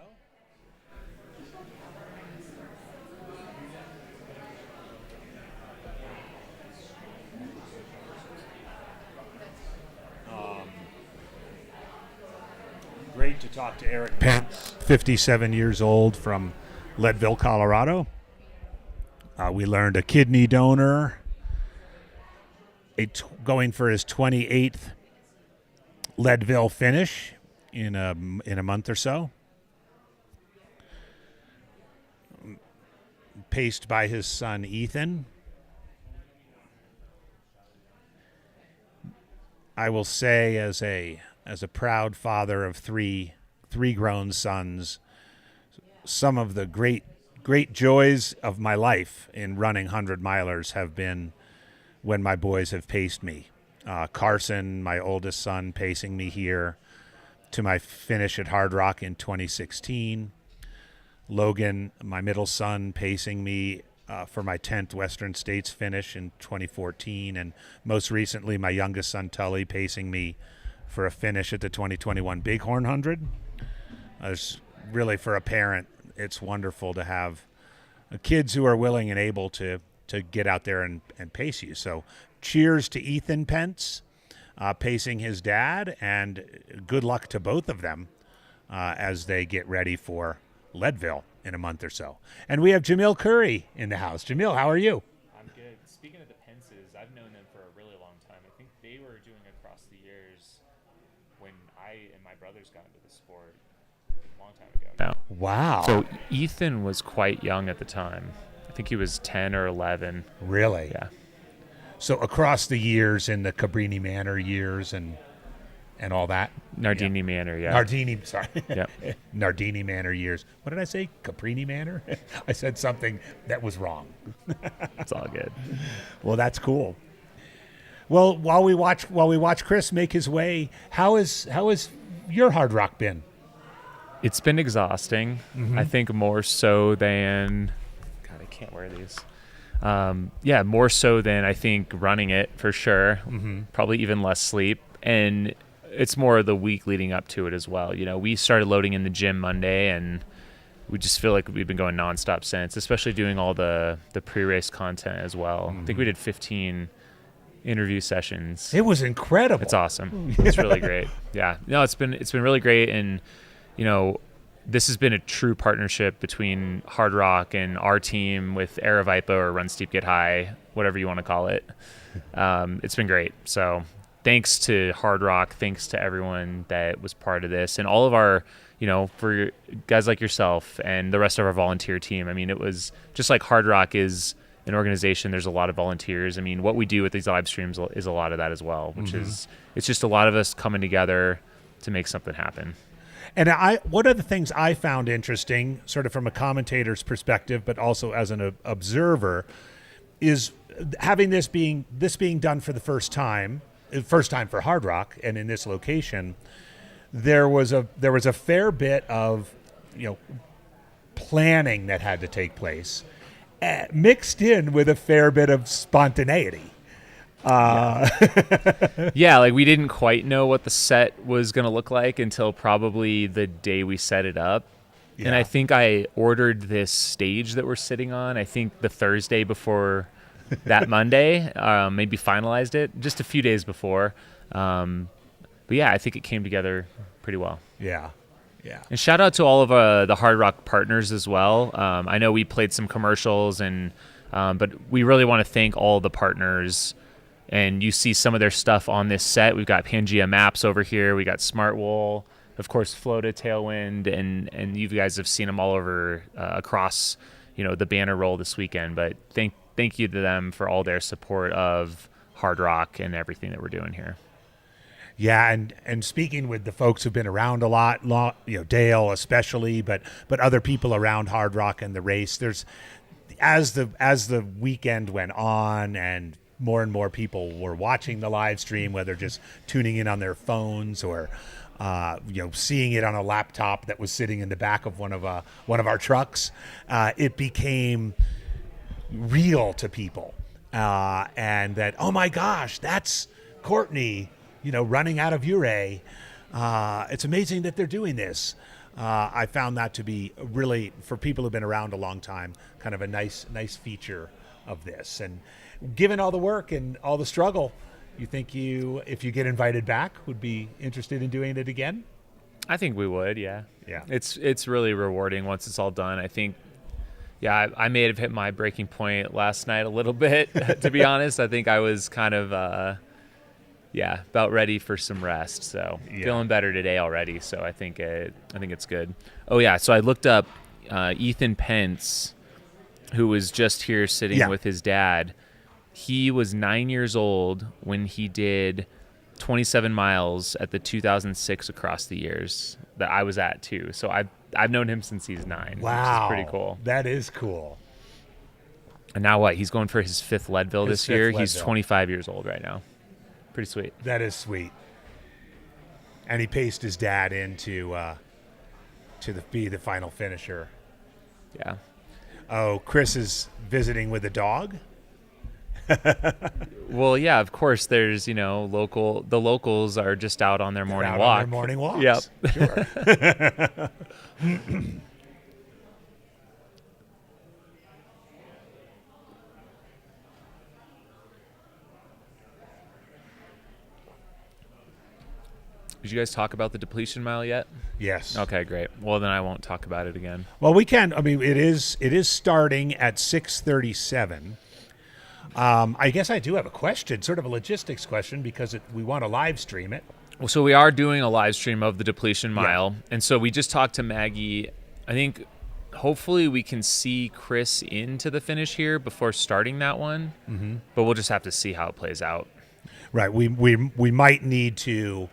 Great to talk to Eric Pence, 57 years old, from Leadville, Colorado. We learned a kidney donor, going for his 28th Leadville finish in a month or so. Paced by his son Ethan. I will say, as a proud father of three grown sons, some of the great joys of my life in running 100-milers have been when my boys have paced me. Carson, my oldest son, pacing me here to my finish at Hardrock in 2016. Logan, my middle son, pacing me for my 10th Western States finish in 2014. And most recently, my youngest son, Tully, pacing me for a finish at the 2021 Bighorn 100. Really, for a parent, it's wonderful to have kids who are willing and able to get out there and pace you. So cheers to Ethan Pence pacing his dad, and good luck to both of them as they get ready for Leadville in a month or so. And we have Jamil Curry in the house. Jamil, how are you? I'm good. Speaking of the Pences, I've known them for a really long time. I think they were doing across the years when I and my brothers got into the sport a long time ago now. Wow. So Ethan was quite young at the time. I think he was 10 or 11. Really? Yeah. So across the years, in the Cabrini Manor years and all that? Nardini Manor, yeah. Nardini, sorry. Yeah. Nardini Manor years. What did I say? Cabrini Manor? I said something that was wrong. It's all good. Well, that's cool. Well, while we watch Chris make his way, how is your Hardrock been? It's been exhausting. I think more so than God, I can't wear these. More so than I think running it, for sure. Probably even less sleep, and it's more the week leading up to it as well. You know, we started loading in the gym Monday, and we just feel like we've been going nonstop since, especially doing all the pre-race content as well. I think we did 15 interview sessions. It was incredible. It's awesome. It's really great. Yeah. No, it's been really great, and you know, this has been a true partnership between Hardrock and our team with Aravipa or Run Steep Get High, whatever you want to call it. It's been great. So thanks to Hardrock, thanks to everyone that was part of this, and all of our, you know, for guys like yourself and the rest of our volunteer team. I mean, it was just like Hardrock is an organization. There's a lot of volunteers. I mean, what we do with these live streams is a lot of that as well, which is, it's just a lot of us coming together to make something happen. And one of the things I found interesting, sort of from a commentator's perspective, but also as an observer, is having this being done for the first time for Hardrock and in this location. there was a fair bit of planning that had to take place, mixed in with a fair bit of spontaneity. Yeah, like we didn't quite know what the set was going to look like until probably the day we set it up. And I think I ordered this stage that we're sitting on, I think the Thursday before that Monday, maybe finalized it just a few days before. But yeah, I think it came together pretty well. Yeah. Yeah. And shout out to all of the Hardrock partners as well. I know we played some commercials, but we really want to thank all the partners. And you see some of their stuff on this set. We've got Pangea Maps over here. We got Smartwool, of course, Flota, Tailwind, and you guys have seen them all over across, the banner roll this weekend. But thank you to them for all their support of Hardrock and everything that we're doing here. Yeah, and speaking with the folks who've been around a lot, Dale especially, but other people around Hardrock and the race. There's as the weekend went on and more people were watching the live stream, whether just tuning in on their phones or seeing it on a laptop that was sitting in the back of one of our trucks. It became real to people, and that, oh my gosh, that's Courtney, running out of Ouray. It's amazing that they're doing this. I found that to be really, for people who've been around a long time, kind of a nice feature of this. And given all the work and all the struggle, you think if you get invited back, would be interested in doing it again? I think we would, yeah. Yeah. It's really rewarding once it's all done. I think, I may have hit my breaking point last night a little bit, to be honest. I think I was kind of, about ready for some rest. So feeling better today already. So I think it's good. Oh yeah. So I looked up Ethan Pence, who was just here sitting with his dad. He was 9 years old when he did 27 miles at the 2006 Across the Years that I was at too. So I've known him since he's 9. Wow. Which is pretty cool. That is cool. And now what? He's going for his 5th Leadville this year. He's 25 years old right now. Pretty sweet. That is sweet. And he paced his dad in to be the final finisher. Yeah. Oh, Chris is visiting with a dog? Well, yeah, of course. There's, the locals are just out on their morning walk. On their morning walks. Yep. Sure. Did you guys talk about the depletion mile yet? Yes. Okay, great. Well, then I won't talk about it again. Well, we can. I mean, it is starting at 6:37. I guess I do have a question, sort of a logistics question, because we want to live stream it. Well, so we are doing a live stream of the depletion mile. Yeah. And so we just talked to Maggie. I think hopefully we can see Chris into the finish here before starting that one. Mm-hmm. But we'll just have to see how it plays out. Right. We might need to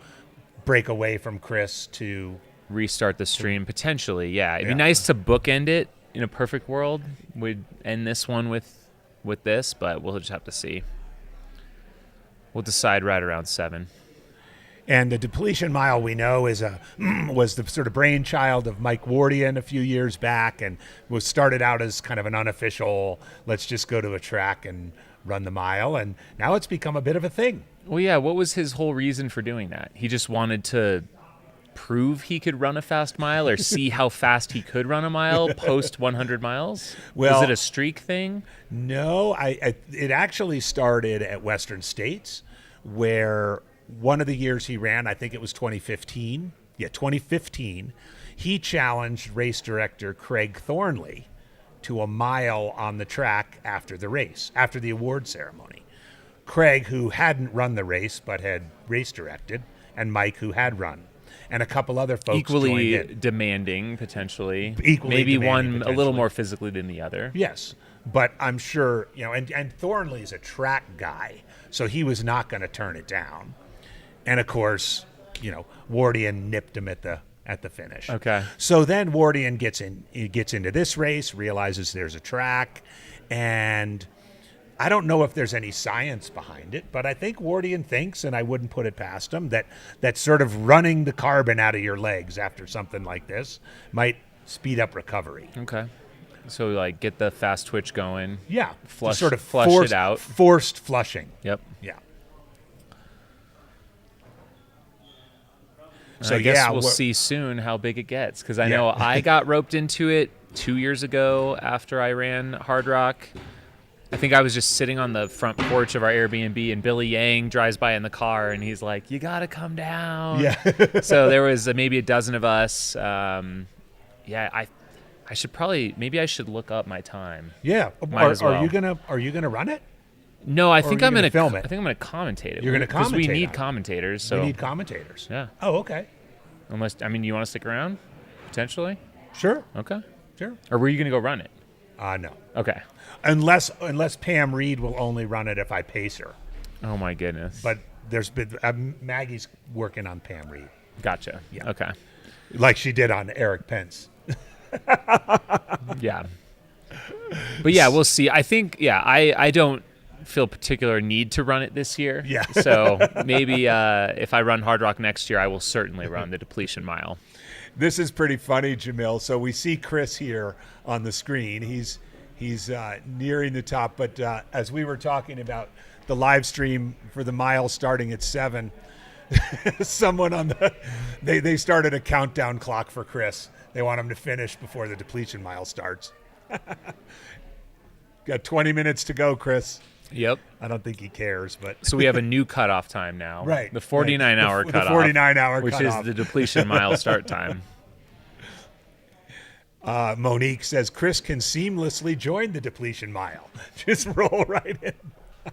break away from Chris to restart the stream potentially. Yeah. It'd be nice to bookend it in a perfect world. We'd end this one with this, but we'll just have to see. We'll decide right around 7. And the depletion mile, we know, was the sort of brainchild of Mike Wardian a few years back, and was started out as kind of an unofficial, let's just go to a track and run the mile, and now it's become a bit of a thing. Well, yeah, what was his whole reason for doing that? He just wanted to prove he could run a fast mile, or see how fast he could run a mile post 100 miles? Well, is it a streak thing? No, it actually started at Western States, where one of the years he ran, I think it was 2015. Yeah, 2015. He challenged race director Craig Thornley to a mile on the track after the race, after the award ceremony. Craig, who hadn't run the race but had race directed, and Mike, who had run. And a couple other folks equally demanding, potentially. Equally maybe demanding, one a little more physically than the other. Yes, but I'm sure, and Thornley's a track guy, so he was not going to turn it down. And of course, Wardian nipped him at the finish. Okay. So then Wardian gets into this race, realizes there's a track, and I don't know if there's any science behind it, but I think Wardian thinks, and I wouldn't put it past him, that sort of running the carbon out of your legs after something like this might speed up recovery. Okay. So like get the fast twitch going. Yeah. Flush, sort of flush it out. Forced flushing. Yep. Yeah. So I guess we'll see soon how big it gets, because I know I got roped into it 2 years ago after I ran Hardrock. I think I was just sitting on the front porch of our Airbnb, and Billy Yang drives by in the car, and he's like, "You gotta come down." Yeah. So there was maybe a dozen of us. I should maybe I should look up my time. Yeah. Are you gonna run it? No, I think I'm gonna film it. I think I'm gonna commentate it. You're gonna commentate. Because we need commentators. So we need commentators. Yeah. Oh, okay. Unless, you want to stick around potentially? Sure. Okay. Sure. Or were you gonna go run it? No. Okay. Unless Pam Reed will only run it if I pace her. Oh my goodness. But there's been Maggie's working on Pam Reed. Gotcha. Yeah. Okay. Like she did on Eric Pence. Yeah. But yeah, we'll see. I think I don't feel particular need to run it this year. Yeah. So maybe if I run Hardrock next year, I will certainly run the depletion mile. This is pretty funny, Jamil. So we see Chris here on the screen. He's nearing the top, but as we were talking about the live stream for the mile starting at 7, someone they started a countdown clock for Chris. They want him to finish before the depletion mile starts. Got 20 minutes to go, Chris. Yep. I don't think he cares, but so we have a new cutoff time now. Right. The 49-hour cutoff. The 49-hour which cutoff. is the depletion mile start time. Monique says Chris can seamlessly join the depletion mile. Just roll right in.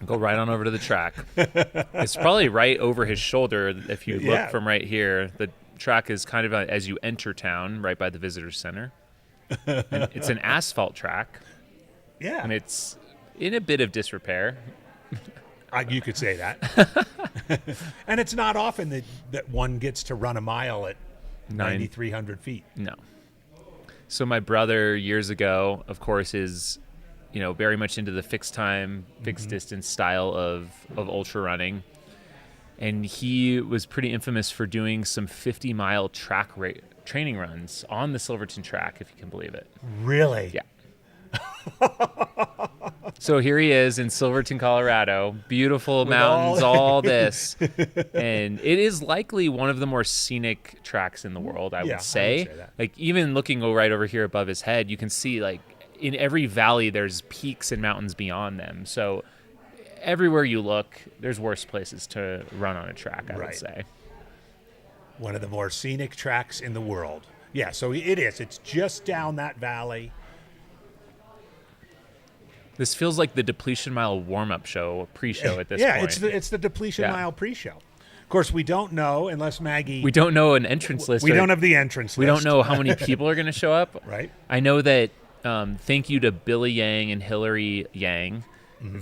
Go right on over to the track. It's probably right over his shoulder. If you look from right here, the track is kind of as you enter town, right by the visitor center. And it's an asphalt track. Yeah. And it's in a bit of disrepair. You could say that. And it's not often that one gets to run a mile at 9,300 feet. No. So my brother years ago, of course, is very much into the fixed time, fixed distance style of ultra running. And he was pretty infamous for doing some 50-mile track training runs on the Silverton track, if you can believe it. Really? Yeah. So here he is in Silverton, Colorado. Beautiful mountains, all this. And it is likely one of the more scenic tracks in the world, I would say. I would say that. Like, even looking right over here above his head, you can see, like, in every valley, there's peaks and mountains beyond them. So everywhere you look, there's worse places to run on a track, I would say. One of the more scenic tracks in the world. Yeah, so it is. It's just down that valley. This feels like the depletion mile warm-up show, pre-show at this point. Yeah, it's the depletion mile pre-show. Of course, we don't know unless Maggie. We don't know an entrance list. We don't have the entrance list. We don't know how many people are going to show up. Right. I know that. Thank you to Billy Yang and Hillary Yang. Mm-hmm.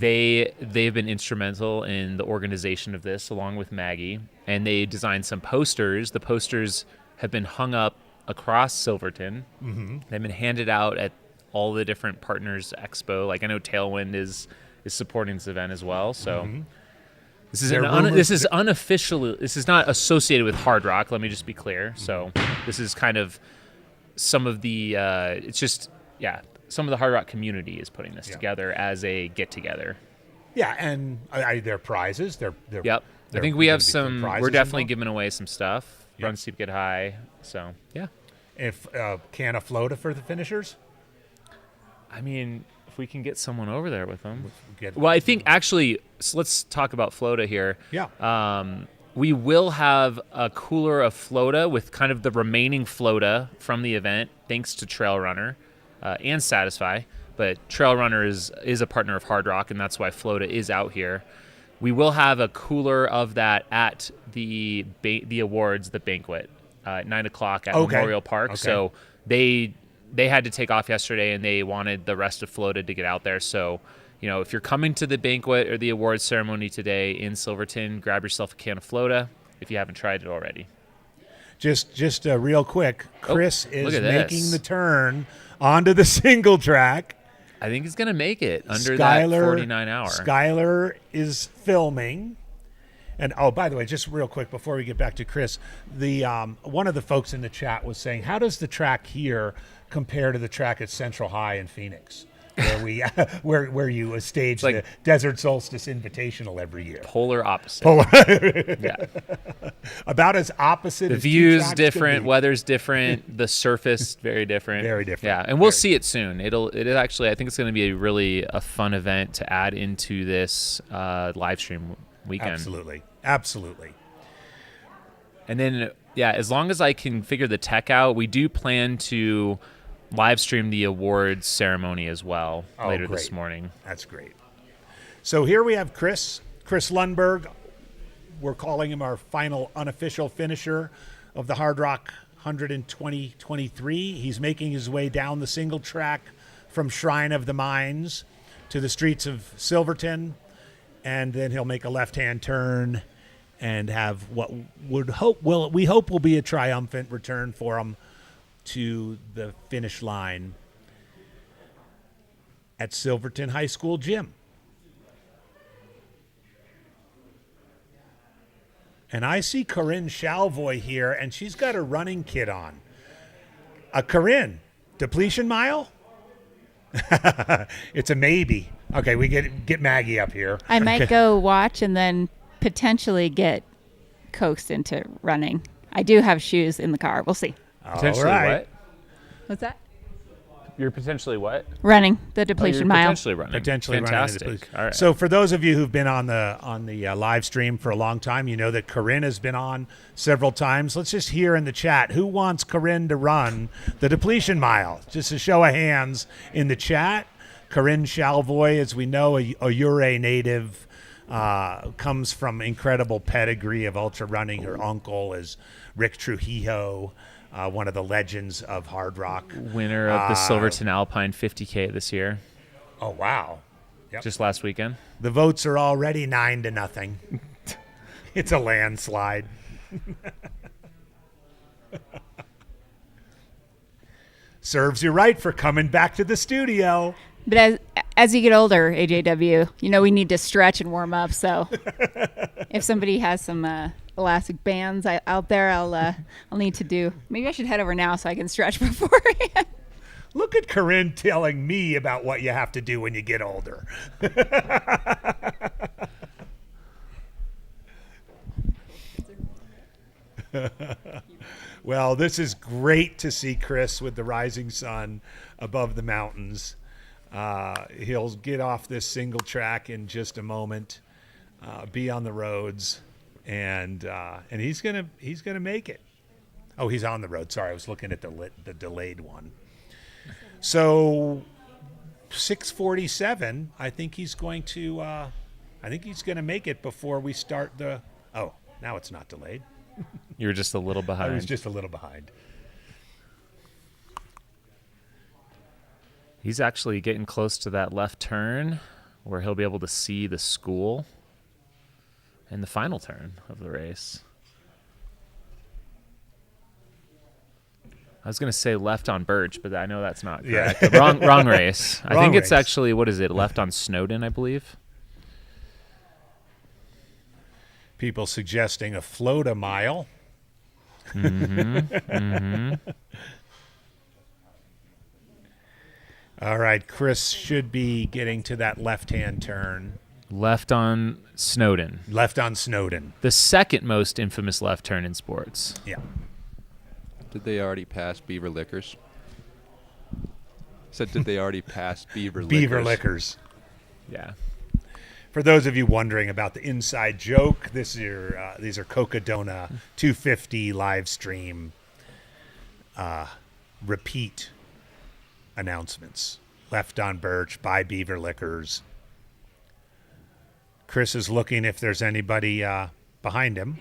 They've been instrumental in the organization of this, along with Maggie, and they designed some posters. The posters have been hung up across Silverton. Mm-hmm. They've been handed out at all the different partners expo. Like, I know Tailwind is supporting this event as well. So this is unofficial. This is not associated with Hardrock. Let me just be clear. So this is kind of some of the. Some of the Hardrock community is putting this together as a get together. Yeah, and they're prizes. Yep. I think we have some. We're definitely giving away some stuff. Yep. Run steep, get high. So yeah. If can a Flota for the finishers. I mean, if we can get someone over there with them. Well, I think actually, so let's talk about Flota here. Yeah. We will have a cooler of Flota with kind of the remaining Flota from the event, thanks to Trail Runner and Satisfy. But Trail Runner is a partner of Hardrock, and that's why Flota is out here. We will have a cooler of that at the awards, the banquet, at 9 o'clock at Memorial Park. Okay. So they had to take off yesterday, and they wanted the rest of Flota to get out there. So, if you're coming to the banquet or the awards ceremony today in Silverton, grab yourself a can of Flota if you haven't tried it already. Just real quick, Chris is making the turn onto the single track. I think he's going to make it under that 49 hour. Skylar is filming. And, oh, by the way, just real quick before we get back to Chris, the one of the folks in the chat was saying, how does the track here compare to the track at Central High in Phoenix, where we where you stage the Desert Solstice Invitational every year? Polar opposite. Yeah. About as opposite the as view's different, weather's different, the surface very different. Very different. Yeah, and we'll see it soon. It actually, I think it's going to be a fun event to add into this live stream weekend. Absolutely. And then, yeah, as long as I can figure the tech out, we do plan to live stream the awards ceremony as well later this morning. That's great. So here we have Chris Lundberg. We're calling him our final unofficial finisher of the Hardrock 100 in 2023. He's making his way down the single track from Shrine of the Mines to the streets of Silverton, and then he'll make a left-hand turn and have what we hope will be a triumphant return for him to the finish line at Silverton High School gym. And I see Corinne Shalvoy here, and she's got her running kit on. Corinne, depletion mile? It's a maybe. Okay, we get Maggie up here. I might go watch and then potentially get coaxed into running. I do have shoes in the car. We'll see. Potentially what? What's that? You're potentially what? Running the depletion mile. Potentially running. Fantastic. Running All right. So for those of you who've been on the live stream for a long time, you know that Corinne has been on several times. Let's just hear in the chat, who wants Corinne to run the depletion mile? Just a show of hands in the chat. Corinne Shalvoy, as we know, a Ouray native, comes from incredible pedigree of ultra running. Her uncle is Rick Trujillo, one of the legends of Hardrock. Winner of the Silverton Alpine 50K this year. Oh, wow. Yep. Just last weekend. The votes are already 9-0. It's a landslide. Serves you right for coming back to the studio. But as you get older, AJW, we need to stretch and warm up. So if somebody has some elastic bands out there, I'll need to do. Maybe I should head over now so I can stretch beforehand. Look at Corinne telling me about what you have to do when you get older. Well, this is great to see Chris with the rising sun above the mountains. He'll get off this single track in just a moment, be on the roads, and he's gonna make it. Oh, he's on the road. Sorry, I was looking at the delayed one. So 6:47. I think he's going to make it before we start the. Oh, now it's not delayed. You were just a little behind. I was just a little behind. He's actually getting close to that left turn where he'll be able to see the school in the final turn of the race. I was going to say left on Birch, but I know that's not correct. Yeah. Wrong race. I think it's actually, what is it, left on Snowden, I believe. People suggesting a float a mile. All right, Chris should be getting to that left-hand turn. Left on Snowden. Left on Snowden. The second most infamous left turn in sports. Yeah. Did they already pass Beaver Liquors? Said, did they already pass Beaver Liquors? Beaver Liquors. Yeah. For those of you wondering about the inside joke, these are Cocodona 250 live stream repeat announcements. Left on Birch by Beaver Liquors. Chris is looking if there's anybody behind him.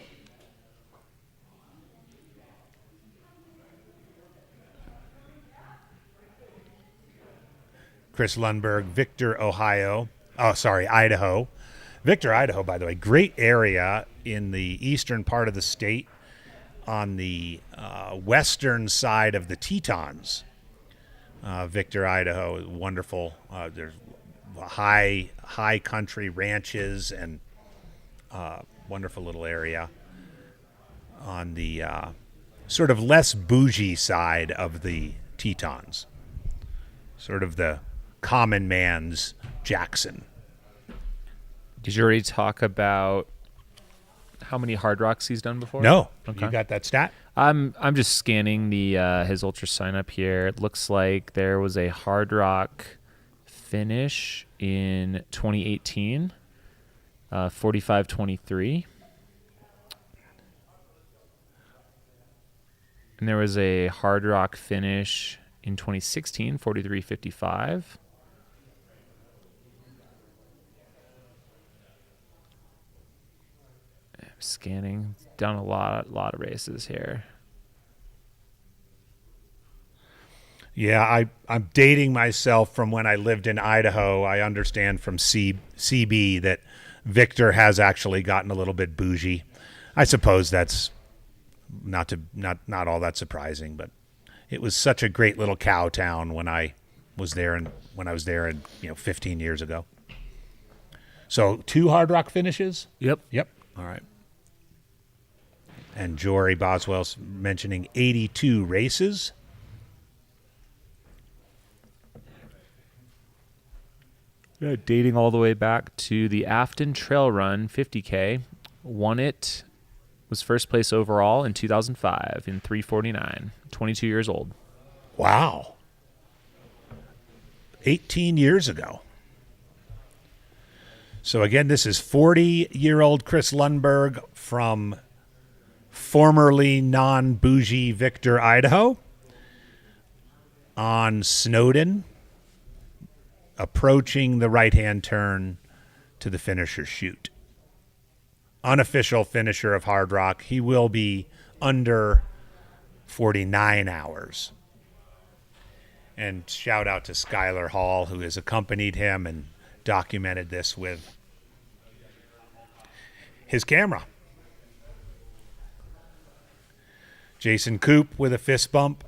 Chris Lundberg, Victor, Ohio. Oh, sorry, Idaho. Victor, Idaho, by the way, great area in the eastern part of the state on the western side of the Tetons. Victor, Idaho is wonderful. There's high country ranches and wonderful little area on the sort of less bougie side of the Tetons, sort of the common man's Jackson. Did you already talk about how many Hardrocks he's done before? No. Okay. You got that stat? I'm just scanning the his ultra sign up here. It looks like there was a Hardrock finish in 2018, 45:23. And there was a Hardrock finish in 2016, 43:55. Scanning, done a lot of races here. Yeah, I'm dating myself from when I lived in Idaho. I understand from CB that Victor has actually gotten a little bit bougie. I suppose that's not all that surprising, but it was such a great little cow town when I was there, and 15 years ago. So 2 Hardrock finishes? Yep. All right. And Jory Boswell's mentioning 82 races. Yeah, dating all the way back to the Afton Trail Run 50K. Won it, was first place overall in 2005 in 3:49. 22 years old. Wow. 18 years ago. So again, this is 40-year-old Chris Lundberg from formerly non-bougie Victor, Idaho, on Snowden, approaching the right-hand turn to the finisher chute. Unofficial finisher of Hardrock. He will be under 49 hours. And shout out to Skylar Hall, who has accompanied him and documented this with his camera. Jason Coop with a fist bump.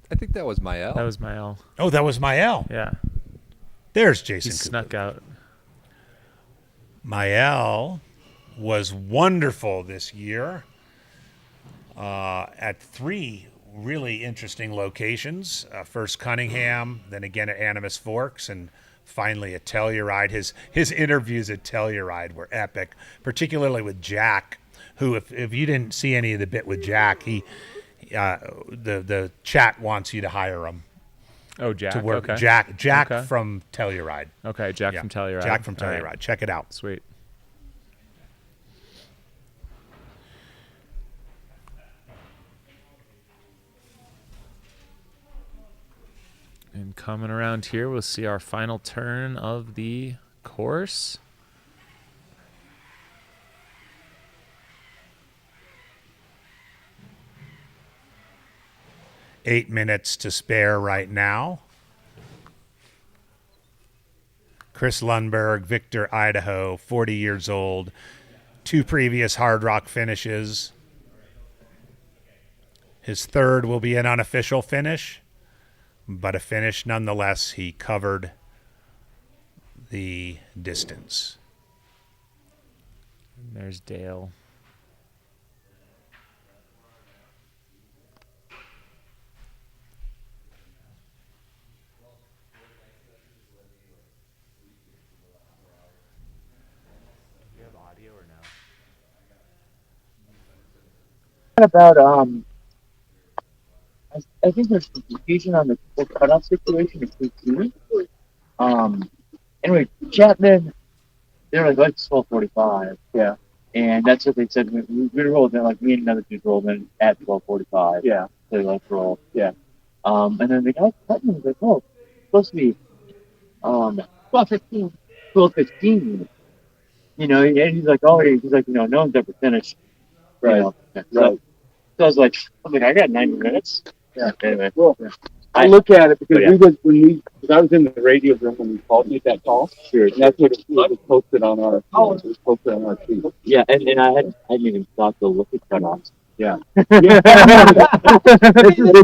I think that was Mael. That was Mael. Oh, that was Mael. Yeah. There's Jason He Coop. snuck out. Mael was wonderful this year at 3 really interesting locations. First Cunningham, then again at Animas Forks, and finally at Telluride. His interviews at Telluride were epic, particularly with Jack, who, if you didn't see any of the bit with Jack, the chat wants you to hire him. Oh, Jack. To work. Okay. Jack Okay. from Telluride. Okay, Jack from Telluride. Jack from Telluride. All right. Check it out. Sweet. And coming around here, we'll see our final turn of the course. Eight minutes to spare right now. Chris Lundberg, Victor, Idaho, 40 years old. 2 previous Hardrock finishes. His third will be an unofficial finish, but a finish nonetheless. He covered the distance. And there's Dale. Do you have audio or no? About I think there's some confusion on the cutoff situation of 15. Anyway, Chapman, they're like 12:45. Yeah, and that's what they said. We rolled in, like me and another dude rolled in at 12:45. Yeah, they like roll. Yeah, and then the guy Chapman was like, "Oh, it's supposed to be 12:15, 12:15." You know, and he's like, "Oh, he's like, no one's ever finished." Right. You know? Right. So I was like, I got 90 minutes. Yeah. Anyway. Well, I look at it because because I was in the radio room when we called you that call. Sure. And that's what it was posted on our. It was posted on our feed. Yeah, and I hadn't even thought to look at cutoffs. Yeah. It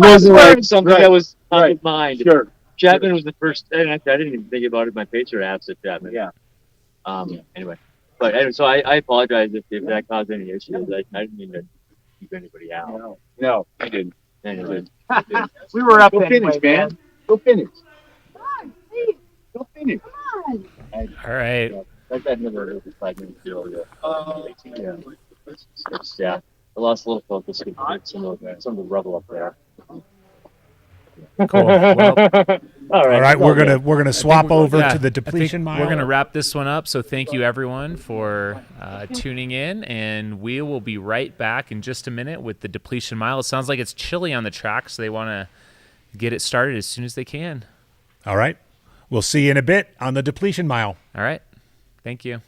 wasn't like something Right. that was on Right. my mind. Sure. Chapman was the first, and I didn't even think about it. My pacer apps at Chapman. Yeah. Anyway, but anyway, so I apologize if that caused any issues. I didn't mean to keep anybody out. No, I didn't. Anyway, We were up Go anyway, finish, man. Go finish. Go finish. All right. that never hurt the 5 minute deal. Yeah. I lost a little focus with some of the rubble up there. Cool. Well, All right, we're gonna swap over yeah, to the I depletion think mile. We're gonna wrap this one up. So thank you everyone for tuning in, and we will be right back in just a minute with the depletion mile. It sounds like it's chilly on the track, so they want to get it started as soon as they can. All right, we'll see you in a bit on the depletion mile. All right, thank you.